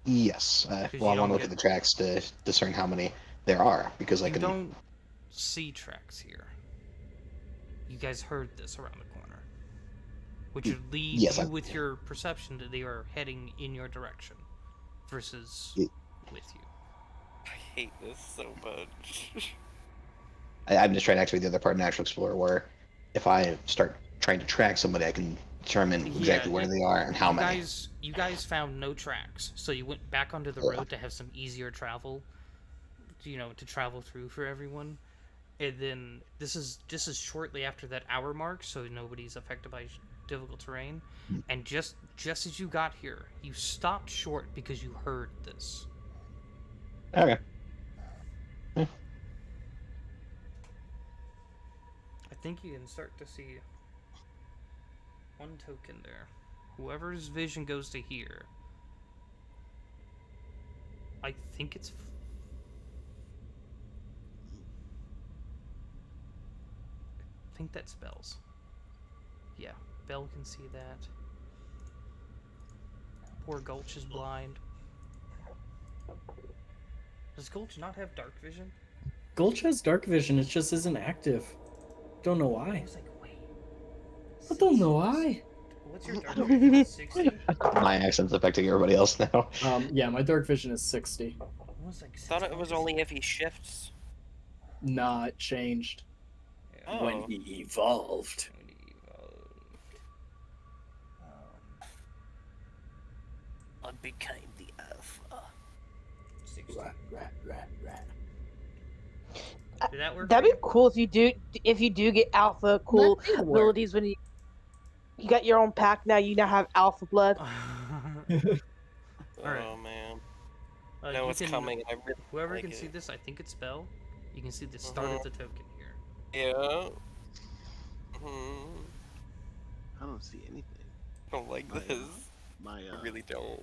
Yes. 'Cause Well, I you want to don't look get- at the tracks to discern how many there are, because I You can. don't see tracks here. You guys heard this around the corner, which would lead Yes, you with your perception that they are heading in your direction, versus Yeah. with you. I hate this so much. I'm just trying to activate the other part of Natural Explorer, where if I start trying to track somebody, I can determine exactly where they are and how many. You guys found no tracks, so you went back onto the road to have some easier travel, to travel through for everyone. And then this is shortly after that hour mark, so nobody's affected by difficult terrain. And just as you got here, you stopped short because you heard this. Okay. I think you can start to see one token there. Whoever's vision goes to here, I think it's. I think that's Bell's. Yeah, Bell can see that. Poor Gulch is blind. Does Gulch not have dark vision? Gulch has dark vision, it just isn't active. Don't know I why. was like, wait. I don't know why. What's your dark vision? 60? My accent's affecting everybody else now. Yeah, my dark vision is 60. I was like, Thought it was only if he shifts. Nah, it changed. Oh. When he evolved. I became the Alpha. Rat. Did that work? That'd be cool if you do get alpha cool That did work. abilities when you got your own pack now. You now have alpha blood. Alright. Oh man. I You know it's can- coming. I really Whoever like can it. see this, I think it's Bell. You can see the start of the token here. Yeah. Hmm. I don't see anything. I don't like My, this. My I really don't.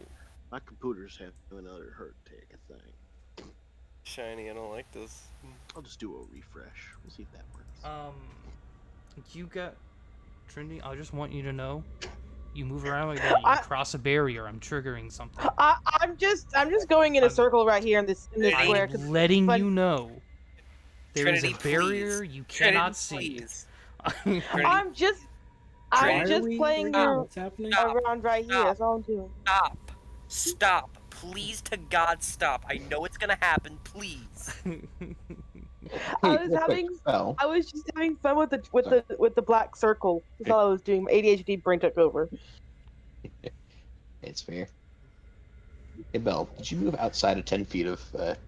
my computer's having another hurt take a thing. Shiny, I don't like this. I'll just do a refresh. We'll see if that works. You got Trinity. I just want you to know, you move around like that, you cross a barrier. I'm triggering something. I'm just going in a circle right here in this square. 'cause I'm letting but- you know. There is Trinity, a barrier please. you Trinity, cannot see. please. I'm just playing What's happening? around right here. Stop. That's all I'm doing. Stop. Please to God stop. I know it's gonna happen. Please. I Hey, was real quick, having Bell, I was just having fun with the black circle. That's all I was doing. My ADHD brain took over. it's fair. Hey, Bell, did you move outside of 10 feet of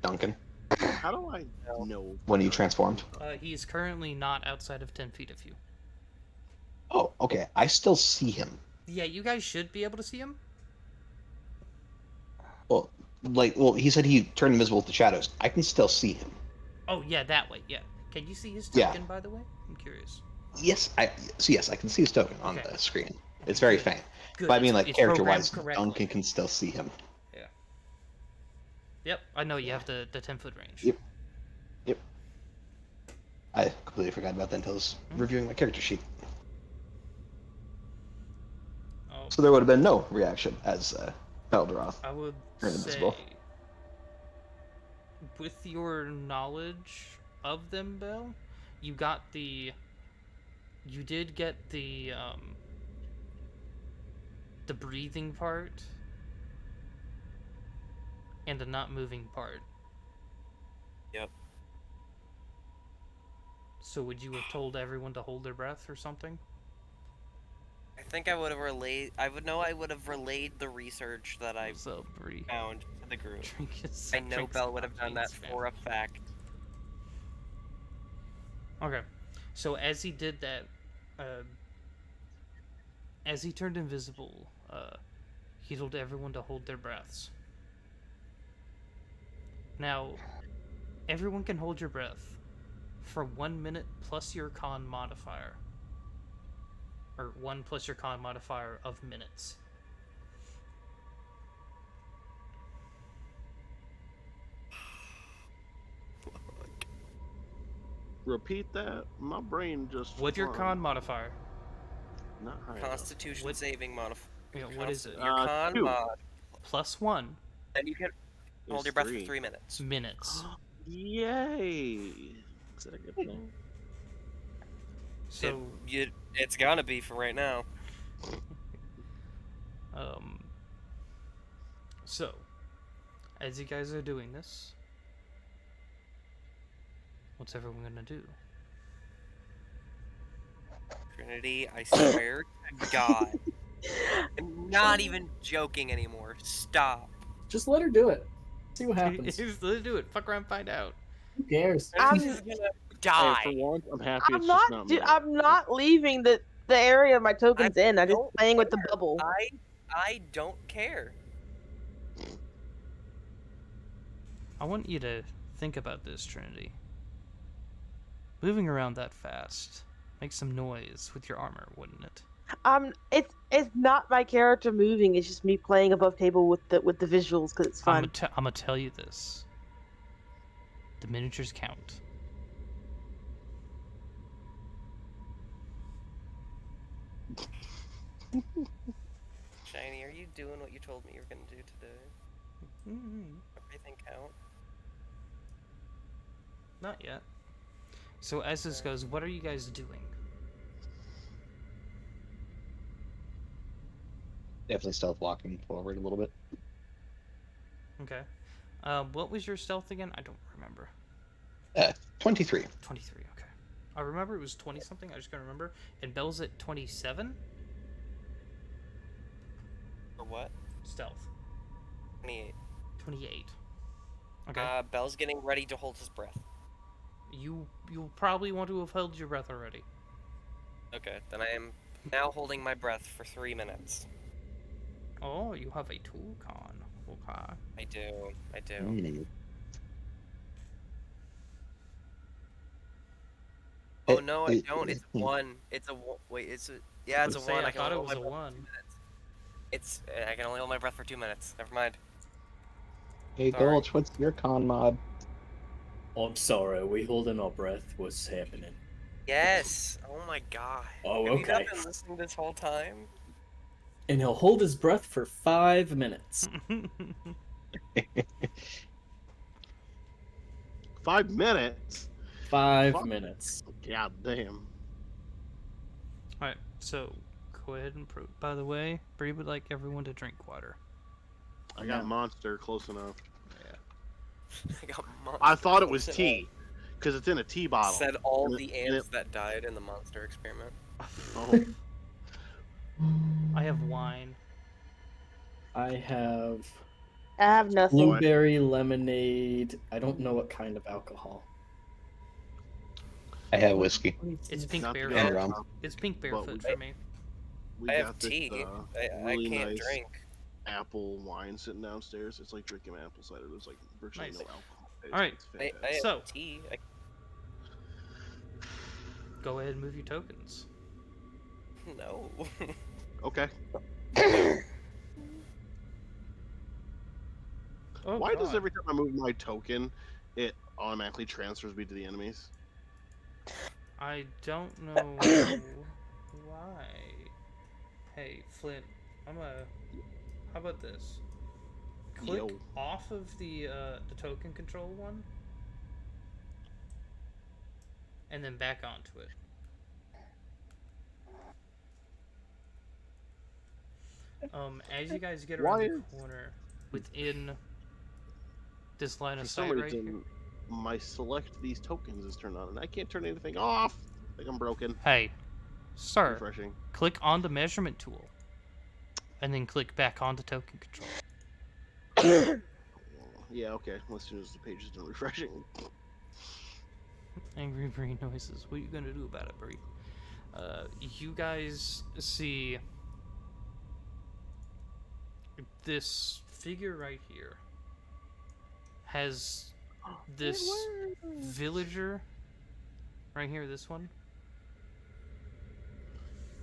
Duncan How do I know when you transformed? He is currently not outside of 10 feet of you. Oh, okay. I still see him. Yeah, you guys should be able to see him. Well, he said he turned invisible with the shadows. I can still see him. Oh, yeah, that way, yeah. Can you see his Yeah. token, by the way? I'm curious. Yes, I can see his token on Okay. the screen. It's very faint. Good. But I mean, it's like, character-wise, programmed correctly. Duncan can still see him. Yeah. Yep, I know you have the 10-foot range. Yep. I completely forgot about that until I was reviewing my character sheet. Oh, So there would have been no reaction as Belderoth. I would Turn invisible. say, with your knowledge of them, Bell, you did get the breathing part and the not moving part. Yep. So would you have told everyone to hold their breath or something? I think I would have relayed. I would have relayed the research that I So breathe. found to the group. Drink I know Bell would have done that for a fact. Okay, so as he did that, as he turned invisible, he told everyone to hold their breaths. Now, everyone can hold your breath for 1 minute plus your con modifier. Or 1 plus your con modifier of minutes. Repeat that. My brain just. What's your froze. con modifier? Not high enough. Constitution What- saving modifier. Yeah, what is it? Your con 2. mod. Plus 1 Then you can hold It's your breath 3. for 3 minutes. minutes. Yay! Is that a good thing? So, It's gonna be for right now. um, so as you guys are doing this, what's everyone gonna do? Trinity, I swear to God. I'm not even joking anymore. Stop. Just let her do it. See what happens. Let's do it. Fuck around, find out. Who cares? Trinity's gonna Hey, die. for once, I'm happy it's just not me. I'm not leaving the area my token's in. I'm just don't playing with the care. bubble. I don't care. I want you to think about this, Trinity. Moving around that fast makes some noise with your armor, wouldn't it? It's not my character moving. It's just me playing above table with the visuals because it's fun. I'm gonna tell you this. The miniatures count. Shiny, are you doing what you told me you were gonna do today? Mm-hmm. Everything count? Not yet. So as this goes, what are you guys doing? Definitely stealth walking forward a little bit. Okay. What was your stealth again? I don't remember. 23. 23, okay. I remember it was 20 something, I just gotta remember. And Belle's at 27? For what? Stealth. 28. 28. Okay. Bell's getting ready to hold his breath. You'll probably want to have held your breath already. Okay, then I am now holding my breath for 3 minutes. Oh, you have a tool con. Okay. I do. Mm. Oh no, I don't. It's a 1. Wait, it's a... Yeah, it's a 1. I I can thought only it hold was my a breath 1. for 2 minutes. I can only hold my breath for 2 minutes. Never mind. Hey, Sorry. Gulch, what's your con mod? I'm sorry, we holding our breath. What's happening? Yes! Oh my god. Oh, Have you not okay. been listening this whole time? And he'll hold his breath for 5 minutes. 5 minutes. 5 Fuck. minutes. God damn. Alright, so go ahead and prove. By the way, Bree would like everyone to drink water. I got No. monster close enough. Yeah. I got I thought it was monster tea, because it's in a tea bottle. Said all And the and ants that died in the monster experiment. Oh, I have wine. I have I have nothing. blueberry lemonade. I don't know what kind of alcohol. I have whiskey. It's pink not to barefoot. go And rum. off, It's pink but barefoot for me. we I have got this tea. I really can't nice drink. apple wine sitting downstairs. It's like drinking apple cider. There's like virtually Nice. no alcohol. All right. It's I fantastic. have So- tea. Go ahead and move your tokens. No. Okay. Oh, Why does God. every time I move my token, it automatically transfers me to the enemies? I don't know why. Hey, Flint, how about this? Click Yo. off of the token control one, and then back onto it. As you guys get around Why the is- corner, within this line For of some sight right reason, here. my select these tokens is turned on, and I can't turn anything off. Like I'm broken. Hey, sir, Refreshing. click on the measurement tool, and then click back on the token control. Yeah, okay. As soon as the page is done refreshing. Angry Bree noises. What are you gonna do about it, Bree? You guys see this figure right here has this villager right here, this one,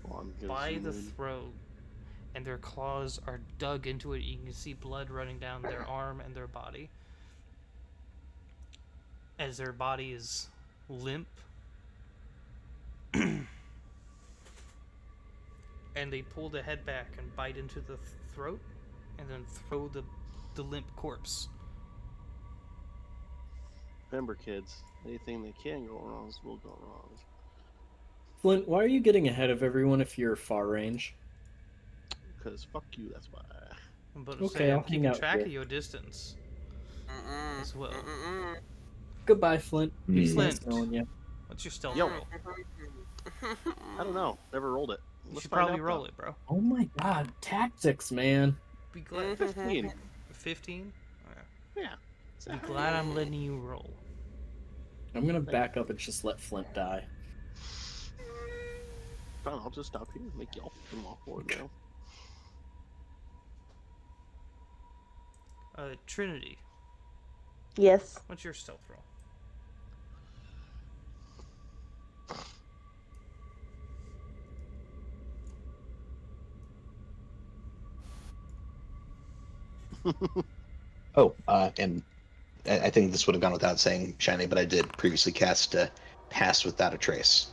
Oh, I'm gonna by zoom the in. throat, and their claws are dug into it. You can see blood running down their arm and their body as their body is limp. And they pull the head back and bite into the throat, and then throw the limp corpse Remember, kids, anything that can go wrong will go wrong. Flint, why are you getting ahead of everyone if you're far range? Because fuck you, that's why. I'm about to Okay, say, I'll I'm hang keeping out track here. of your distance Mm-mm. as well. Mm-mm. Goodbye, Flint. Hey, It was Flint. nice knowing you. What's your stealth Yo. roll? I don't know. Never rolled it. You Let's should find probably out, roll though. it, bro. Oh my god, tactics, man. Be glad. 15. 15? Yeah. Be glad I'm letting you roll. I'm gonna back up and just let Flint die. Fine, I'll just stop here and make y'all fucking walk forward now. Trinity, Yes. what's your stealth roll? Oh, and I think this would have gone without saying, Shiny, but I did previously cast Pass Without a Trace.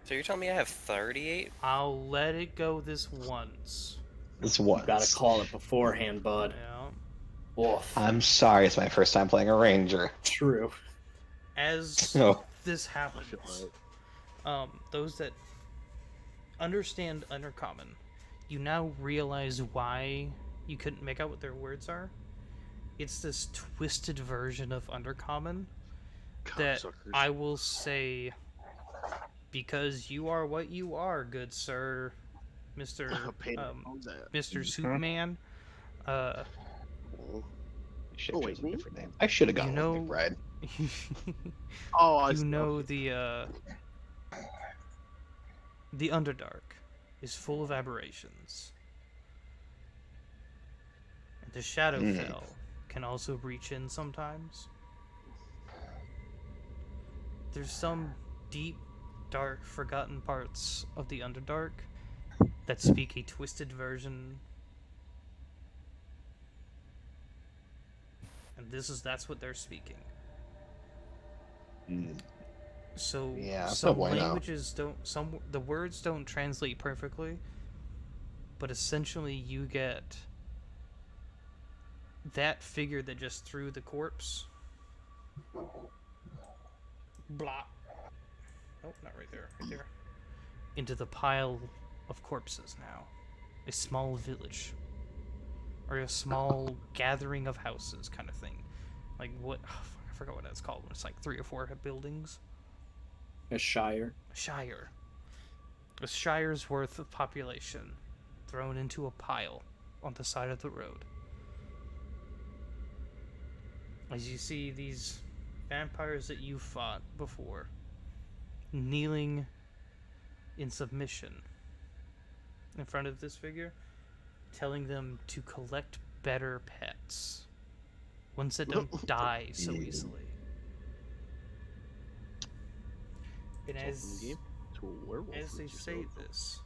So you're telling me I have 38? I'll let it go this once. This You once. gotta call it beforehand, bud. Yeah. Oof. I'm sorry, it's my first time playing a ranger. True. As Oh. this I happens, feel right. those that understand Undercommon, you now realize why you couldn't make out what their words are. It's this twisted version of Undercommon that Cocksuckers. I will say, because you are what you are, good sir, Mr. Pain in the ass. Mr. Superman. Oh. I should Oh, have wait, chosen me? a different name. I should have gone You with know, McBride. Oh, I you see. know Okay. the Underdark is full of aberrations. And the Shadowfell can also reach in sometimes. There's some deep, dark, forgotten parts of the Underdark that speak a twisted version. And that's what they're speaking. So Yeah, some no bueno. languages the words don't translate perfectly, but essentially you get that figure that just threw the corpse. Blah. Oh, not right there. Right there. Into the pile of corpses now. A small village. Or a small gathering of houses kind of thing. Like what? Oh, fuck, I forgot what that's called. When it's like 3 or 4 buildings. A shire. A shire. A shire's worth of population thrown into a pile on the side of the road. As you see these vampires that you fought before kneeling in submission in front of this figure, telling them to collect better pets, ones that don't die so easily. And as they say this,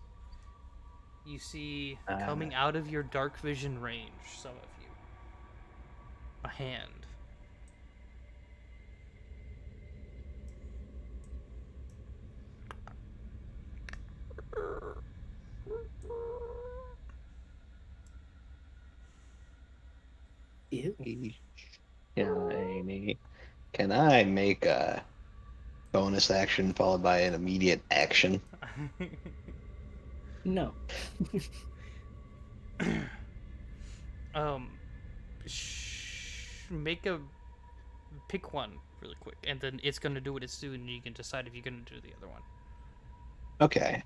you see coming out of your dark vision range, some of you, a hand. Can I make a bonus action followed by an immediate action? No. Pick one really quick, and then it's gonna do what it's doing, and you can decide if you're gonna do the other one. Okay,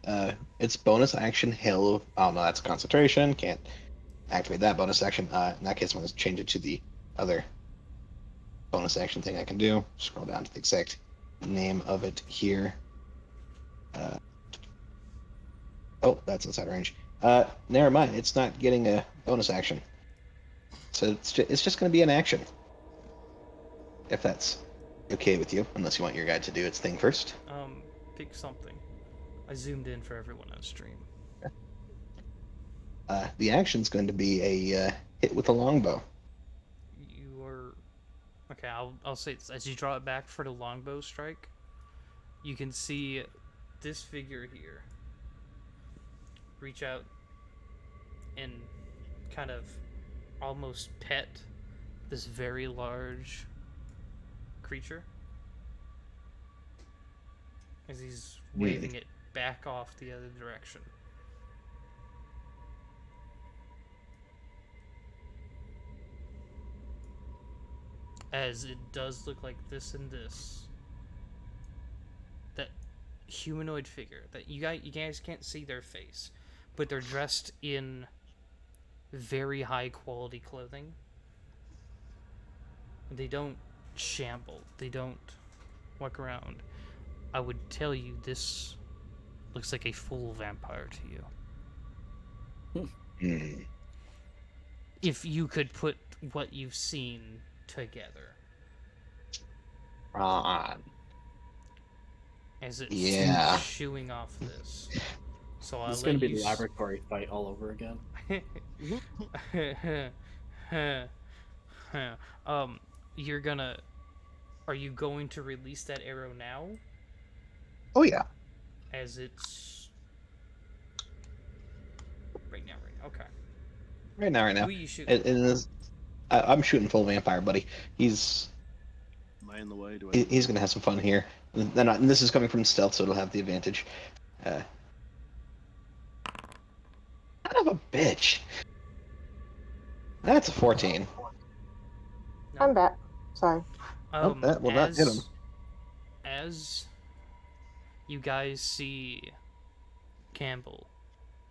it's bonus action hill. Oh no, that's concentration. Can't activate that bonus action. In that case, I'm going to change it to the other bonus action thing I can do. Scroll down to the exact name of it here. Oh, that's inside range. Never mind. It's not getting a bonus action. So it's just going to be an action. If that's okay with you, unless you want your guy to do its thing first. Pick something. I zoomed in for everyone on stream. The action's going to be a hit with a longbow. You are okay. I'll say this. As you draw it back for the longbow strike, you can see this figure here reach out and kind of almost pet this very large creature as he's waving it back off the other direction. As it does look like this and this. That humanoid figure that you guys can't see their face, but they're dressed in very high quality clothing. They don't shamble. They don't walk around. I would tell you this looks like a full vampire to you. If you could put what you've seen together. As it's chewing off this. So I'll This is let gonna be you the laboratory fight all over again. You're gonna... Are you going to release that arrow now? Oh yeah. As it's... Right now. Okay. Right now. Who are you shooting? I'm shooting full vampire, buddy. He's... Am I in the way? He's gonna have some fun here. And this is coming from stealth, so it'll have the advantage. Son of a bitch. That's a 14. No. I'm back. Sorry. That will not hit him. As you guys see Campbell,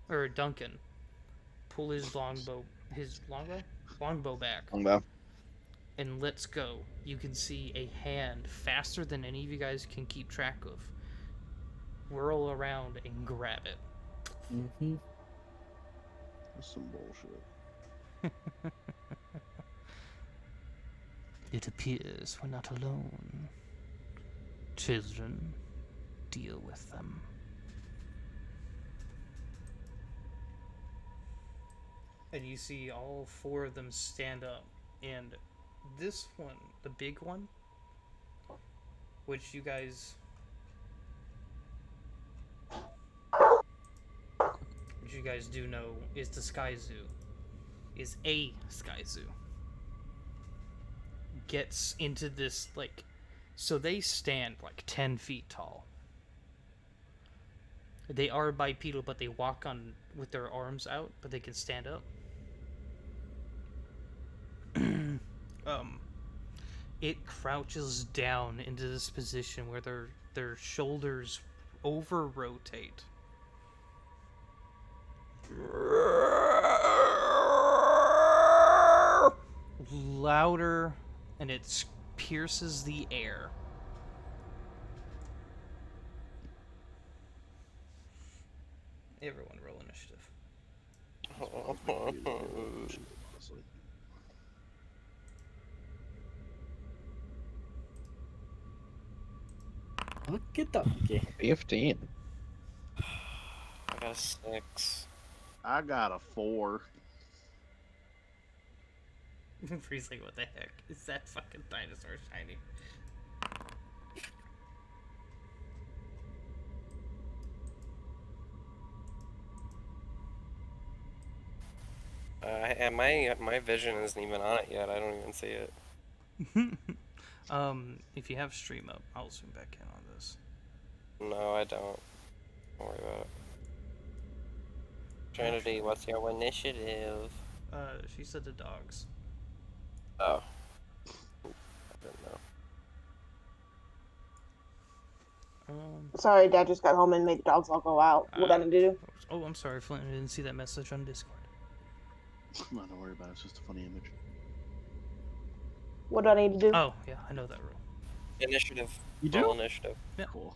or Duncan, pull his longbow back. Longbow. And let's go. You can see a hand, faster than any of you guys can keep track of, whirl around and grab it. Mm-hmm. That's some bullshit. It appears we're not alone. Children, deal with them. And you see all four of them stand up, and this one, the big one, which you guys do know is the Sky Zoo, is a Sky Zoo, gets into this, like, so they stand like 10 feet tall. They are bipedal, but they walk on with their arms out, but they can stand up. It crouches down into this position where their shoulders over rotate. Louder, and it pierces the air. Everyone roll initiative. Look at Donkey. 15. I got a 6. I got a 4. Free's like, what the heck? Is that fucking dinosaur shiny? And my vision isn't even on it yet. I don't even see it. If you have stream up, I'll zoom back in on this. No, I don't. Don't worry about it. Trinity, what's your initiative? She said the dogs. Oh. I didn't know. Sorry, Dad just got home and made the dogs all go out. What I need to do? Oh, I'm sorry, Flint. I didn't see that message on Discord. No, don't worry about it. It's just a funny image. What do I need to do? Oh, yeah, I know that rule. Initiative. You do? Roll initiative. Yeah. Cool.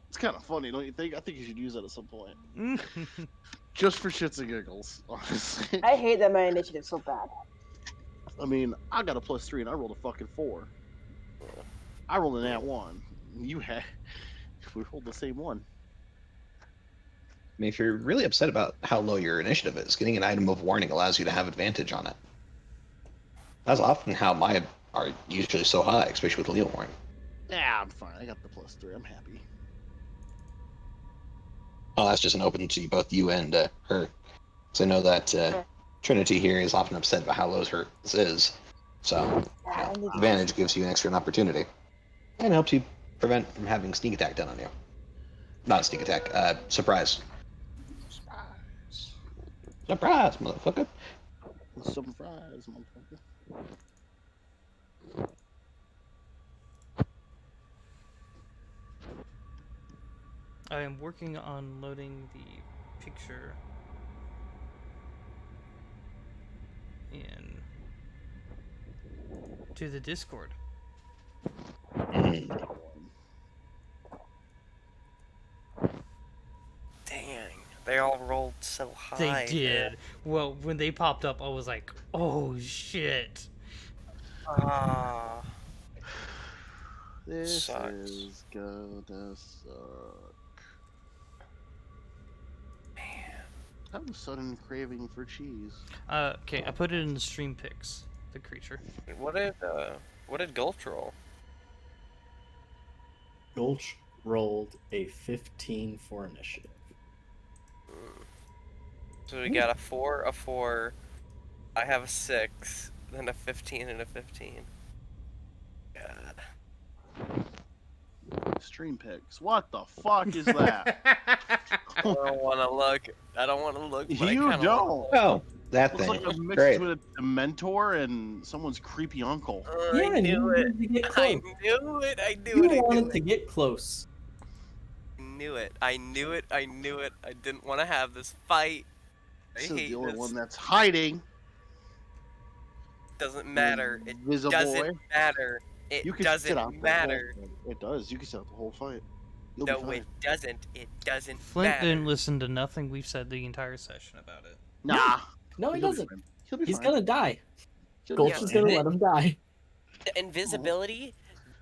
It's kind of funny, don't you think? I think you should use that at some point. Just for shits and giggles, honestly. I hate that my initiative's so bad. I mean, I got a +3 and I rolled a fucking 4. I rolled an @1. We rolled the same one. I mean, if you're really upset about how low your initiative is, getting an item of warning allows you to have advantage on it. That's often how mine are usually so high, especially with Leo warning. Yeah, I'm fine. I got the +3. I'm happy. Oh, that's just an open to both you and her. Because I know that Trinity here is often upset about how low hers is. So, yeah. Find it. Advantage gives you an extra opportunity, and helps you prevent from having sneak attack done on you. Not sneak attack, surprise. Surprise. Surprise, motherfucker. Some fries, motherfucker. I am working on loading the picture in to the Discord. Dang, they all rolled so They high. did. Well, when they popped up, I was like, "Oh shit!" Ah, This Sucks. is gonna suck. I have a sudden craving for cheese. Okay, I put it in the stream pics. The creature. what did Gulch roll? Gulch rolled a 15 for initiative. So we got a 4, a 4. I have a 6, then a 15 and a 15. God. Stream pics. What the fuck is that? I don't want to look. I don't want to look. But You I kinda don't. wanna Oh, that Looks thing. like a mix Great. between a mentor and someone's creepy uncle. look. Yeah, I and you knew it. wanted to get I close. knew it. I knew You it. I knew wanted it. to get close. I knew it. I knew it. I knew it. I didn't want to have this fight. I This is hate the only this. one that's hiding. Doesn't matter. It Visible doesn't boy. matter. It You can sit doesn't out matter. the whole fight. It does. You can sit out the whole fight. You'll No, be fine. it doesn't. It doesn't Flint matter. didn't listen to nothing we've said the entire session about it. Nah. No, he He'll be doesn't. fine. He'll be He's fine. gonna die. He'll be Gulch Yeah, is fine. gonna let him die. The invisibility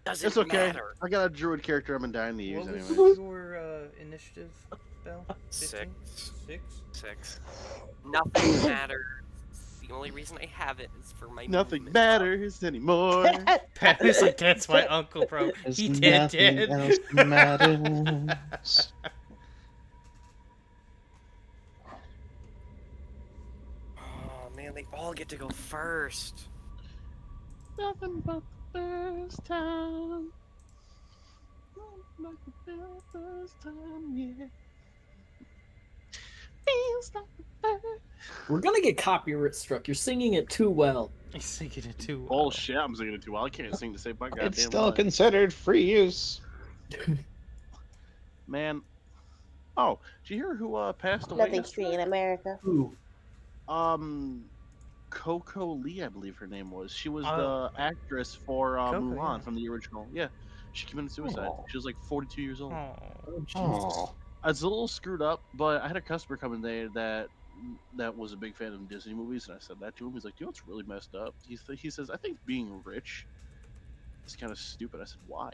doesn't It's okay. matter. I got a druid character I'm dying to use What was anyways. your initiative, Bell? 6. 6? 6. Nothing matters. The only reason I have it is for my Nothing movement. matters anymore. Pat is like, "That's my uncle, bro. There's He dead." nothing else matters. Oh man, they all get to go first. Nothing but the first time. Nothing but the first time, yeah. Feels like the first. We're gonna get copyright struck. You're singing it too well. He's singing it too well. Bullshit, I'm singing it too well. I can't sing to save my goddamn It's still life. considered free use. Man. Oh, did you hear who passed away Nothing's free in yesterday? America. Ooh. Coco Lee, I believe her name was. She was Oh. the actress for Coco, Mulan yeah. from the original. Yeah. She committed suicide. Aw. She was like 42 years old. Oh. Oh, Jesus. Oh, It's a little screwed up, but I had a customer come in there that was a big fan of Disney movies, and I said that to him. He's like, "You know what's really messed up?" He says, "I think being rich is kind of stupid." I said, "Why?"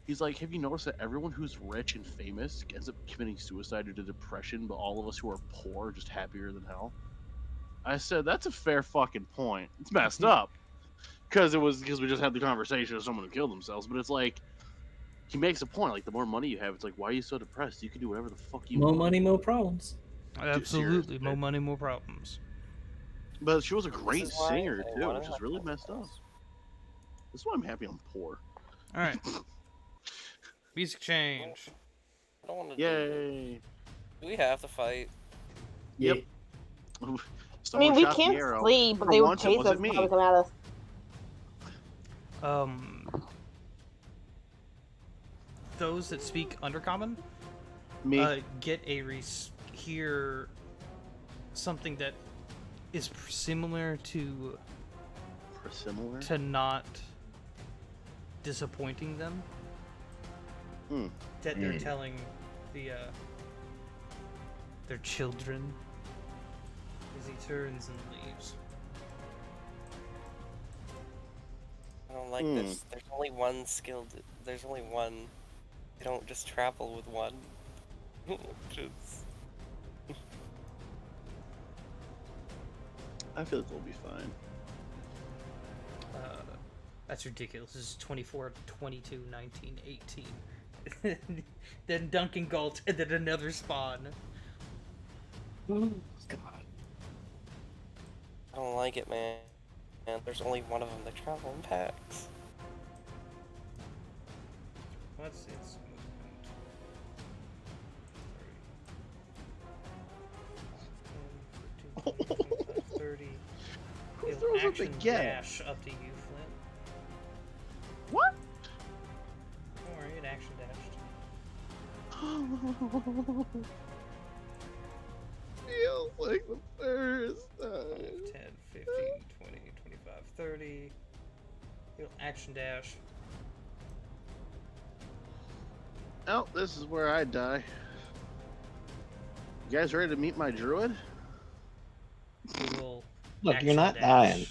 He's like, "Have you noticed that everyone who's rich and famous ends up committing suicide due to depression, but all of us who are poor are just happier than hell?" I said, "That's a fair fucking point. It's messed up because we just had the conversation of someone who killed themselves, but it's like." He makes a point, like the more money you have, it's like, why are you so depressed? You can do whatever the fuck you More want. money, more problems. Absolutely. seriously. More money, more problems. But she was a This great is why singer I too, wanna which is have really fun messed with up. this. That's why I'm happy I'm poor. All right. Music change. I don't want to. Yay! Do we have to fight? Yep. Yeah. I mean, Someone we shot the can't arrow. flee, but For they would once, it chase us wasn't and me. probably come at us. Those that speak Undercommon Me. get a hear something that is similar to Similar. not disappointing them. Hmm. That they're telling their children as he turns and leaves. I don't like this. There's only one skilled. There's only one. They don't just travel with one. Just... I feel like we'll be fine. That's ridiculous. This is 24, 22, 19, 18. Then Duncan Galt, and then another spawn. Oh, God. I don't like it, man. And there's only one of them that travel in packs. What's its movement? 10, 15, 20, 25, 30. Who He'll throws up the action get? dash up to you, Flint. What? Don't worry, it action dashed. Feels like the first 5, time. 10, 15, 20, 25, 30. He'll action dash. Oh, this is where I die. You guys ready to meet my druid? He will Look, action you're not dash. dying.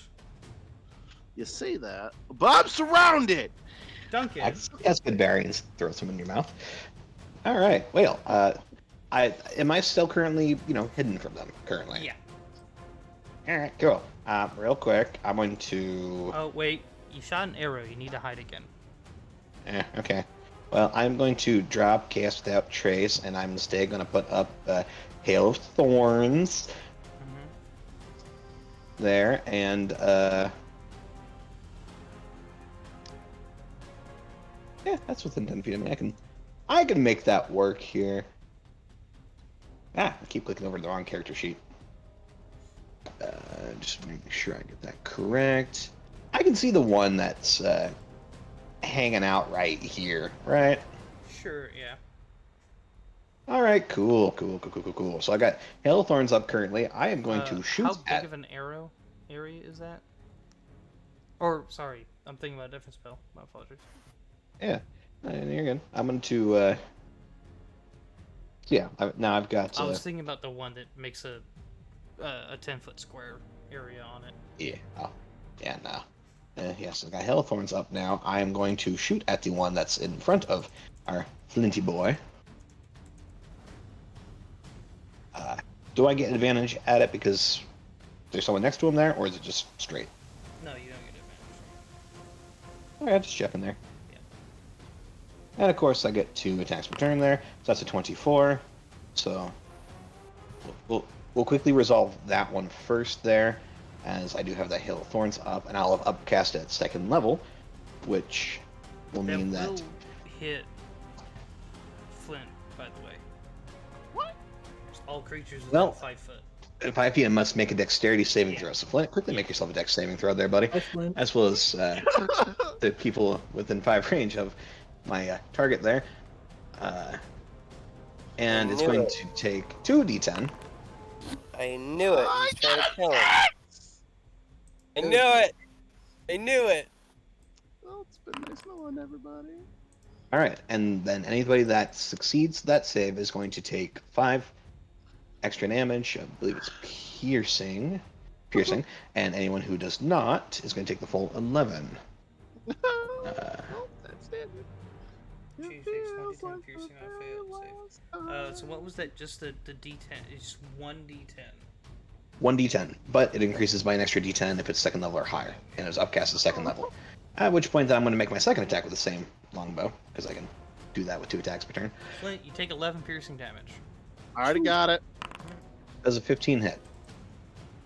You say that, but I'm surrounded. Duncan! That's good variance. Throw some in your mouth. All right. Well, am I still currently, hidden from them currently? Yeah. All right. Cool. Real quick, I'm going to. Oh, wait. You shot an arrow. You need to hide again. Okay. Well, I'm going to drop Cast Without Trace, and I'm instead going to put up Hail of Thorns there, and yeah, that's within 10 feet of me. I can make that work here. I keep clicking over to the wrong character sheet. Just making sure I get that correct. I can see the one that's hanging out right here, right? Sure, yeah. All right, cool. So I got Hailthorns up currently. I am going to shoot How big at. of an arrow area is that? Or, sorry, I'm thinking about a different spell. My apologies. Yeah, you're good. I'm going to. Yeah, now I've got. I was thinking about the one that makes a 10-foot square area on it. Yeah. Oh, yeah. No. Yes, I've got Hailthorns up now. I am going to shoot at the one that's in front of our Flinty boy. Do I get advantage at it because there's someone next to him there, or is it just straight? No, you don't get advantage. Alright, just checking there. Yeah. And of course, I get 2 attacks per turn there, so that's a 24. So we'll quickly resolve that one first there, as I do have that Hail of Thorns up, and I'll have upcast at 2nd level, which will mean that that. will hit Flint, by the way. What? All creatures within Well, 5 foot. 5 PM must make a dexterity saving Yeah. throw. So Flint, quickly make yourself a dex saving throw there, buddy. As well as the people within 5 range of my target there. And it's going to take 2d10. I knew it. He's trying to kill him. I knew it. I knew it. Well, it's been nice knowing everybody. All right, and then anybody that succeeds that save is going to take 5 extra damage. I believe it's piercing, and anyone who does not is going to take the full 11. Well, that's standard. She takes 1d10 piercing on failed save. So what was that? Just the d10? It's 1d10. 1d10, but it increases by an extra d10 if it's 2nd level or higher, and it's upcast at 2nd level. At which point, then I'm going to make my 2nd attack with the same longbow, because I can do that with 2 attacks per turn. Flint, you take 11 piercing damage. I already got it. Does a 15 hit?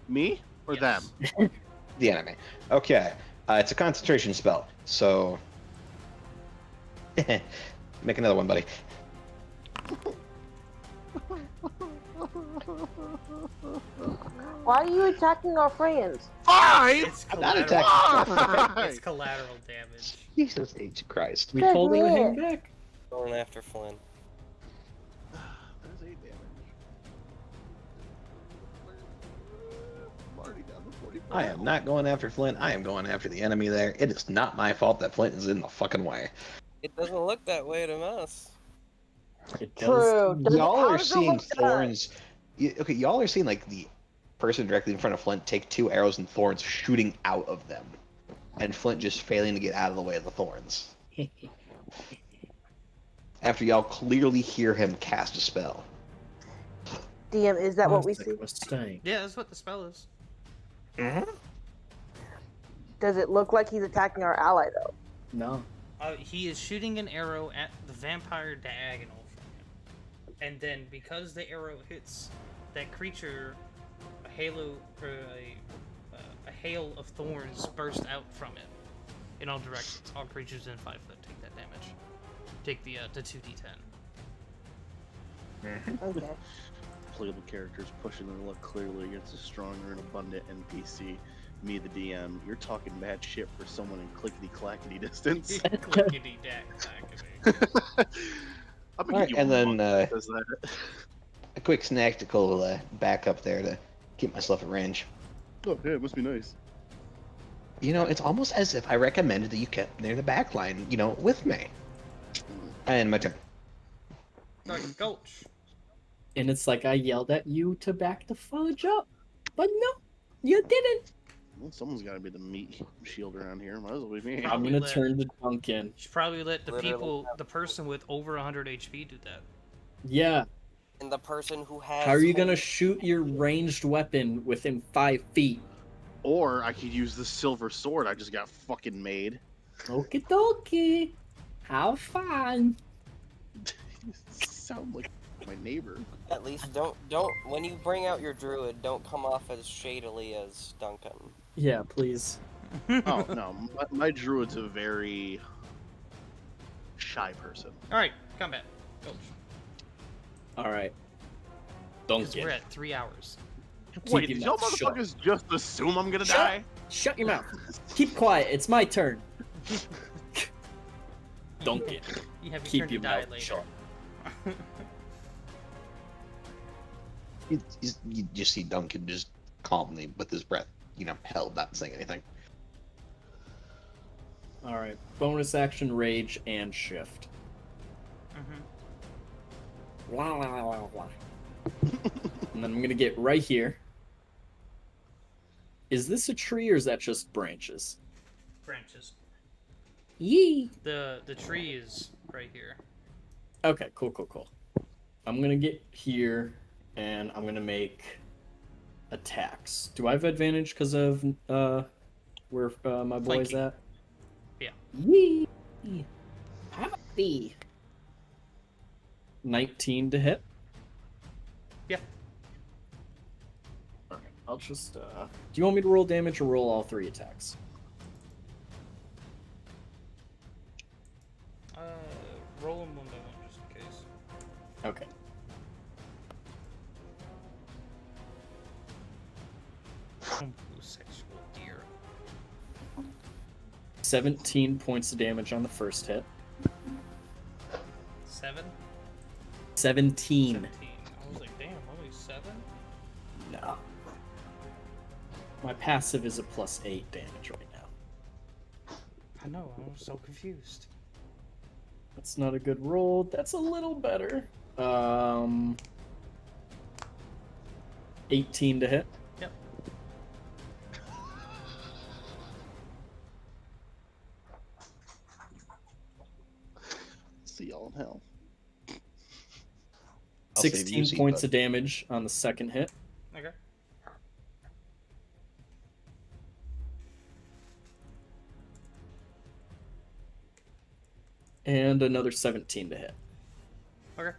Me or Yes. them? The enemy. Okay, it's a concentration spell, so make another one, buddy. Why are you attacking our friends? 5. It's I'm not collateral. attacking. It's collateral damage. Jesus H Christ. We Good totally would hang hit. back. Going after Flynn. There's 8 damage. I'm already down to 44. I am not going after Flint. I am going after the enemy there. It is not my fault that Flint is in the fucking way. It doesn't look that way to us. It does. True. Y'all How are does it seeing look to us? thorns. Okay, y'all are seeing like the person directly in front of Flint take 2 arrows and thorns shooting out of them, and Flint just failing to get out of the way of the thorns. After y'all clearly hear him cast a spell. DM, is that what we Sounds like see? a mistake. Yeah, that's what the spell is. Does it look like he's attacking our ally though? No. He is shooting an arrow at the vampire diagonal from him. And then because the arrow hits that creature, a halo or a a hail of thorns burst out from it in all directions. All creatures in 5 foot take that damage. Take the 2d10. Okay. Playable characters pushing their luck clearly against a stronger and abundant NPC. Me, the DM, you're talking bad shit for someone in clickety clackety distance. Clickety dack. I'm All gonna right, get you and a then monk that does that. a quick tactical back up there to keep myself at range. Oh, yeah, it must be nice. You know, it's almost as if I recommended that you kept near the back line, you know, with me. And my turn. Alright, Gulch. And it's like I yelled at you to back the fudge up, but no, you didn't. Well, someone's got to be the meat shield around here. Might as well be me. Probably I'm gonna let- turn to Duncan. You should probably let Literally. the person with over 100 HP do that. Yeah. And the person who has. How are you gonna shoot your ranged weapon within 5 feet? Or I could use the silver sword I just got fucking made. Okie dokie. Have fun. You sound like my neighbor. At least don't when you bring out your druid, don't come off as shadily as Duncan. Yeah, please. Oh no, my druid's a very shy person. Alright, combat. Gulch. All right. Because we're Duncan. at 3 hours. Keep Wait, your did y'all mouth shut. motherfuckers just assume I'm gonna Shut- die? Shut your mouth. Keep quiet. It's my turn. Duncan. You have your Keep turn to your die mouth later. shut. You just see Duncan just calmly, with his breath, you know, held, not saying anything. All right. Bonus action, rage, and shift. Mm-hmm. Blah, blah, blah, blah. And then I'm gonna get right here. Is this a tree or is that just branches? Branches. Yee. The tree is right here. Okay, cool. I'm gonna get here and I'm gonna make attacks. Do I have advantage because of where my boy's Flanking. at? Yeah. Yee. Happy. 19 to hit. Yeah. Okay, I'll just do you want me to roll damage or roll all 3 attacks? Roll them one by one just in case. Okay. Homosexual deer. 17 points of damage on the first hit. 7? 17. 17. I was like, damn, only 7? No. My passive is a +8 damage right now. I know, I was so confused. That's not a good roll. That's a little better. 18 to hit. Yep. See y'all in hell. I'll save you a 16 seat, points bud. of damage on the second hit. Okay. And another 17 to hit. Okay.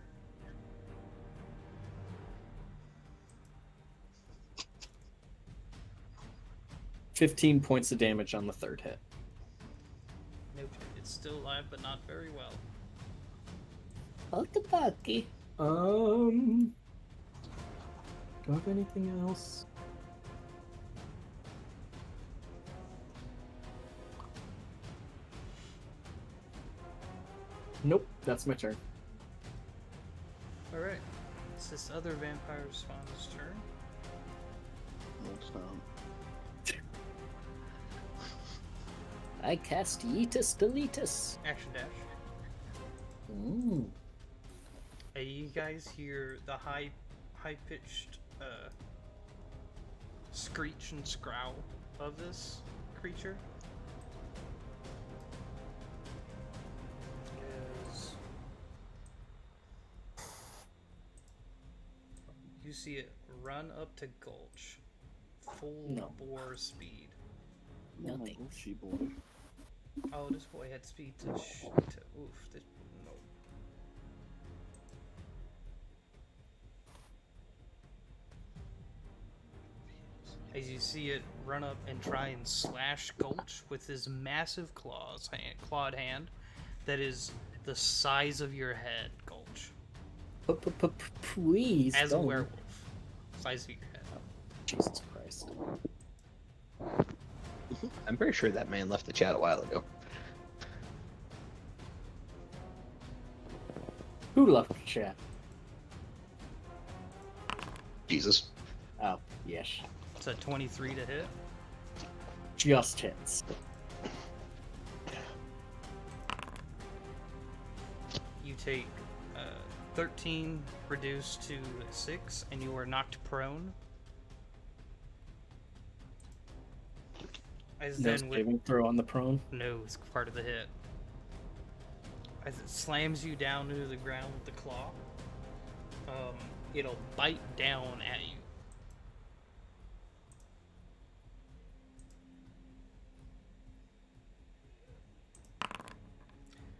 $15 points of damage on the third hit. Nope. It's still alive, but not very well. Okie. Do I have anything else? Nope, that's my turn. Alright. It's this other vampire spawn's turn. No, it's not. I cast Yeetus Deletus. Action dash. Ooh. Hey, you guys hear the high pitched screech and scowl of this creature? Is you see it run up to Gulch, full No. bore speed. Nothing. Oh, she boy. Oh, this boy had speed to oof. No. as you see it run up and try and slash Gulch with his massive clawed hand that is the size of your head, Gulch. Please As a don't. werewolf. Size of your head. Jesus Christ. I'm pretty sure that man left the chat a while ago. Who left the chat? Jesus. Oh, yes. It's a 23 to hit. Just hits. You take 13 reduced to 6, and you are knocked prone. As No then with saving throw on the prone. no, it's part of the hit. As it slams you down into the ground with the claw, it'll bite down at you.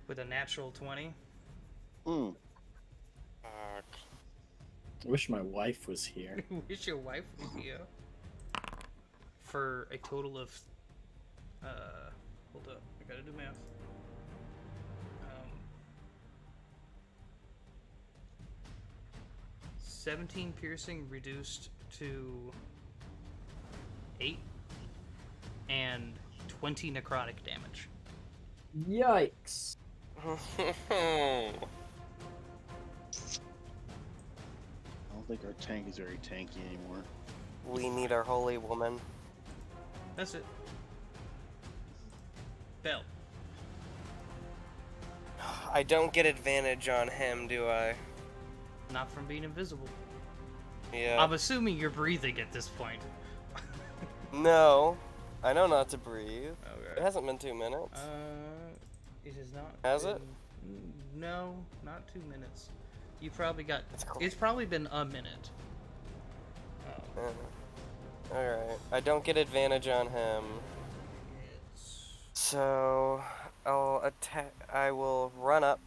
With a natural 20. Mm. Fuck. I wish my wife was here. Wish your wife was here. For a total of, hold up, I gotta do math. 17 piercing reduced to 8, and 20 necrotic damage. Yikes. I don't think our tank is very tanky anymore. We need our holy woman. That's it. Bell. I don't get advantage on him, do I? Not from being invisible. Yeah. I'm assuming you're breathing at this point. No. I know not to breathe. It Okay. hasn't been 2 minutes. It has not. Has it? No, not 2 minutes. You probably got. It's cool. It's probably been a minute. Alright. I don't get advantage on him. So I'll attack. I will run up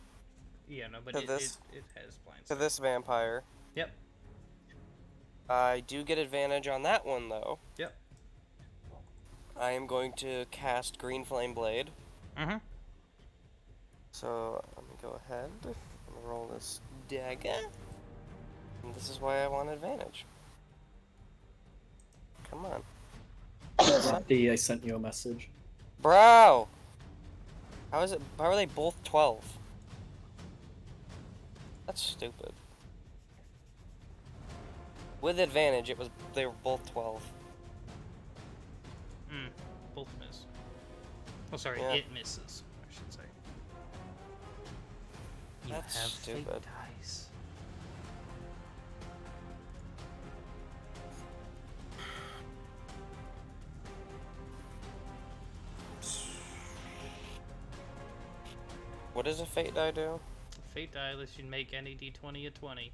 Yeah, no, but To it this- it has blind to sight. this vampire. Yep. I do get advantage on that one though. Yep. I am going to cast Green Flame Blade. Mm-hmm. So let me go ahead and roll this dagger. And this is why I want advantage. Come on. Rocky, I sent you a message. Bro! How are they both 12? That's stupid. With advantage, they were both 12. Both miss. Oh, sorry, Yeah. it misses, I should say. You That's have fake stupid. dice. What does a fate die do? Fate die lets you make any d20 a 20.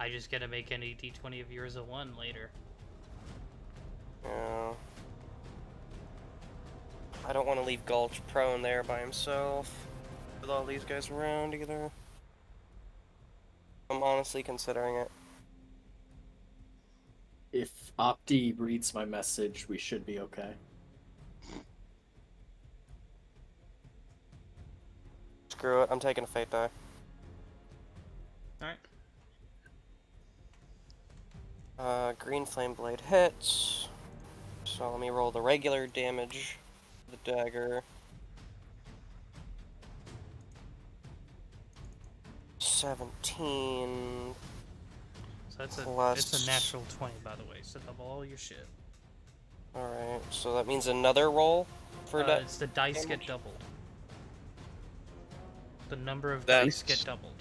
I just gotta make any d20 of yours a 1 later. Yeah. I don't want to leave Gulch prone there by himself with all these guys around either. I'm honestly considering it. If Opti reads my message, we should be okay. Screw it, I'm taking a fate die. Alright. Green Flame Blade hits. So let me roll the regular damage. The dagger. 17. So that's Plus- it's a natural 20, by the way, so double all your shit. Alright, so that means another roll for It's the dice damage? get doubled. The number of That's- dice get doubled.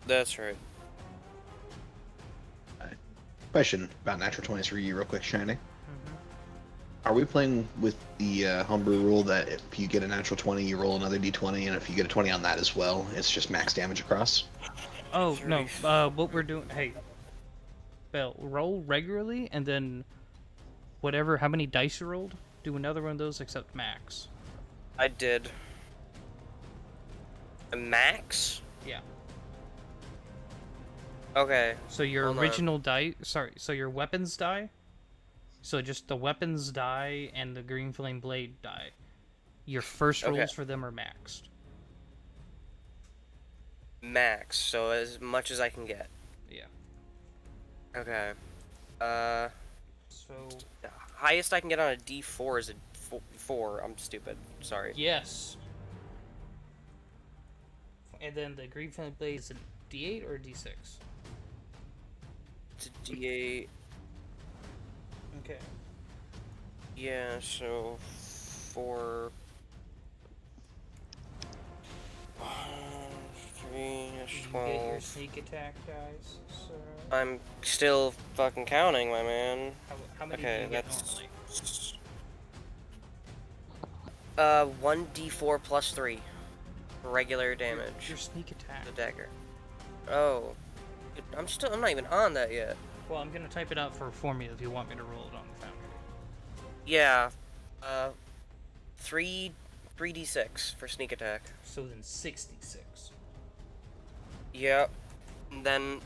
That's right. Question about natural 20s for you, real quick, Shiny. Mm-hmm. Are we playing with the homebrew rule that if you get a natural 20, you roll another d20, and if you get a 20 on that as well, it's just max damage across? Oh, no, what we're doing... Hey, Bell, roll regularly, and then how many dice you rolled, do another one of those except max. I did. A max? Yeah. Okay. So your Hold on. original die... Sorry, so your weapons die So just the weapons die and the green flame blade die. Your first Okay. rolls for them are maxed. Max, so as much as I can get. Yeah. Okay. So The highest I can get on a D4 is a 4. I'm stupid. Sorry. yes. And then the green flame blade is a D8 or a D6? It's a D8. Okay. Yeah, so 4. 3, Did you 12. get your sneak attack, guys? So I'm still fucking counting, my man. how many Okay, do you get that's normally? 1d4 plus 3 regular damage. Your sneak attack. The dagger. Oh, I'm not even on that yet. Well, I'm gonna type it out for me if you want me to roll it on the foundry. Yeah, 3d6 for sneak attack. So then 66. Yep. And then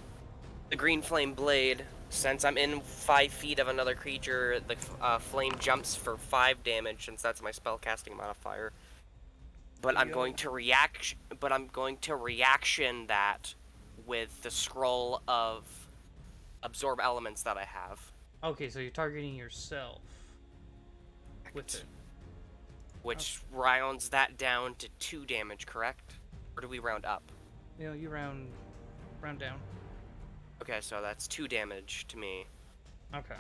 the green flame blade. Since I'm in 5 feet of another creature, the flame jumps for 5 damage, since that's my spellcasting modifier. But I'm going to react. But I'm going to reaction that with the scroll of absorb elements that I have, Okay, so you're targeting yourself with it. which rounds that down to 2 damage. Correct? Or do we round up? You know, you round down. Okay, so that's 2 damage to me. Okay.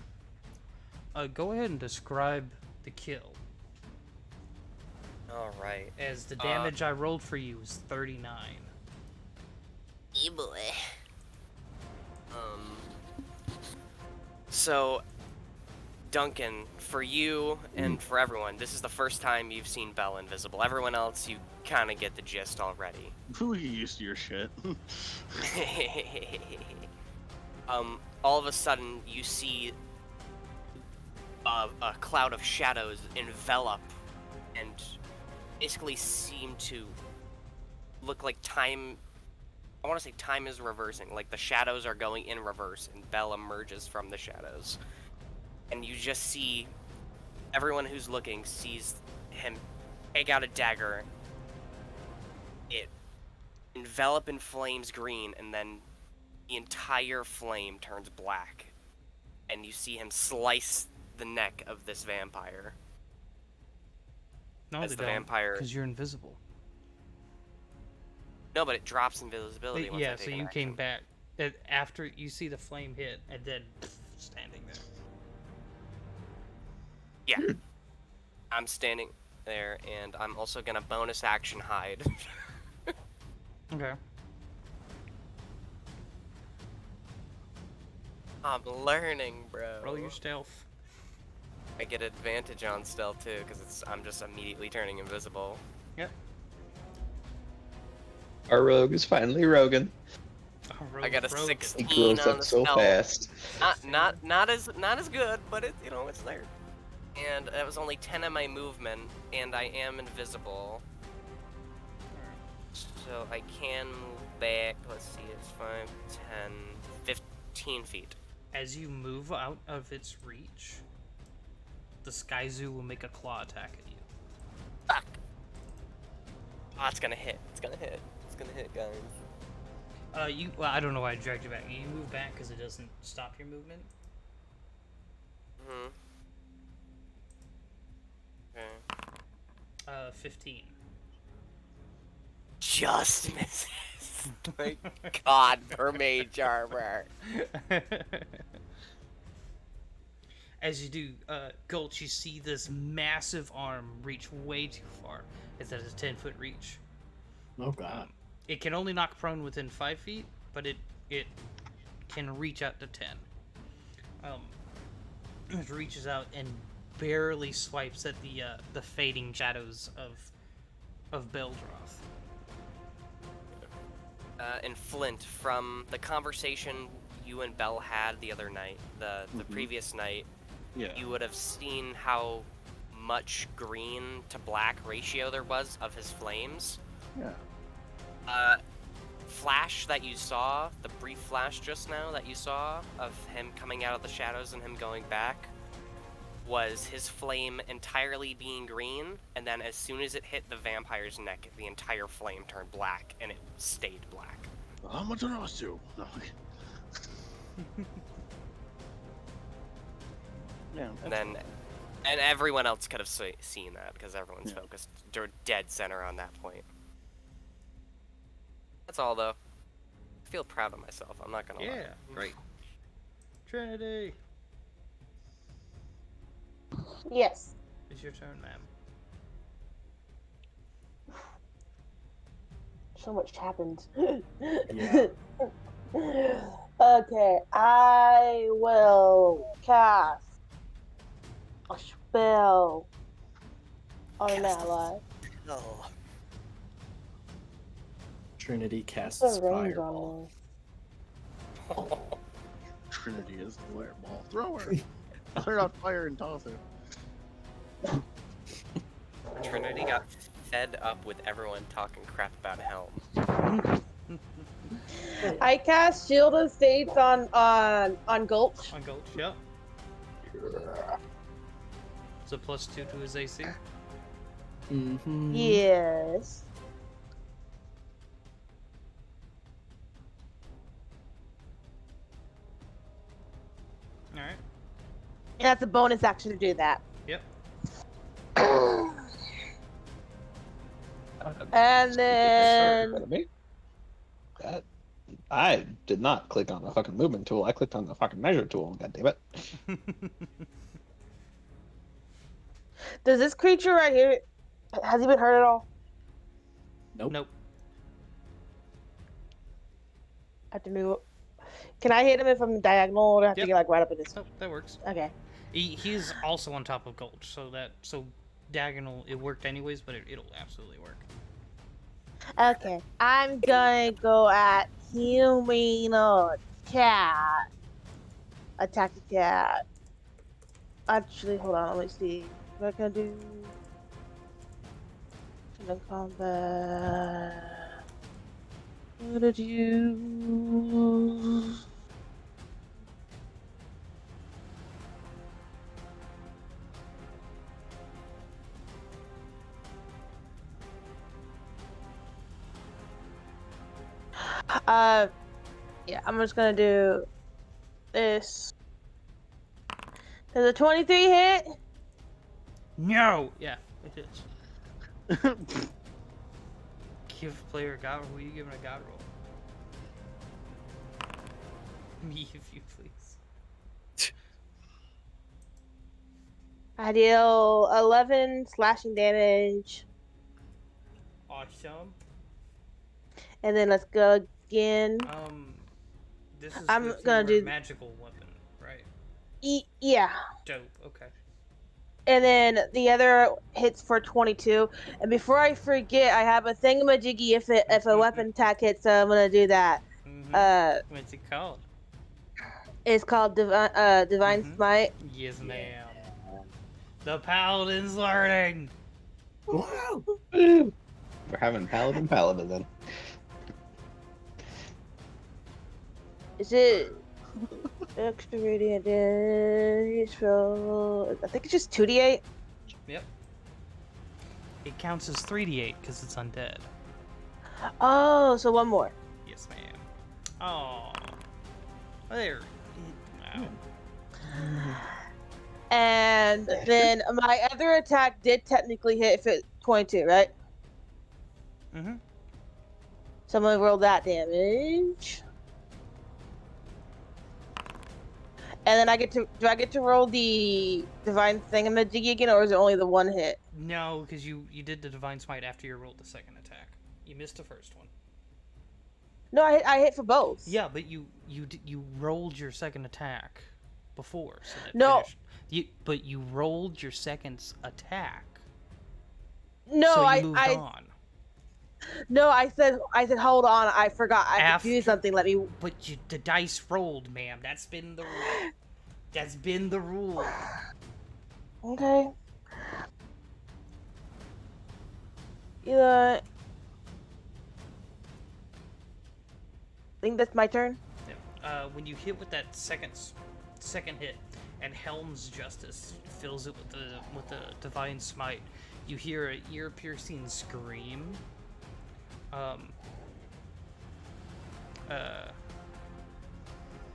Go ahead and describe the kill. All right. As the damage I rolled for you is 39. Yeah, boy. So, Duncan, for you and for everyone, this is the first time you've seen Belle invisible. Everyone else, you kind of get the gist already. Who you used to your shit? All of a sudden, you see a cloud of shadows envelop and basically seem to look like time. I want to say time is reversing, like the shadows are going in reverse, and Belle emerges from the shadows. And you just see everyone who's looking sees him take out a dagger. It envelop in flames green, and then the entire flame turns black. And you see him slice the neck of this vampire. No, As they the don't, vampire. because you're invisible. No, but it drops invisibility once I Yeah, take so an you action. came back after you see the flame hit, and then standing there. Yeah. I'm standing there, and I'm also gonna bonus action hide. Okay. I'm learning, bro. Roll your stealth. I get advantage on stealth too, because I'm just immediately turning invisible. Yep. Our rogue is finally roguing. Oh, I got a rogue. 16 He grows on up the so stealth. fast. Not as good, but it it's there. And that was only 10 of my movement, and I am invisible. So I can move back, let's see, it's 5, 10, 15 feet. As you move out of its reach, the Sky Zoo will make a claw attack at you. Fuck! Oh, it's gonna hit. It's gonna hit. It's gonna hit, guys. Well, I don't know why I dragged you back. You move back because it doesn't stop your movement. Mm-hmm. Okay. 15. Just misses. My god, per mage armor. As you do, Gulch, you see this massive arm reach way too far. It's at a 10-foot reach. Oh god. It can only knock prone within 5 feet, but it can reach out to 10. It reaches out and barely swipes at the fading shadows of Beldroth. And Flint, from the conversation you and Belle had the other night, the previous night, Yeah. you would have seen how much green to black ratio there was of his flames. Yeah. Flash that you saw, the brief flash just now that you saw of him coming out of the shadows and him going back, was his flame entirely being green, and then as soon as it hit the vampire's neck, the entire flame turned black, and it stayed black. How much I was to? No. Yeah. And everyone else could have seen that, because everyone's focused dead center on that point. That's all, though. I feel proud of myself, I'm not gonna lie. Yeah, great. Trinity, Yes. it's your turn, ma'am. So much happened. Yeah. Okay, I will cast a spell on an Cast a ally. Oh. Trinity What's casts the range fireball. on there? Trinity is the fireball thrower. Clear out fire and toss it. Trinity got fed up with everyone talking crap about Helm. I cast Shield of Faith on Gulch. On Gulch, yep. It's a +2 to his AC. Mm-hmm. Yes. Alright. And that's a bonus action to do that. Yep. And then That I did not click on the fucking movement tool. I clicked on the fucking measure tool. God damn it! does this creature right here, has he been hurt at all? Nope. Nope. I have to move. Can I hit him if I'm diagonal, or do I have to Yep. get like right up in this? Nope, that works. Okay. He's also on top of Gulch, so diagonal, it worked anyways, but it'll absolutely work. Okay. I'm gonna go at human cat. Attack the cat. Actually, hold on. Let me see. What can I do? In the combat. What did you? Yeah, I'm just gonna do this. Does a 23 hit? No! Yeah, it is. Give player a god roll. Who are you giving a god roll? Me, if you please. I deal 11 slashing damage. Awesome. And then let's go again. This is I'm with gonna your do- magical weapon, right? Yeah. Dope, okay. And then the other hits for 22. And before I forget, I have a thingamajiggy if a weapon attack hits, so I'm gonna do that. What's it called? It's called Divine Smite. Yes, ma'am. The Paladin's learning! Wow. Woo! We're having paladin then. Is it extra radiant damage? So I think it's just 2d8. Yep. It counts as 3d8 because it's undead. Oh, so one more. Yes, ma'am. Oh. There. Wow. And then my other attack did technically hit if it's 22, right? Mm-hmm. So I'm gonna roll that damage. And then do I get to roll the divine thingamajiggy again, or is it only the one hit? No, because you did the Divine Smite after you rolled the second attack. You missed the first one. No, I hit for both. Yeah, but you rolled your second attack before, so that No. finished. But you rolled your second attack. No, So you moved on. No, I said hold on, I forgot. I have to do After- something. Let me. But the dice rolled, ma'am. That's been the rule. That's been the rule. Okay. Yeah. I think that's my turn. Yeah. When you hit with that second hit, and Helm's Justice fills it with the divine smite. You hear an ear-piercing scream.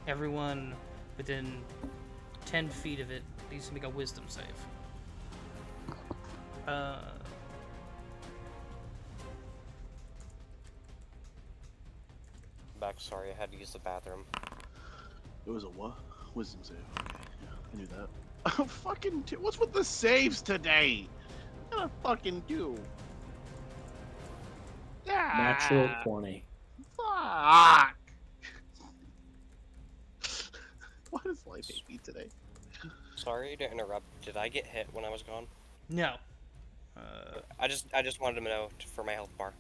Everyone within 10 feet of it needs to make a wisdom save. Back, sorry, I had to use the bathroom. It was a what? Wisdom save. Okay, yeah, I knew that. Fucking what's with the saves today? What gonna fucking do? Natural Yeah. 20. Fuck. Why does life hate me today? Sorry to interrupt. Did I get hit when I was gone? No. I just wanted to know for my health bar.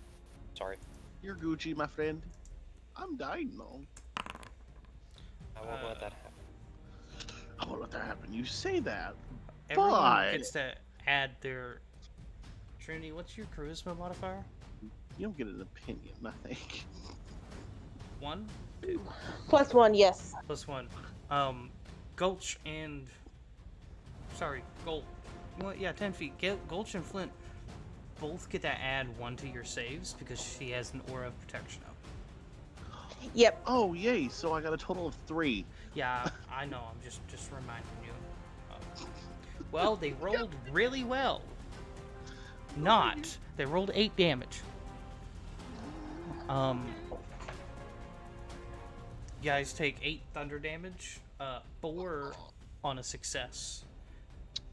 Sorry. You're Gucci, my friend. I'm dying though. I won't let that happen. I won't let that happen. You say that, Everyone but gets to add their... Trinity, what's your charisma modifier? you don't get an opinion. I think. 1? 2? +1, yes. +1. Gulch and... Sorry, Gulch. Well, yeah, 10 feet. Gulch and Flint both get to add 1 to your saves because she has an aura of protection up. Yep. Oh yay! So I got a total of 3. Yeah, I know. I'm just reminding you. Well, they rolled really well. Not. They rolled 8 damage. You guys take 8 thunder damage. 4 on a success.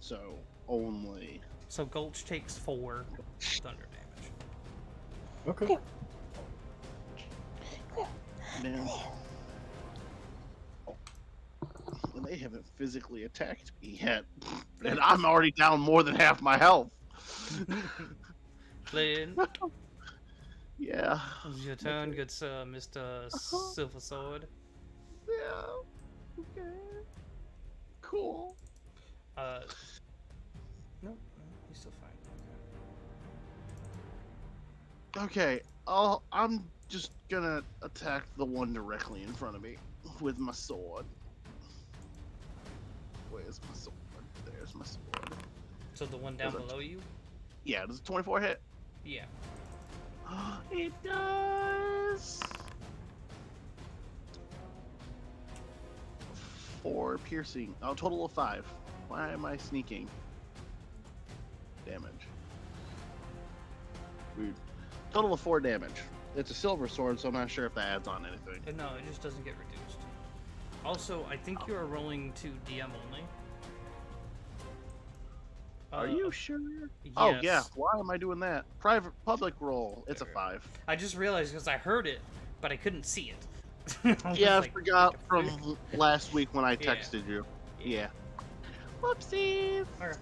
So only. So Gulch takes 4 thunder damage. Okay. Man. And they haven't physically attacked me yet. And I'm already down more than half my health. Flynn, Yeah. it's your turn. Gets Mr. Silver Sword. Yeah. Okay. Cool. No, he's still fine. Okay. I'm just gonna attack the one directly in front of me with my sword. Where's my sword? There's my sword. So the one down Does it- below you? Yeah, does a 24 hit? Yeah. It does. 4 piercing. Oh, total of 5. Why am I sneaking? Damage. Weird. Total of 4 damage. It's a silver sword, so I'm not sure if that adds on anything. No, it just doesn't get reduced. Also, I think you are rolling to DM only. Are you sure? Oh yeah. Yes. Why am I doing that? Public roll. It's a 5. I just realized because I heard it, but I couldn't see it. Yeah, I like, forgot from last week when I Yeah. texted you. Yeah. Whoopsies. Okay.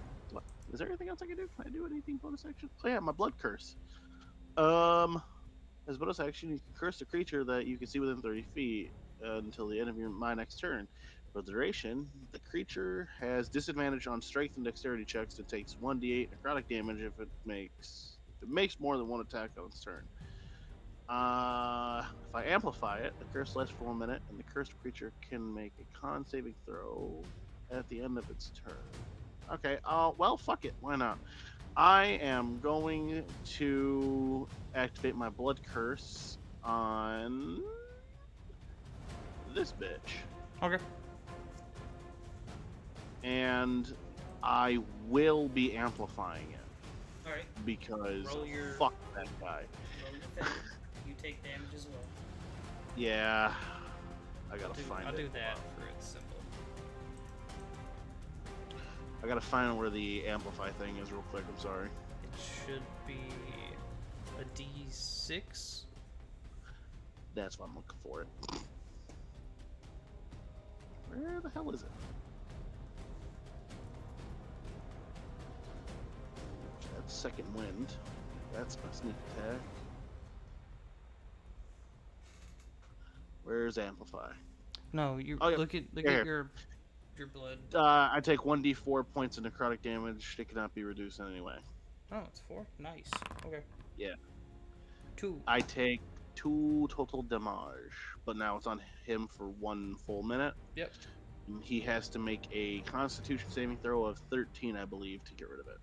Is there anything else I can do? Can I do anything bonus action? Oh yeah, my blood curse. As bonus action, you can curse a creature that you can see within 30 feet until the end of my next turn. For the duration, the creature has disadvantage on strength and dexterity checks and takes 1d8 necrotic damage if it makes more than one attack on its turn. If I amplify it, the curse lasts for 1 minute, and the cursed creature can make a con saving throw at the end of its turn. Okay, well, fuck it. Why not? I am going to activate my blood curse on this bitch. Okay. And I will be amplifying it All right. because Roll your- fuck that guy. Roll your thing. You take damage as well. Yeah, I gotta find I'll it. do that for its symbol. I gotta find where the amplify thing is real quick. I'm sorry. It should be a D6. That's why I'm looking for it. Where the hell is it? That's second wind. That's my sneak attack. Where's amplify? No, you Oh, yeah. look at Here. your blood. I take 1d4 points of necrotic damage. It cannot be reduced in any way. Oh, it's 4. Nice. Okay. Yeah. 2. I take 2 total damage, but now it's on him for 1 full minute. Yep. He has to make a Constitution saving throw of 13, I believe, to get rid of it.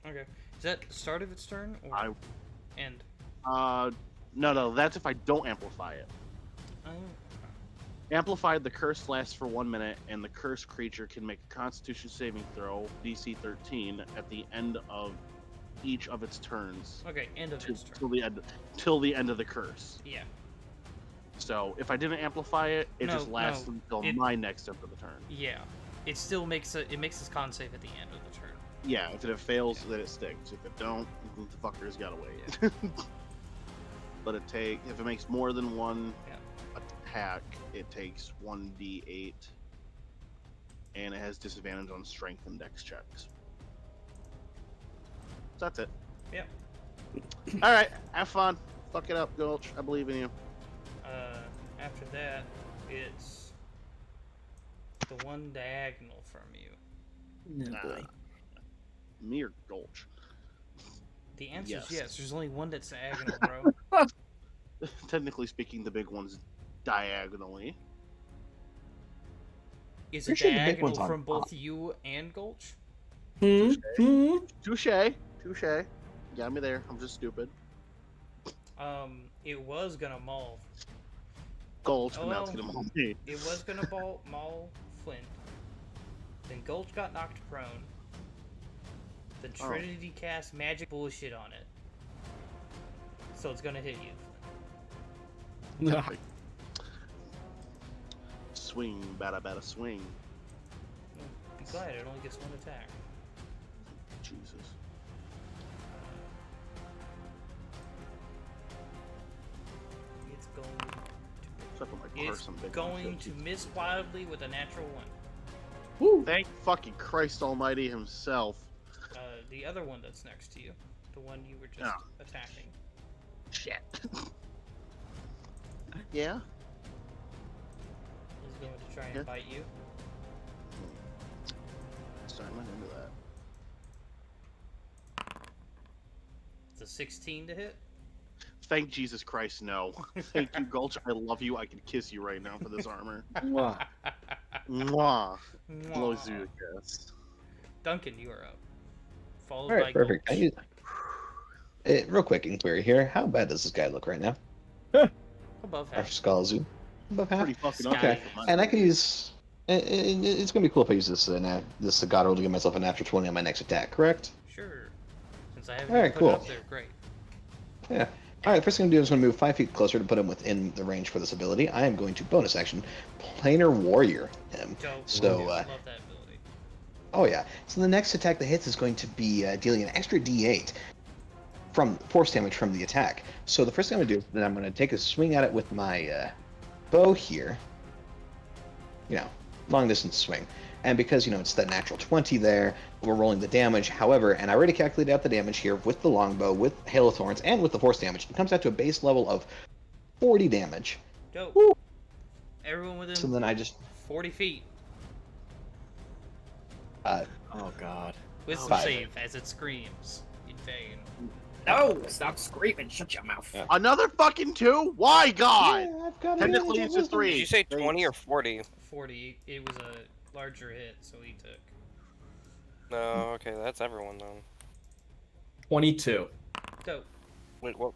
Okay. Is that the start of its turn or I- end? No, that's if I don't amplify it. Oh. Amplified, the curse lasts for 1 minute, and the cursed creature can make a Constitution saving throw, DC 13, at the end of each of its turns Okay, end of its turn. till the end of the curse. Yeah. So if I didn't amplify it, it just lasts until my next end of the turn. Yeah. It still makes its con save at the end of the turn. Yeah, if it fails, then it sticks. If it don't, the fucker's gotta wait. But if it makes more than one attack, it takes 1d8, and it has disadvantage on strength and dex checks. So that's it. Yeah. All right, have fun. Fuck it up, Gulch. I believe in you. After that, it's the one diagonal from you. Me or Gulch? The answer is Yes. yes. There's only one that's diagonal, bro. Technically speaking, the big one's diagonally. Is Pretty it sure the big one's diagonal on from both top. you and Gulch? Touche. Got me there. I'm just stupid. It was gonna maul. Gulch, Oh, but now it's well. gonna maul me. It was gonna maul Flint. Then Gulch got knocked prone. Then Trinity cast magic bullshit on it. So it's gonna hit you. Swing, bada swing. Be glad it only gets one attack. Jesus. It's going Except for my It's curse, I'm big going on to shit. miss wildly with a natural 1. Thank fucking Christ Almighty himself. The other one that's next to you, the one you were just Oh. attacking. Shit. Yeah? Is going to try and Yeah. bite you. Sorry, I'm not into that. It's a 16 to hit. Thank Jesus Christ, no. Thank you, Gulch. I love you. I can kiss you right now for this armor. Mwah. Blows you a kiss. Duncan, you are up. Followed All right, by perfect. Gulch. Real quick inquiry here. How bad does this guy look right now? Above Our half. Skullzoo. Above half? Pretty fucking Sky. Okay. for And I can use... It's going to be cool if I use this this God roll to give myself a natural 20 on my next attack, correct? Sure. Since I haven't All right, even put it cool. up there, great. Yeah. Alright, first thing I'm going to do is going to move 5 feet closer to put him within the range for this ability. I am going to bonus action Planar Warrior him. Dope. So, Love that ability. oh yeah. So the next attack that hits is going to be dealing an extra d8 from force damage from the attack. So the first thing I'm going to do is that I'm going to take a swing at it with my bow here. You know, long distance swing. And because, it's that natural 20 there, we're rolling the damage. However, and I already calculated out the damage here with the longbow, with Hail of Thorns, and with the force damage. It comes out to a base level of 40 damage. Dope. Woo. Everyone within So then I just... 40 feet. Oh God. Wisdom 5. save as it screams in vain. No! Stop screaming! Shut your mouth. Yeah. Another fucking 2? Why, God? Yeah, I've got Technically, it's just 3. Did you say 20 or 40? 40. It was a larger hit, so he took. No, okay, that's everyone then. 22. Dope. Wait, what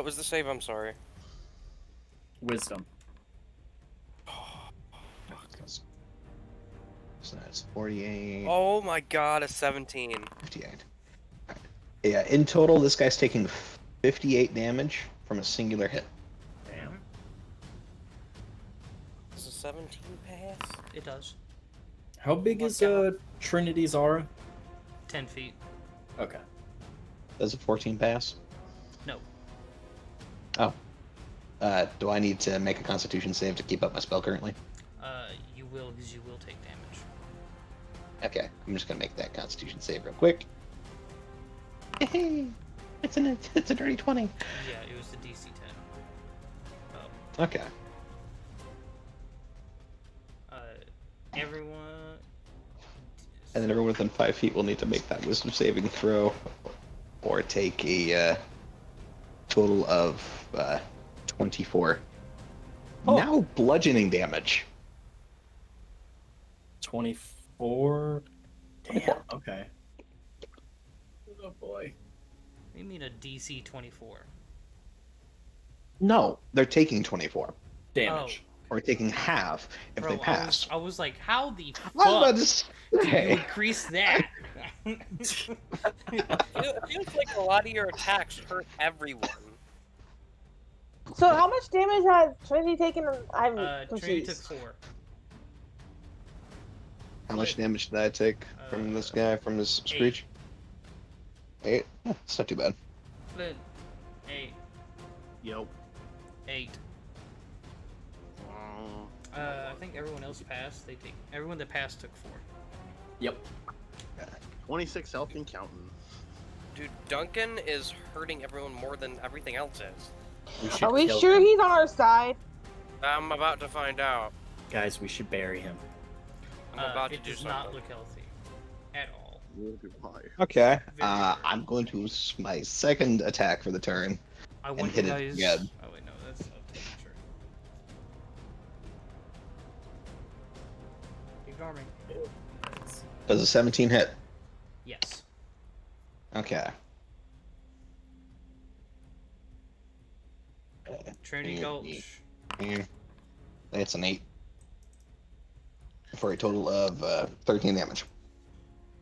was the save? I'm sorry. Wisdom. So that's 48, Oh my god, a 17. 58. Right. Yeah, in total, this guy's taking 58 damage from a singular hit. Damn. Does a 17 pass? It does. How big Oh, is God. Trinity's aura? 10 feet. Okay. Does a 14 pass? No. Oh. Do I need to make a Constitution save to keep up my spell currently? You will, because you will take damage. Okay, I'm just gonna make that Constitution save real quick. Hey, it's a dirty 20. Yeah, it was the DC 10. Okay. Everyone. And then everyone within 5 feet will need to make that Wisdom saving throw, or take a total of 24. Oh. Now bludgeoning damage. 24. Damn. 24. Okay. Oh boy. What do you mean a DC 24? No, they're taking 24. Damage. Or taking half if Bro, they pass. I was like, how the I was about fuck to did you say. increase that? It feels like a lot of your attacks hurt everyone. So how much damage has Trinity taken? I'm Trinity took confused. 4. How much damage did I take from this guy, from this screech? 8? Yeah, it's not too bad. Flint, 8. Yo. 8. I think everyone else passed. Everyone that passed took 4. Yep. 26 health and counting. Dude, Duncan is hurting everyone more than everything else is. Are we kill sure him. he's on our side? I'm about to find out. Guys, we should bury him. I'm about to It do does not something. look healthy at all. Okay. Very I'm going to use my second attack for the turn. I want hit you it guys. again. Oh wait, no, that's sure. Ignore me. Does a 17 hit? Yes. Okay. Trinity Gulch. That's an 8. For a total of 13 damage.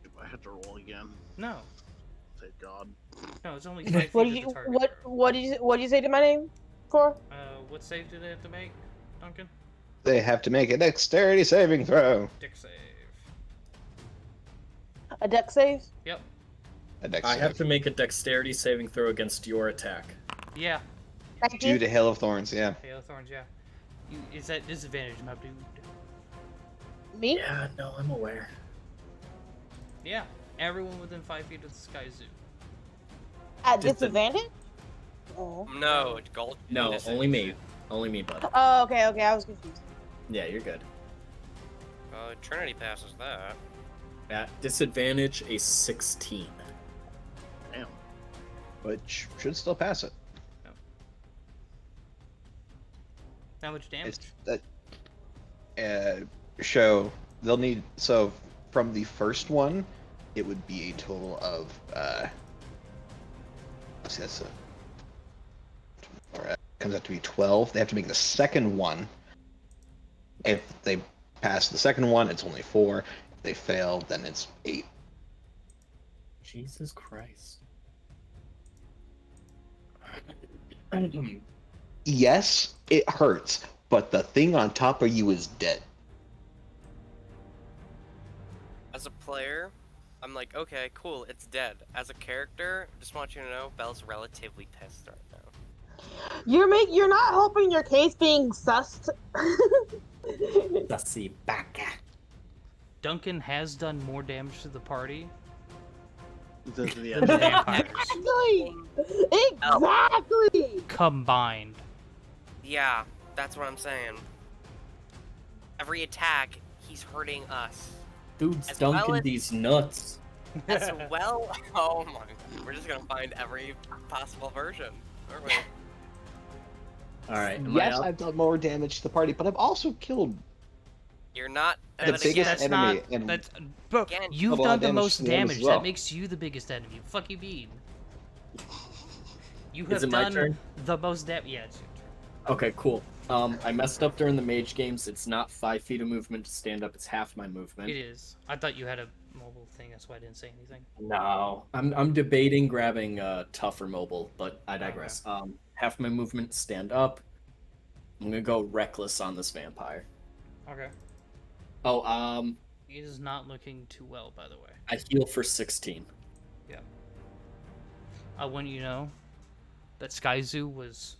If I had to roll again, No, thank God. no, it's only 5 What feet did of you the target. bro. what did you say to my name for? What save do they have to make, Duncan? They have to make a dexterity saving throw. Dick save. A deck save? Yep. A dex I save. have to make a dexterity saving throw against your attack. Yeah. Due to Hail of Thorns, yeah. Hail of Thorns. Yeah. Is that disadvantage, my dude? Me? Yeah, no, I'm aware. Yeah. Everyone within 5 feet of the Sky Zoo. At Just a- disadvantage? Oh. No, it's gold. No, This only is- me. Only me, bud. Oh, okay, I was confused. Yeah, you're good. Trinity passes that. At disadvantage, a 16. Damn. Which should still pass it. How much damage? It's that show they'll need, so from the first one it would be a total of let's see, that's comes out to be 12. They have to make the second one. If they pass the second one, it's only 4. If they fail, then it's 8. Jesus Christ. Yes, it hurts, but the thing on top of you is dead. As a player, I'm like, okay, cool, it's dead. As a character, just want you to know, Belle's relatively pissed right now. You're not helping your case being sussed. Sussy baka. Duncan has done more damage to the party To the than the end. vampires Exactly! combined. Yeah, that's what I'm saying. Every attack, he's hurting us. Dude's As dunking well as- these nuts. As well, oh my god, we're just gonna find every possible version, aren't we? Alright, Yes, I've done more damage to the party, but I've also killed. You're not. The but biggest again, That's enemy not. and- That's bro. Again, You've a lot done of the damage most to them as damage. well. That makes you the biggest enemy. Fuck you mean? You Is have it my done turn? the most damage. Yeah, it's your turn. Okay, cool. I messed up during the mage games. It's not 5 feet of movement to stand up. It's half my movement. It is. I thought you had a mobile thing. That's why I didn't say anything. No, I'm debating grabbing tougher mobile, but I digress. Half my movement, stand up. I'm gonna go reckless on this vampire. Okay. Oh, It is not looking too well, by the way. I heal for 16. I want you to know that Sky Zoo was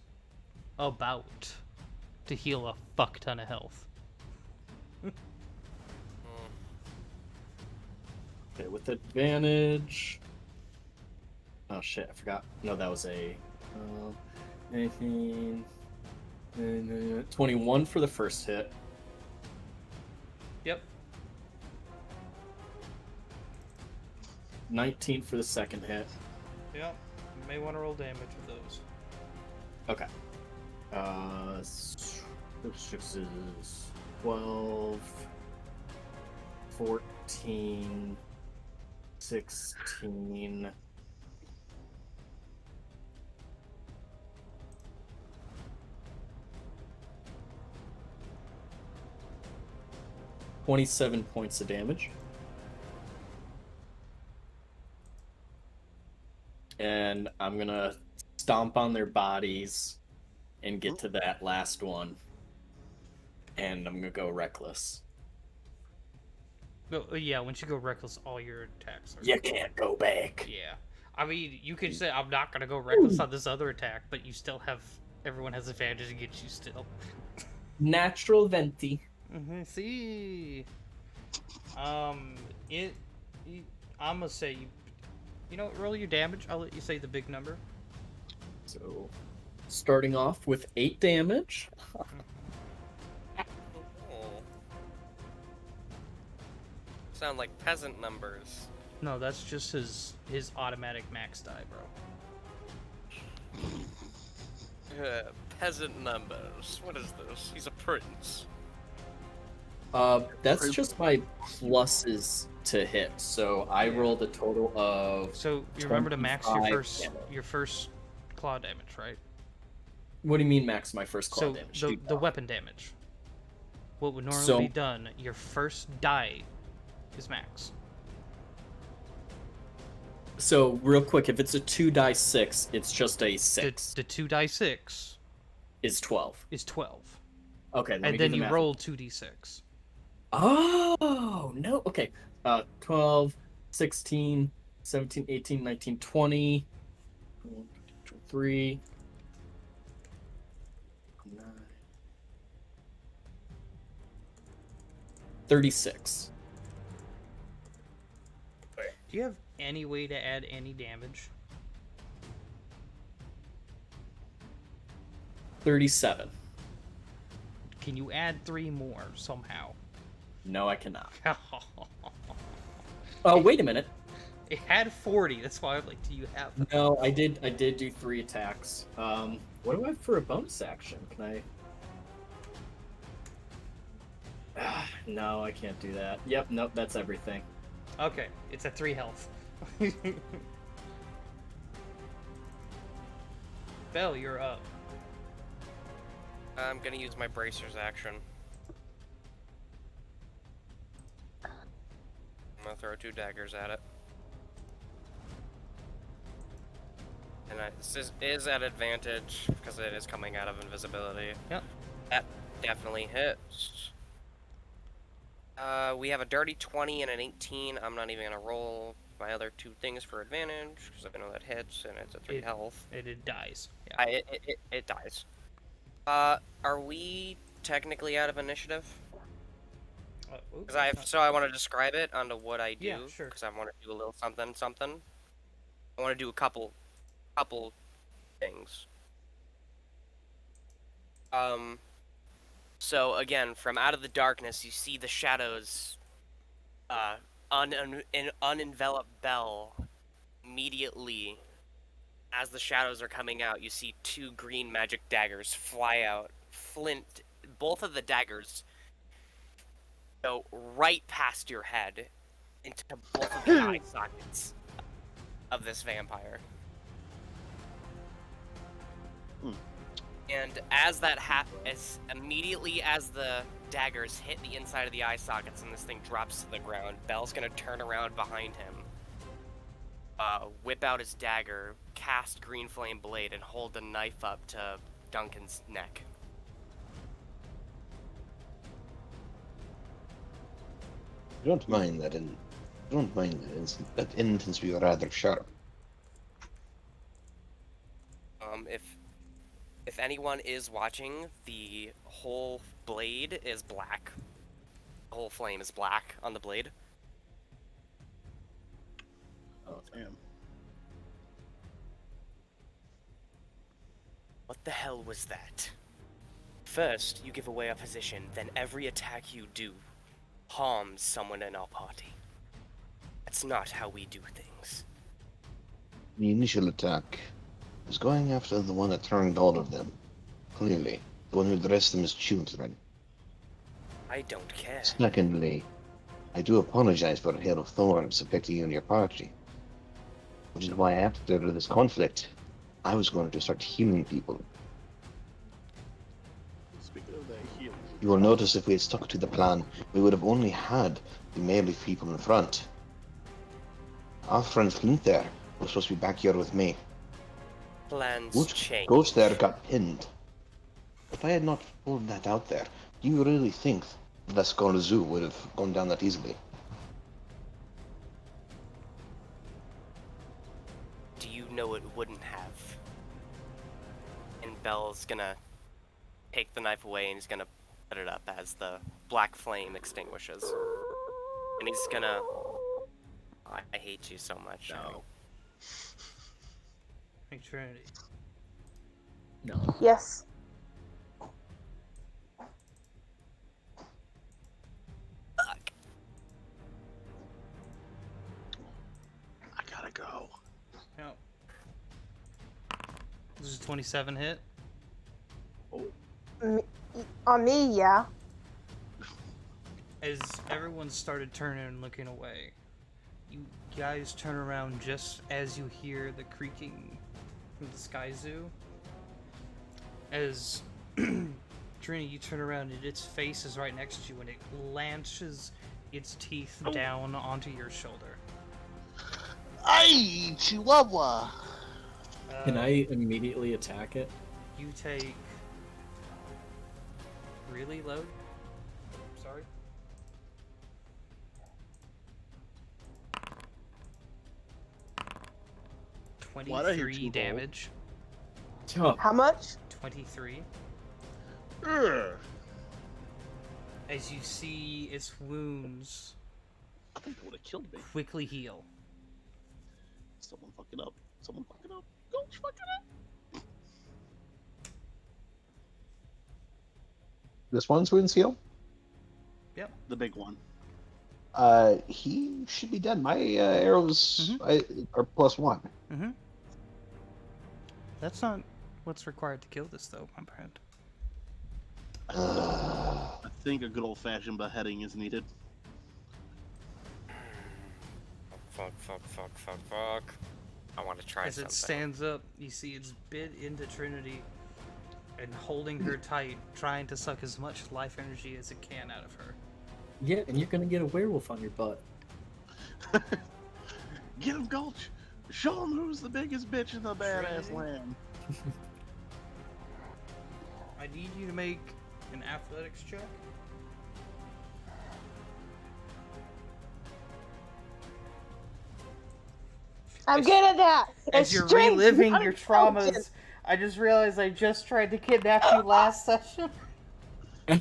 about to heal a fuck ton of health. Okay, with advantage. Oh shit, I forgot. No, that was a 18, 21 for the first hit. Yep. 19 for the second hit. Yep. You may want to roll damage with those. Okay. 6 is 12. 14, 16. $27 points of damage. And I'm gonna stomp on their bodies and get to that last one. And I'm gonna go reckless. Oh, yeah, once you go reckless, all your attacks are. You can't go back. Yeah. I mean, you could say, I'm not going to go reckless on this other attack, but you still have. Everyone has advantage against you still. Natural 20. Mm-hmm. See. It. I'm going to say, roll your damage. I'll let you say the big number. So, starting off with 8 damage. Oh. Sound like peasant numbers. No, that's just his automatic max die, bro. Peasant numbers. What is this? He's a prince. That's just my pluses to hit. So I rolled a total of. So you remember to max 25 your first claw damage, right? What do you mean max my first claw So damage? the weapon damage. What would normally be So- done? Your first die is max. So real quick, if it's a 2 die 6, it's just a 6. The 2 die 6 Is 12. is 12, Okay, let me and do then the you math. roll 2d6. Oh no. Okay. 12, 16, 17, 18, 19, 20, 3, 9, 36. Do you have any way to add any damage? 37. Can you add 3 more somehow? No, I cannot. Oh, wait a minute. It had 40. That's why I'm like, do you have? No, I did do 3 attacks. What do I have for a bonus action? Can I? No, I can't do that. Yep, nope, that's everything. Okay, it's at 3 health. Bell, you're up. I'm gonna use my bracers action. I'm gonna throw 2 daggers at it. And this is at advantage because it is coming out of invisibility. Yep. That definitely hits. We have a dirty 20 and an 18. I'm not even gonna roll my other 2 things for advantage because I know that hits and it's at 3 health. It dies. Yeah. It dies. Are we technically out of initiative? Because I want to describe it onto what I do. Yeah, sure. Because I want to do a little something. I want to do a couple things. So again, from out of the darkness, you see the shadows. Unenvelop Bell. Immediately, as the shadows are coming out, you see 2 green magic daggers fly out. Flint, both of the daggers go right past your head into both of the eye sockets of this vampire. And as that happens, immediately as the daggers hit the inside of the eye sockets and this thing drops to the ground, Bell's gonna turn around behind him, whip out his dagger, cast Green Flame Blade, and hold the knife up to Duncan's neck. I don't mind that. That end tends to be rather sharp. If anyone is watching, the whole blade is black. The whole flame is black on the blade. Oh, damn. What the hell was that? First, you give away our position, then every attack you do harms someone in our party. That's not how we do things. The initial attack was going after the one that turned all of them. Clearly, the one who dressed them as children. I don't care. Secondly, I do apologize for a hail of thorns affecting you and your party. Which is why after this conflict, I was going to start healing people. Speaking of that healing, You will notice if we had stuck to the plan, we would have only had the melee people in front. Our friend Flint there was supposed to be back here with me. Plans change. Ghost there got pinned. If I had not pulled that out there, do you really think the Skull Zoo would have gone down that easily? Do you know it wouldn't have? And Bell's gonna take the knife away and he's gonna put it up as the black flame extinguishes. And he's gonna... I hate you so much. No. Hey, Trinity. No. Yes. Fuck. I gotta go. Yep. This is 27 hit. On me, yeah. As everyone started turning and looking away, you guys turn around just as you hear the creaking from the Sky Zoo. As Trini, you turn around and its face is right next to you and it launches its teeth down onto your shoulder. Ay, Chihuahua! Can I immediately attack it? You take... Really low? Sorry? Why'd I hear 23 two damage. Oh, How much? 23. Urgh. As you see its wounds I think it would have killed me. quickly heal. Someone fuck it up. Someone fuck it up. Don't fuck it up. This one's wounds heal? The big one. He should be dead. My arrows are +1. Mm-hmm. That's not what's required to kill this, though, my friend. I think a good old-fashioned beheading is needed. Fuck. I want to try As something. it stands up, you see it's bit into Trinity and holding her tight, trying to suck as much life energy as it can out of her. yeah, and you're gonna get a werewolf on your butt. Get him, Gulch! Show him who's the biggest bitch in the badass Trinity? land. I need you to make an athletics check. I'm good at that. As you're Strength, reliving not your intelligence. traumas, I just realized I just tried to kidnap you last session. That's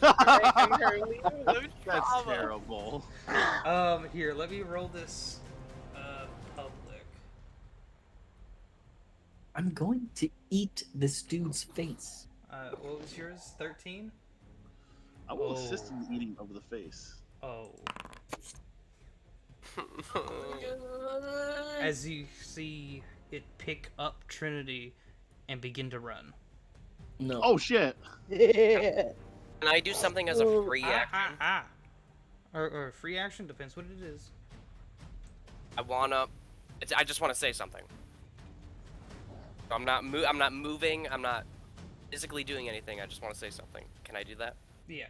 terrible. Here, let me roll this public. I'm going to eat this dude's face. What was yours? 13? I will Oh. assist in the eating of the face. Oh. As you see it pick up Trinity and begin to run. No. Oh shit! Can I do something as a free action? Or free action, depends what it is. I just wanna say something. I'm not moving. I'm not physically doing anything. I just want to say something. Can I do that? Yeah.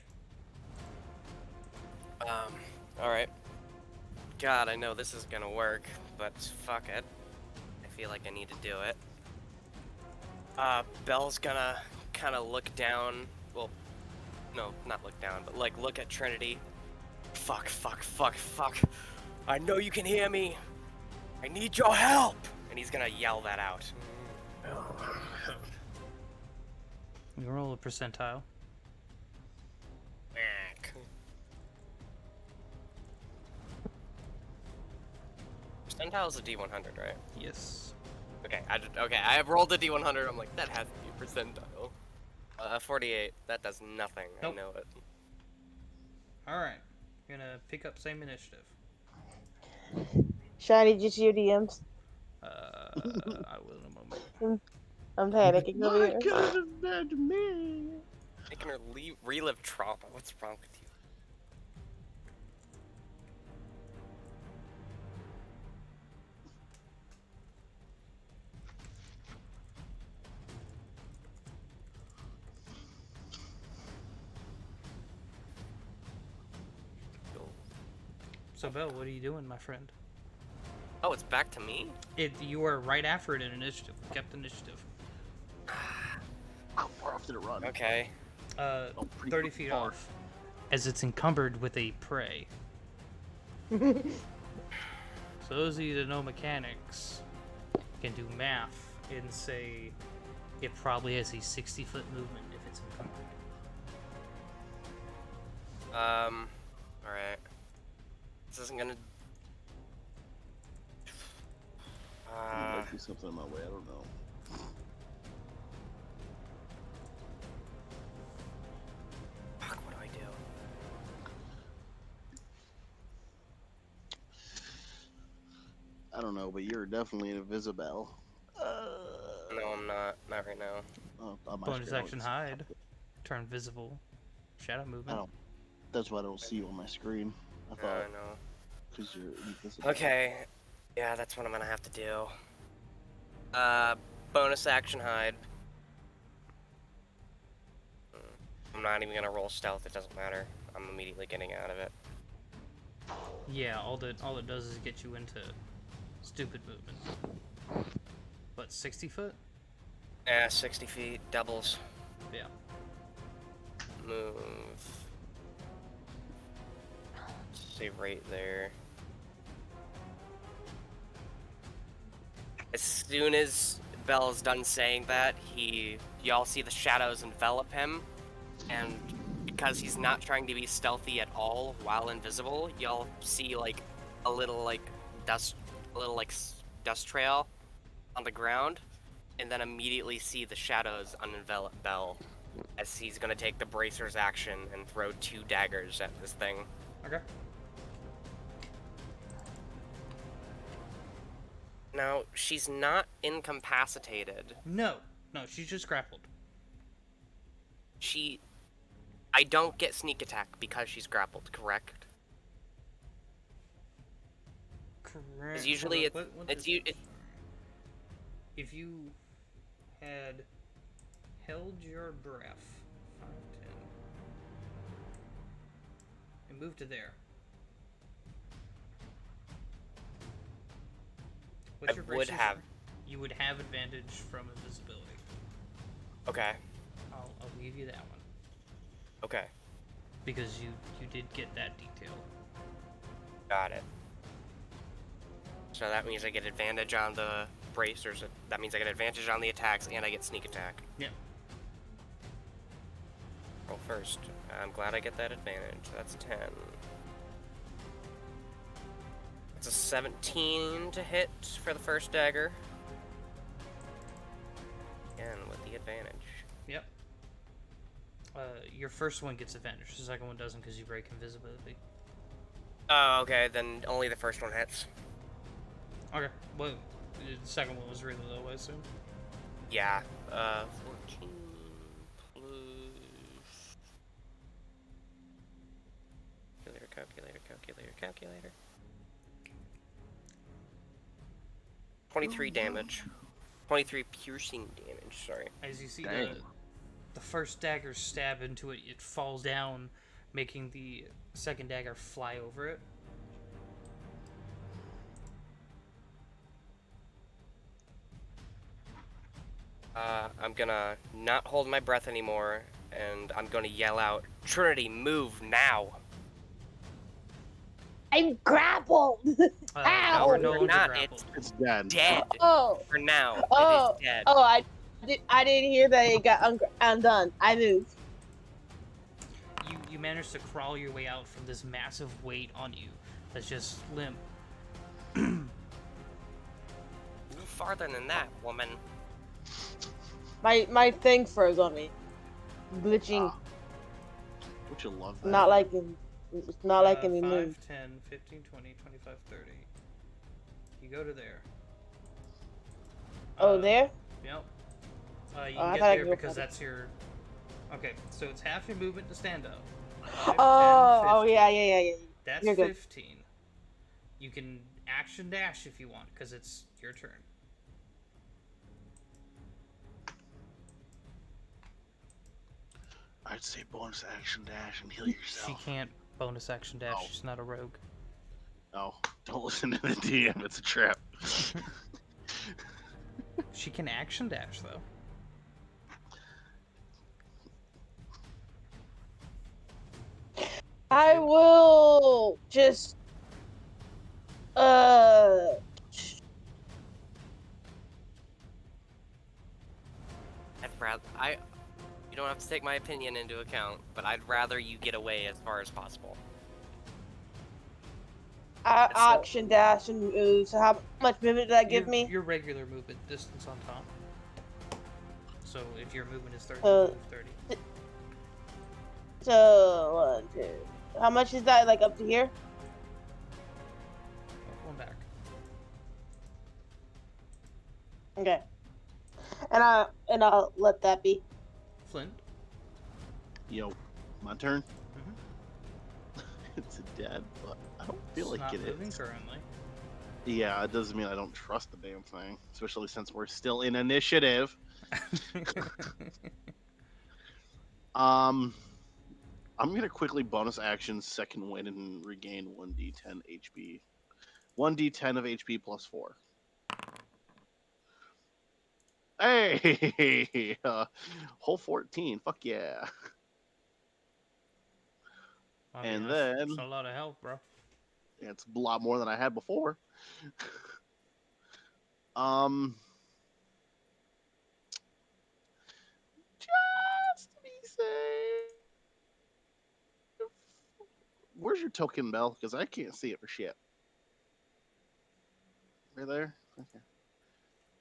All right. God, I know this is gonna work, but fuck it. I feel like I need to do it. Belle's gonna kind of look down. Well, no, not look down, but like look at Trinity. Fuck. I know you can hear me. I need your help. And he's gonna yell that out. You roll a percentile. Percentile is a D100, right? Yes. Okay, I have rolled a D100. I'm like, that has to be percentile. 48. That does nothing. Nope. I know it. Alright. You're gonna pick up same initiative. Shiny, did you see your DMs? I will in a moment. I'm panicking over Why here. could have been me? Making her relive trauma. What's wrong with you? So, Belle, what are you doing, my friend? Oh, it's back to me? You are right after it in initiative. We kept initiative. How far off did it run? Okay. Uh, Oh, pretty 30 feet far. off. As it's encumbered with a prey. So those of you that know mechanics can do math and say it probably has a 60-foot movement if it's encumbered. Alright. This isn't gonna... There might be something in my way. I don't know. Fuck, what do I do? I don't know, but you're definitely invisible. No, I'm not. Not right now. On my Bonus screen, action hide. Turn visible. Shadow I movement. don't. That's why I don't see you on my screen. I No, thought I know. because you're invisible. Okay. Yeah, that's what I'm gonna have to do. Bonus action hide. I'm not even gonna roll stealth, it doesn't matter. I'm immediately getting out of it. Yeah, all it does is get you into stupid movement. What, 60 foot? Yeah, 60 feet, doubles. Yeah. Move. Say right there. As soon as Bell's done saying that, y'all see the shadows envelop him, and because he's not trying to be stealthy at all while invisible, y'all see like a little dust trail on the ground, and then immediately see the shadows unenvelop Bell as he's gonna take the bracer's action and throw 2 daggers at this thing. Okay. Now, she's not incapacitated. No, she's just grappled. I don't get sneak attack because she's grappled, correct? Correct. Because usually if you had held your breath, 5, 10, and moved to there. What's your braces? You would have advantage from invisibility. Okay. I'll give you that one. Okay. Because you did get that detail. Got it. So that means I get advantage on the bracers. That means I get advantage on the attacks, and I get sneak attack. Yep. Roll first. I'm glad I get that advantage. That's 10. It's a 17 to hit for the first dagger. Again, with the advantage. Yep. Your first one gets advantage. The second one doesn't because you break invisibility. Oh, okay. Then only the first one hits. Okay. Well, the second one was really low, I assume. Yeah. 14 plus... Calculator. 23 damage. 23 piercing damage, sorry. As you see Dang. the first dagger stab into it, it falls down, making the second dagger fly over it. I'm gonna not hold my breath anymore, and I'm gonna yell out, Trinity, move now! I'm grappled. Now Ow! we're no You're longer not, grappled. It's dead. Dead. Oh, For now, it oh, is dead. oh! I didn't hear that it got undone. I moved. You managed to crawl your way out from this massive weight on you that's just limp. Move farther than that, woman. My thing froze on me, glitching. Would you love that? Not liking. It's not liking me 5, move. 10, 15, 20, 25, 30. You go to there. Oh, there? Yep. You Oh, can I get thought I there could go because further. that's your... Okay, so it's half your movement to stand up. 5, 10, Oh, 15. yeah. That's You're good. 15. You can action dash if you want, because it's your turn. I'd say bonus action dash and heal yourself. She can't bonus action dash. Oh. She's not a rogue. Oh, don't listen to the DM. It's a trap. She can action dash though. I will just uh You don't have to take my opinion into account, but I'd rather you get away as far as possible. action dash and move. So how much movement did that give me? Your regular movement distance on top. So if your movement is 30, Uh, you move 30. So 1, 2. How much is that? Like up to here? Oh, one back. Okay. And I'll let that be. Flint. Yo, my turn. Mhm. It's a dead, but I don't feel It's like not it moving is. currently. Yeah, it doesn't mean I don't trust the damn thing, especially since we're still in initiative. I'm gonna quickly bonus action second wind and regain 1d10 HP. 1d10 of HP plus 4. Hey, whole 14. Fuck yeah. I mean, And that's then a lot of health, bro. it's a lot more than I had before. Um, just to be safe. Where's your token, Bell? Because I can't see it for shit. Right there? Okay.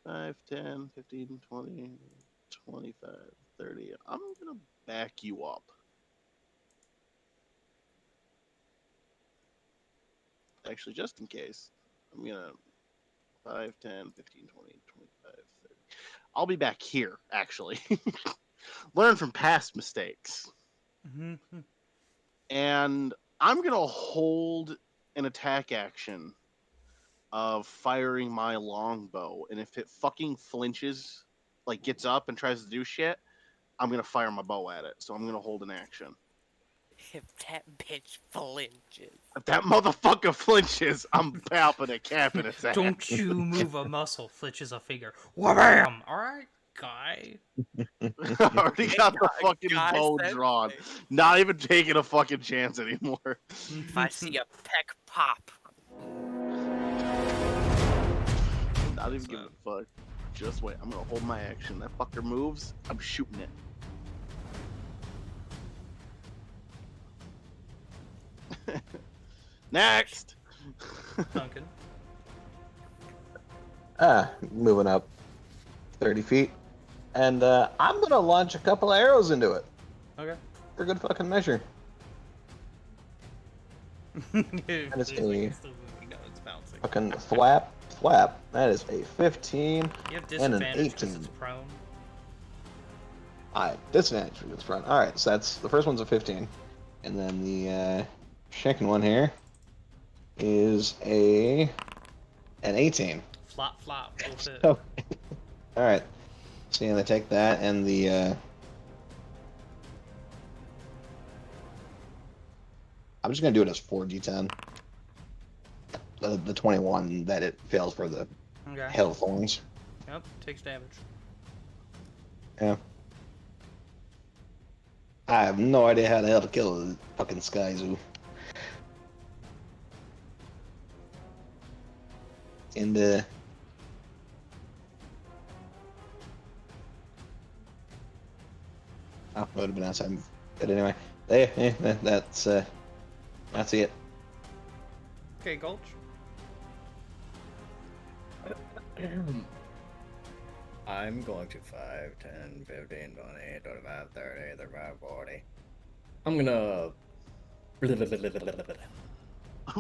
5, 10, 15, 20, 25, 30. I'm going to back you up. Actually, just in case, I'm going to 5, 10, 15, 20, 25, 30. I'll be back here, actually. Learn from past mistakes. Mm-hmm. And I'm going to hold an attack action of firing my longbow. And if it fucking flinches, like gets up and tries to do shit, I'm going to fire my bow at it. So I'm going to hold an action. If that bitch flinches. If that motherfucker flinches, I'm popping a cap and attack. Don't you move a muscle, flitches a finger. Wham! Alright, guy. I already got the fucking Guy bow said drawn. thing. Not even taking a fucking chance anymore. If I see a peck pop. Not even giving a fuck. Just wait. I'm gonna hold my action. That fucker moves, I'm shooting it. Next! Duncan. Moving up 30 feet. And I'm going to launch a couple of arrows into it Okay. for good fucking measure. It's it's like a- it's still moving. No, it's bouncing. Fucking thwap. That is a 15 You have and an disadvantage because 18. it's prone. Alright, disadvantage for this front. Alright, so that's the first one's a 15. And then the second one here is an 18. Flop, flop. Both hit. Oh. Alright. So yeah, they take that and the I'm just gonna do it as 4d10. The 21 that it fails for the Okay. hail of thorns. Yep, takes damage. Yeah. I have no idea how the hell to kill a fucking Sky Zoo. And oh, it would have been outside. But anyway, that's it. Okay, Gulch. I'm going to 5, 10, 15, 20, 25, 30, 35, 40. I'm gonna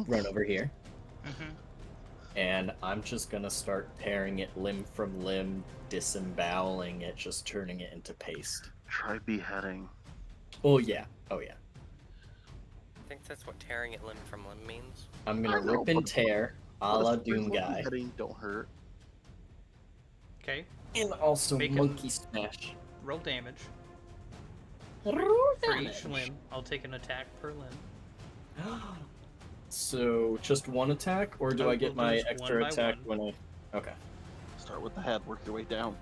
run over here. Mm-hmm. And I'm just gonna start tearing it limb from limb, disemboweling it, just turning it into paste. Try beheading. Oh yeah, oh yeah. I think that's what tearing it limb from limb means. I'm gonna I know, rip and but- tear, a But la a Doom frequent guy. beheading don't hurt. Okay. And also Make him- monkey smash. Roll damage. Roll For damage. each limb, I'll take an attack per limb. So just one attack, or do I get We'll do my this extra one by attack one. when I? Okay. Start with the head, work your way down.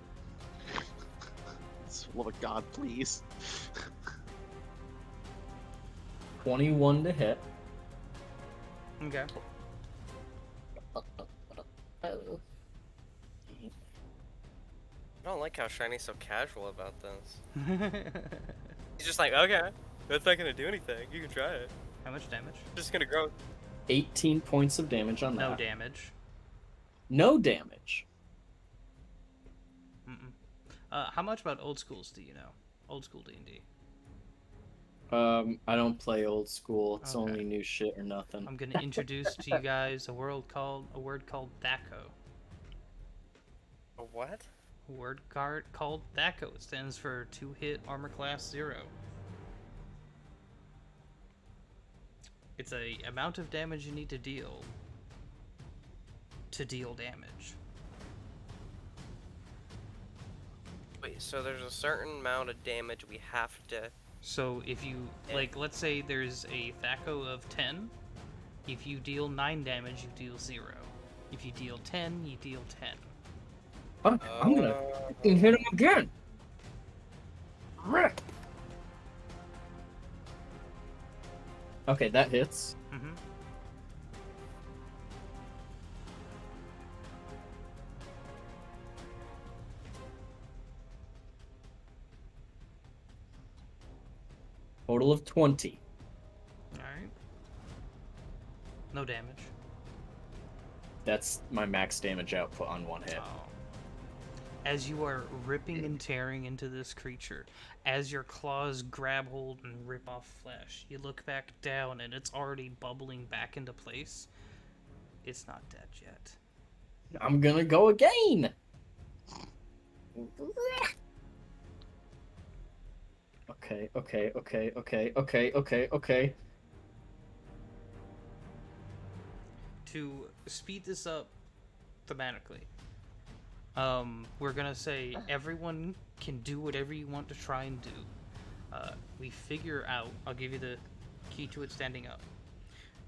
Love of God, please. 21 to hit. Okay. I don't like how Shiny's so casual about this. He's just like, okay, that's not gonna do anything. You can try it. How much damage? It's just gonna grow. 18 points of damage on No that. damage. No damage. How much about old schools do you know? Old school D&D. I don't play old school. It's Okay. only new shit or nothing. I'm gonna introduce to you guys a word called THACO. A what? A word called THACO. It stands for 2-hit armor class 0. It's a amount of damage you need to deal damage. Wait, so there's a certain amount of damage we have to. So if you, like, let's say there's a THACO of 10. If you deal 9 damage, you deal 0. If you deal 10, you deal 10. I'm gonna hit him again. Okay, that hits. Mm-hmm. Total of 20. Alright. No damage. That's my max damage output on one hit. Oh. As you are ripping and tearing into this creature, as your claws grab hold and rip off flesh, you look back down and it's already bubbling back into place. It's not dead yet. I'm gonna go again. Okay. To speed this up thematically, we're gonna say everyone can do whatever you want to try and do. We figure out, I'll give you the key to it standing up.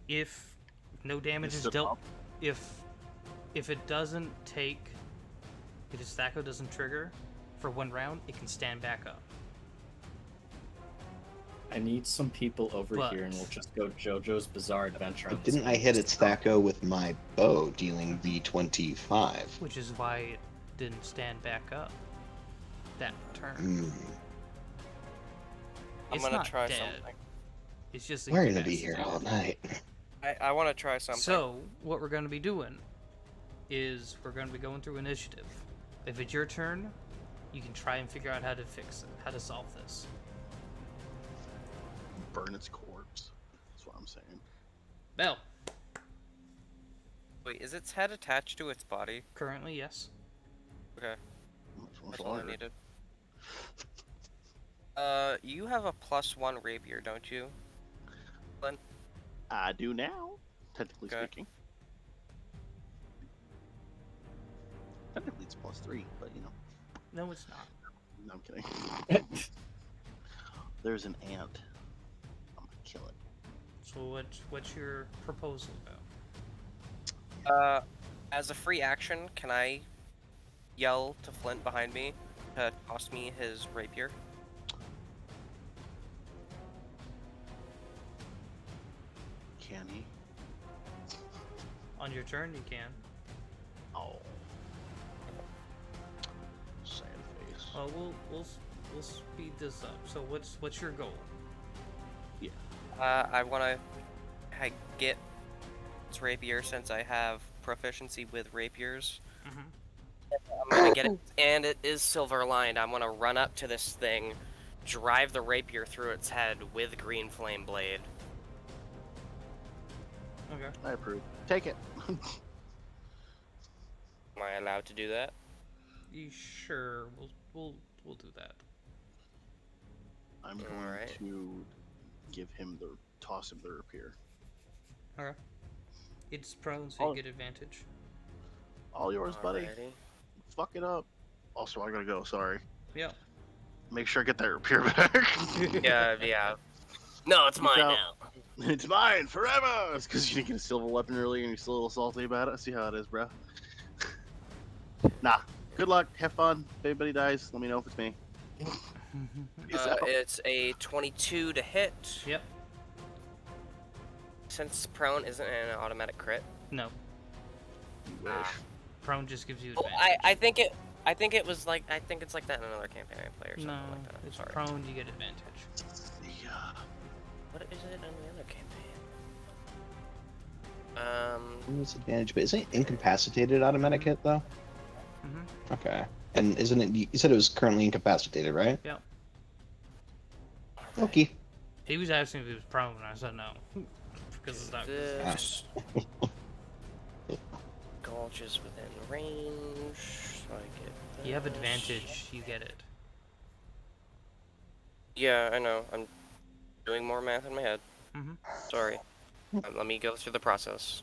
If no damage is dealt, if it doesn't take, if its THACO doesn't trigger for 1 round, it can stand back up. I need some people over here, and we'll just go JoJo's Bizarre Adventure. But didn't I hit its THACO with my bow, dealing V25? Which is why it didn't stand back up that turn. I'm It's gonna not try dead. something. It's just We're gonna be here all night. I want to try something. So, what we're going to be doing is we're going to be going through initiative. If it's your turn, you can try and figure out how to fix it, how to solve this. Burn its corpse. That's what I'm saying. Bell. Wait, is its head attached to its body? Currently, yes. Okay, Much that's all I longer. needed. You have a +1 rapier, don't you? Glenn? I do now, technically Okay. speaking. Technically it's +3, but you know. No, it's not. No, I'm kidding. There's an ant. I'm gonna kill it. So what's your proposal about? As a free action, can I yell to Flint behind me to toss me his rapier? Can he? On your turn, you can. Oh. Sad face. We'll speed this up. So what's your goal? I want to get its rapier since I have proficiency with rapiers. I'm gonna get it, and it is silver lined. I'm gonna run up to this thing, drive the rapier through its head with green flame blade. Okay. I approve. Take it. Am I allowed to do that? You sure? We'll do that. I'm going Alright. to toss him the rapier. Okay. It's prone, so you get advantage. All yours, buddy. Alrighty. Fuck it up. Also, I gotta go. Sorry. Yeah. Make sure I get that rapier back. Yeah. No, it's mine out. now. It's mine forever. It's because you didn't get a silver weapon earlier and you're still a little salty about it. I see how it is, bro. Nah. Good luck. Have fun. If anybody dies, let me know if it's me. Peace out. It's a 22 to hit. Yep. Since prone isn't an automatic crit. No. You wish. Prone just gives you Well, advantage. I think it was like I think it's like that in another campaign I play or something No, like that. it's Sorry. prone, you get advantage. Yeah. What is it in the other campaign? Disadvantage, but isn't it incapacitated automatic hit though? Mm-hmm. Okay. And isn't it? You said it was currently incapacitated, right? Yep. Okay. He was asking if he was prone, and I said no. Because it's not. This Gulch is within range, so I get. You have this. advantage, you get it. Yeah, I know. I'm doing more math in my head. Mm-hmm. Sorry. Let me go through the process.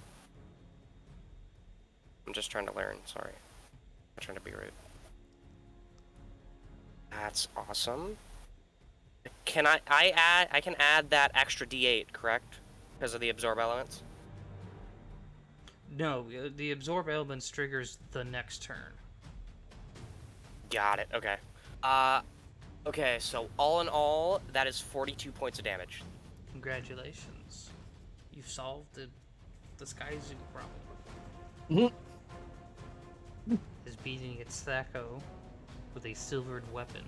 I'm just trying to learn. Sorry. I'm trying to be rude. That's awesome. Can I can add that extra D8, correct? Because of the absorb elements? No, the absorb elements triggers the next turn. Got it. Okay. Okay, so all in all, that is 42 points of damage. Congratulations. You've solved the Sky Zoo problem. Is beating its Thaco with a silvered weapon.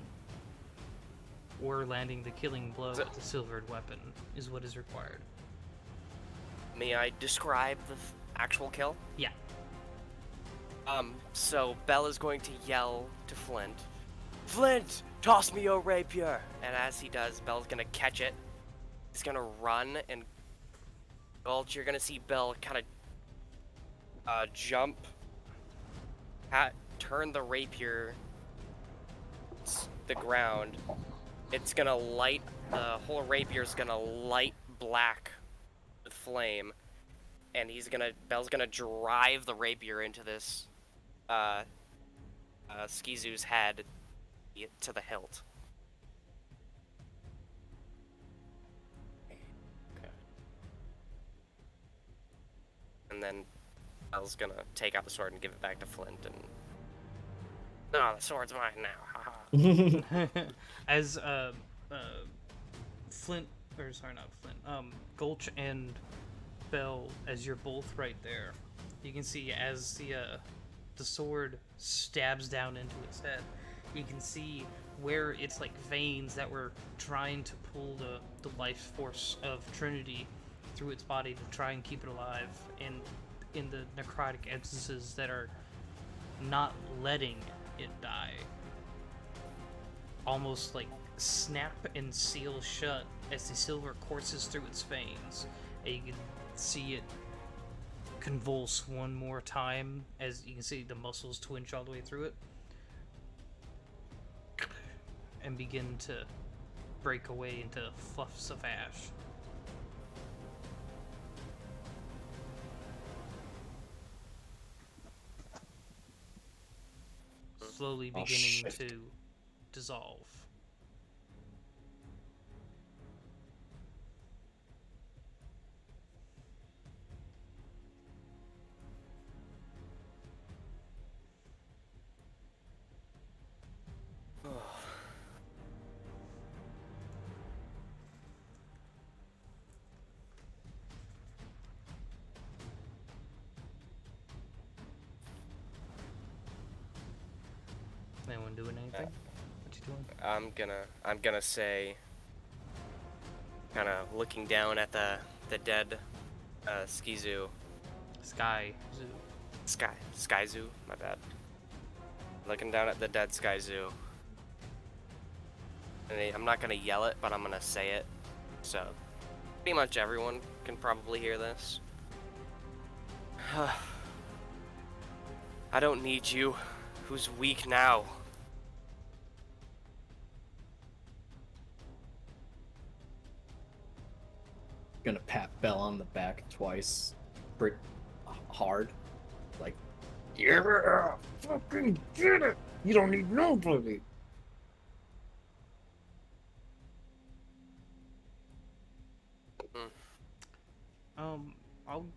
Or landing the killing blow with a silvered weapon is what is required. May I describe the actual kill? Yeah. So Bell is going to yell to Flint, "Flint, toss me your rapier!" And as he does, Bell's gonna catch it. He's gonna run, and Gulch, you're gonna see Bell kind of jump, turn the rapier the ground. It's gonna light, the whole rapier's gonna light black with flame, and Bell's gonna drive the rapier into this Skizu's head to the hilt. Okay. And then Bell's gonna take out the sword and give it back to Flint, and no, the sword's mine now. Haha. As Flint, or sorry, not Flint, Gulch and Bell, as you're both right there, you can see as the sword stabs down into its head, you can see where it's like veins that were trying to pull the life force of Trinity through its body to try and keep it alive, and in the necrotic essences that are not letting it die almost like snap and seal shut as the silver courses through its veins, and you can see it convulse one more time as you can see the muscles twinge all the way through it and begin to break away into fluffs of ash. Slowly Oh, beginning shit. to dissolve. Anyone doing anything? What you doing? I'm gonna say, kind of looking down at the dead Skizu. Sky Zoo. Sky Zoo, my bad. Looking down at the dead Sky Zoo. And I'm not gonna yell it, but I'm gonna say it. So, pretty much everyone can probably hear this. I don't need you. Who's weak now? Gonna pat Bell on the back twice, pretty hard, like, yeah, fucking get it. You don't need nobody.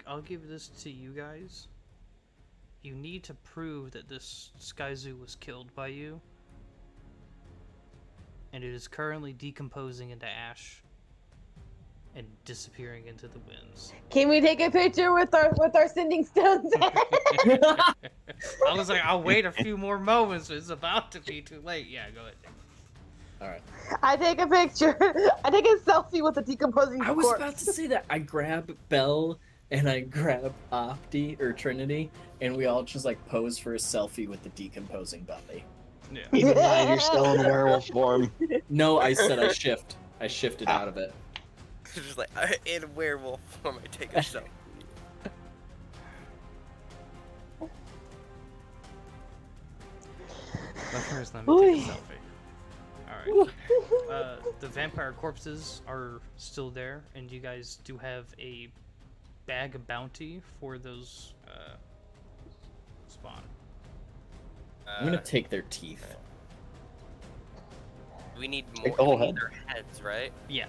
I'll give this to you guys. You need to prove that this Skyzoo was killed by you, and it is currently decomposing into ash and disappearing into the winds. Can we take a picture with our sending stones? I was like, I'll wait a few more moments. But it's about to be too late. Yeah, go ahead. All right. I take a picture. I take a selfie with the decomposing I was corpse. about to say that. I grab Belle and I grab Opti or Trinity, and we all just like pose for a selfie with the decomposing body. Yeah. Keep in mind, you're still in werewolf form. No, I said I shift. I shifted out of it. It's just like in werewolf form, I take a selfie. But first, let me take a selfie. Alright. The vampire corpses are still there, and you guys do have a bag of bounty for those spawn. I'm gonna take their teeth. We need Take more. the whole We need head. their heads, right? Yeah.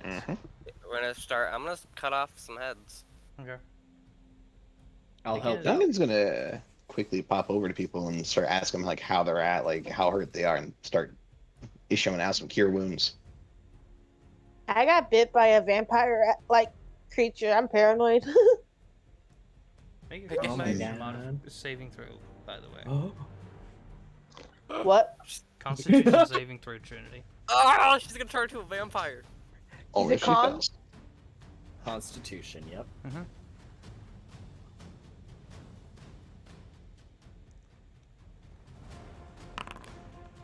We're gonna start. I'm gonna cut off some heads. Okay. I'll help out. Duncan's gonna quickly pop over to people and start asking them like how they're at, like how hurt they are, and start issuing out some cure wounds. I got bit by a vampire like creature. I'm paranoid. Make a Oh my constitution God. saving throw, by the way. Oh. What? Constitution saving throw, Trinity. Oh, she's gonna turn into a vampire. Only it if she con? fails. Constitution, yep.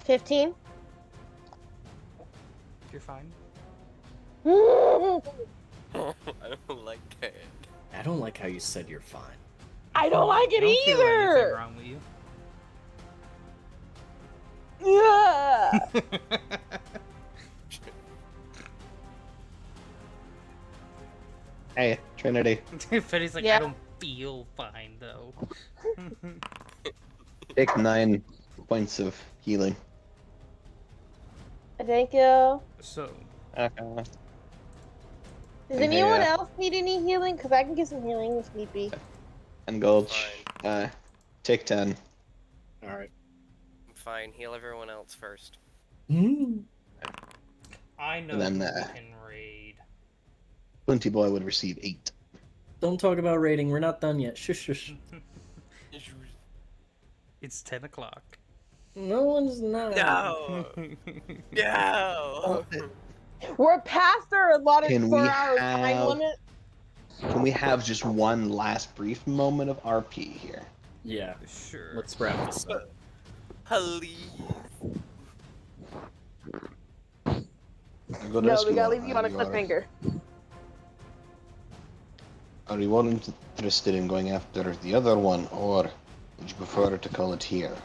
15. You're fine. I don't like that. I don't like how you said you're fine. I don't like I it don't feel anything either. wrong with you. Ugh. Hey, Trinity, Fetty's like, Yeah. I don't feel fine though. take 9 points of healing. Thank you. So, Does Okay, anyone else need any healing? Because I can get some healing if need be. And Gulch, take 10. Alright. I'm fine. Heal everyone else first. I know And then, who we uh, can raid. Flinty Boy would receive 8. Don't talk about rating. We're not done yet. Shush, shush. It's 10 o'clock. No one's not. No. No. We're past our allotted Can we 4-hour time have- limit. Can we have just one last brief moment of RP here? Yeah. Sure. Let's wrap this up. Please. Go to No, school. we gotta leave you on a You are- cliffhanger. Are you all interested in going after the other one, or would you prefer to call it here?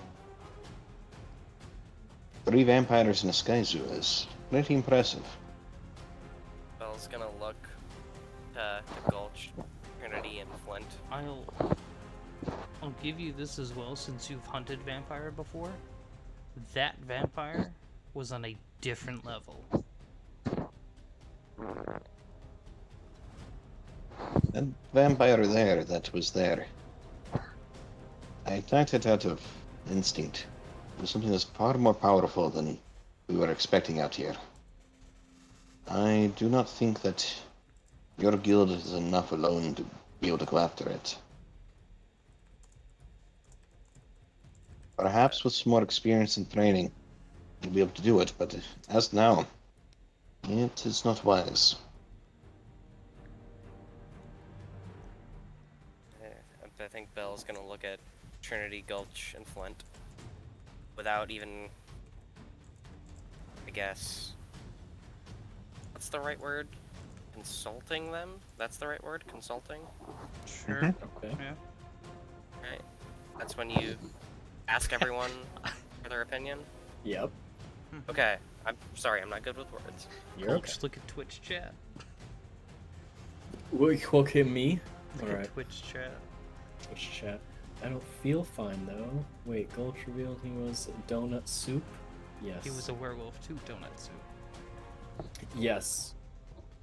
3 vampires in a sky zoo is pretty impressive. Belle's gonna look to Gulch, Trinity, and Flint. I'll give you this as well, since you've hunted vampire before. That vampire was on a different level. That vampire there that was there. I attacked it out of instinct. It was something that's far more powerful than we were expecting out here. I do not think that your guild is enough alone to be able to go after it. Perhaps with some more experience and training, you'll be able to do it, but as now, it is not wise. I think Belle's gonna look at Trinity, Gulch, and Flint without even, I guess, what's the right word? Consulting them? That's the right word? Consulting? Sure. Okay. Yeah. Right. That's when you ask everyone for their opinion? Yep. Okay. I'm sorry, I'm not good with words. You're Gulch, okay. look at Twitch chat. Okay, me? Look Alright. at Twitch chat. Twitch chat. I don't feel fine though. Wait, Gulch revealed he was donut soup? Yes. He was a werewolf too, donut soup. Yes.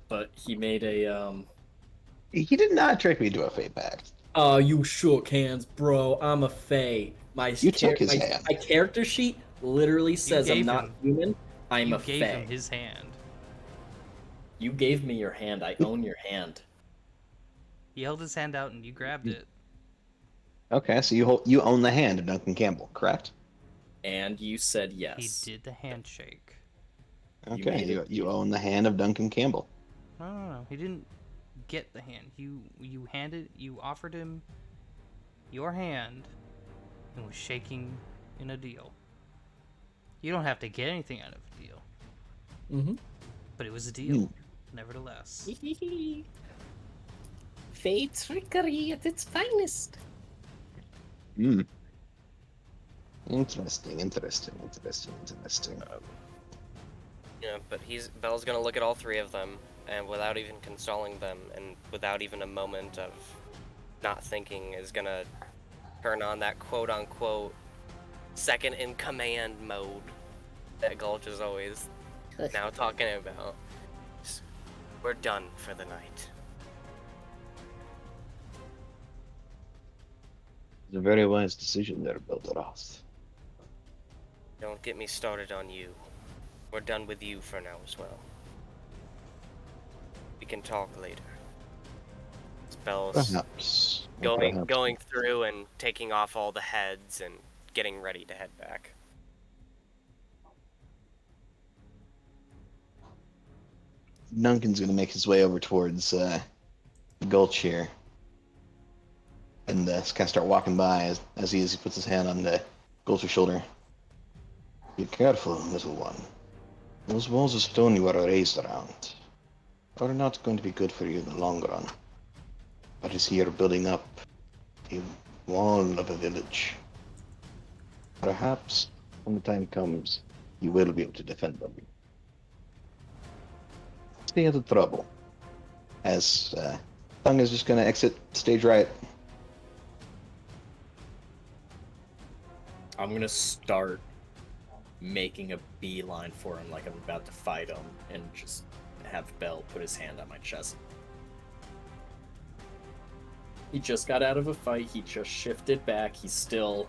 But he made a He did not trick me into a fate pact. Oh, you shook hands, bro. I'm a fae. You took his hand. My character sheet literally says I'm gave not him- human. I'm You a gave fae. him his hand. You gave me your hand. I own your hand. He held his hand out and you grabbed it. Okay, so you own the hand of Duncan Campbell, correct? And you said He yes. did the handshake. Okay, made you, it you deal. own the hand of Duncan Campbell. No. He didn't get the hand. You offered him your hand and was shaking in a deal. You don't have to get anything out of a deal, Mm-hmm. but it was a deal, nevertheless. Fate trickery at its finest. Hmm. Interesting. Yeah, but Bel's gonna look at all three of them, and without even consoling them, and without even a moment of not thinking, is gonna turn on that quote-unquote second in command mode that Gulch is always now talking about. We're done for the night. It's a very wise decision there, Belderoth. Don't get me started on you. We're done with you for now as well. We can talk later. Bel's Perhaps. going through and taking off all the heads and getting ready to head back. Duncan's gonna make his way over towards Gulch here, and kind of start walking by as he puts his hand on the Gulch's shoulder. Be careful, little one. Those walls of stone you are raised around are not going to be good for you in the long run. But as you're building up a wall of a village, perhaps when the time comes, you will be able to defend them. Stay out of trouble. As Thung is just going to exit stage right. I'm gonna start making a beeline for him like I'm about to fight him and just have Bell put his hand on my chest. He just got out of a fight, he just shifted back, he's still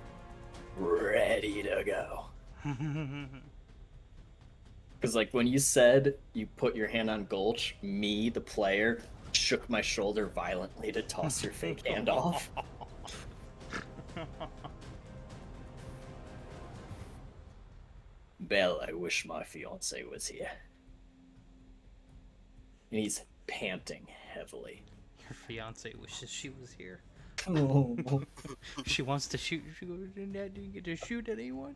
ready to go. Because, like, when you said you put your hand on Gulch, me, the player, shook my shoulder violently to toss your fake hand off. Belle, I wish my fiance was here. And he's panting heavily. Your fiance wishes she was here. Oh. She wants to shoot. She goes, Dad, do you get to shoot anyone?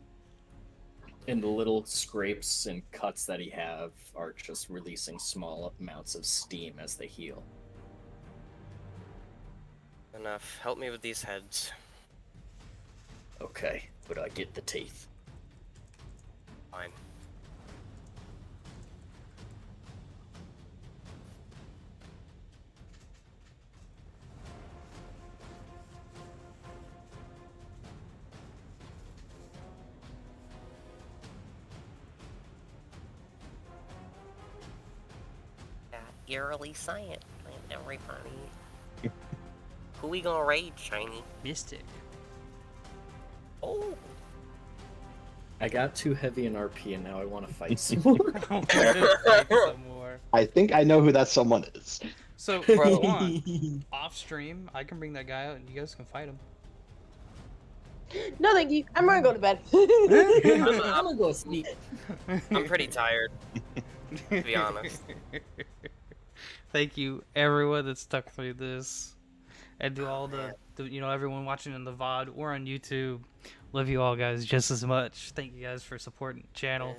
And the little scrapes and cuts that he have are just releasing small amounts of steam as they heal. Enough. Help me with these heads. Okay, but I get the teeth. Fine. Eerily silent, everybody. Who we gonna raid, Shiny? Mystic. Oh! I got too heavy in RP and now I want to fight some more. I want to fight some more. I think I know who that someone is. So, if you want, off stream, I can bring that guy out and you guys can fight him. No, thank you. I'm gonna go to bed. I'm gonna go sleep. I'm pretty tired, to be honest. Thank you, everyone that stuck through this, and to all the everyone watching in the VOD or on YouTube. Love you all, guys, just as much. Thank you guys for supporting the channel.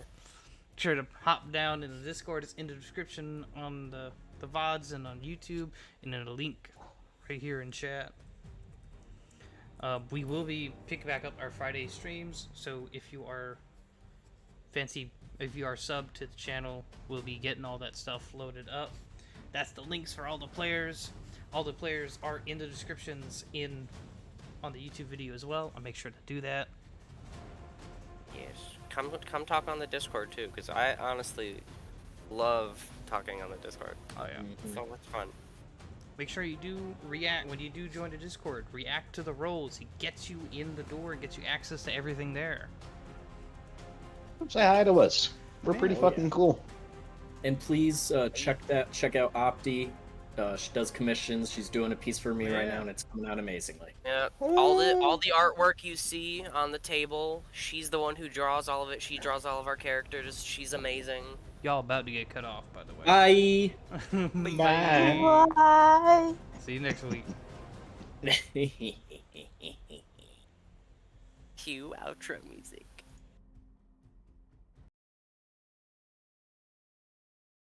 Sure to hop down in the Discord. It's in the description on the VODs and on YouTube, and then a link right here in chat. We will be picking back up our Friday streams, so if you are subbed to the channel, we'll be getting all that stuff loaded up. That's the links for all the players. All the players are in the descriptions on the YouTube video as well. I'll make sure to do that. Yes. Come talk on the Discord too, because I honestly love talking on the Discord. Oh yeah. So much fun. Make sure you do react when you do join the Discord. React to the roles. He gets you in the door and gets you access to everything there. Say hi to us. We're Yeah. pretty Oh, fucking yeah. cool. And please check out Opti. She does commissions. She's doing a piece for me right Yeah. now, and it's coming out amazingly. Yeah, all the artwork you see on the table, she's the one who draws all of it. She draws all of our characters. She's amazing. Y'all about to get cut off, by the way. Bye. Bye. Bye. See you next week. Cue outro music.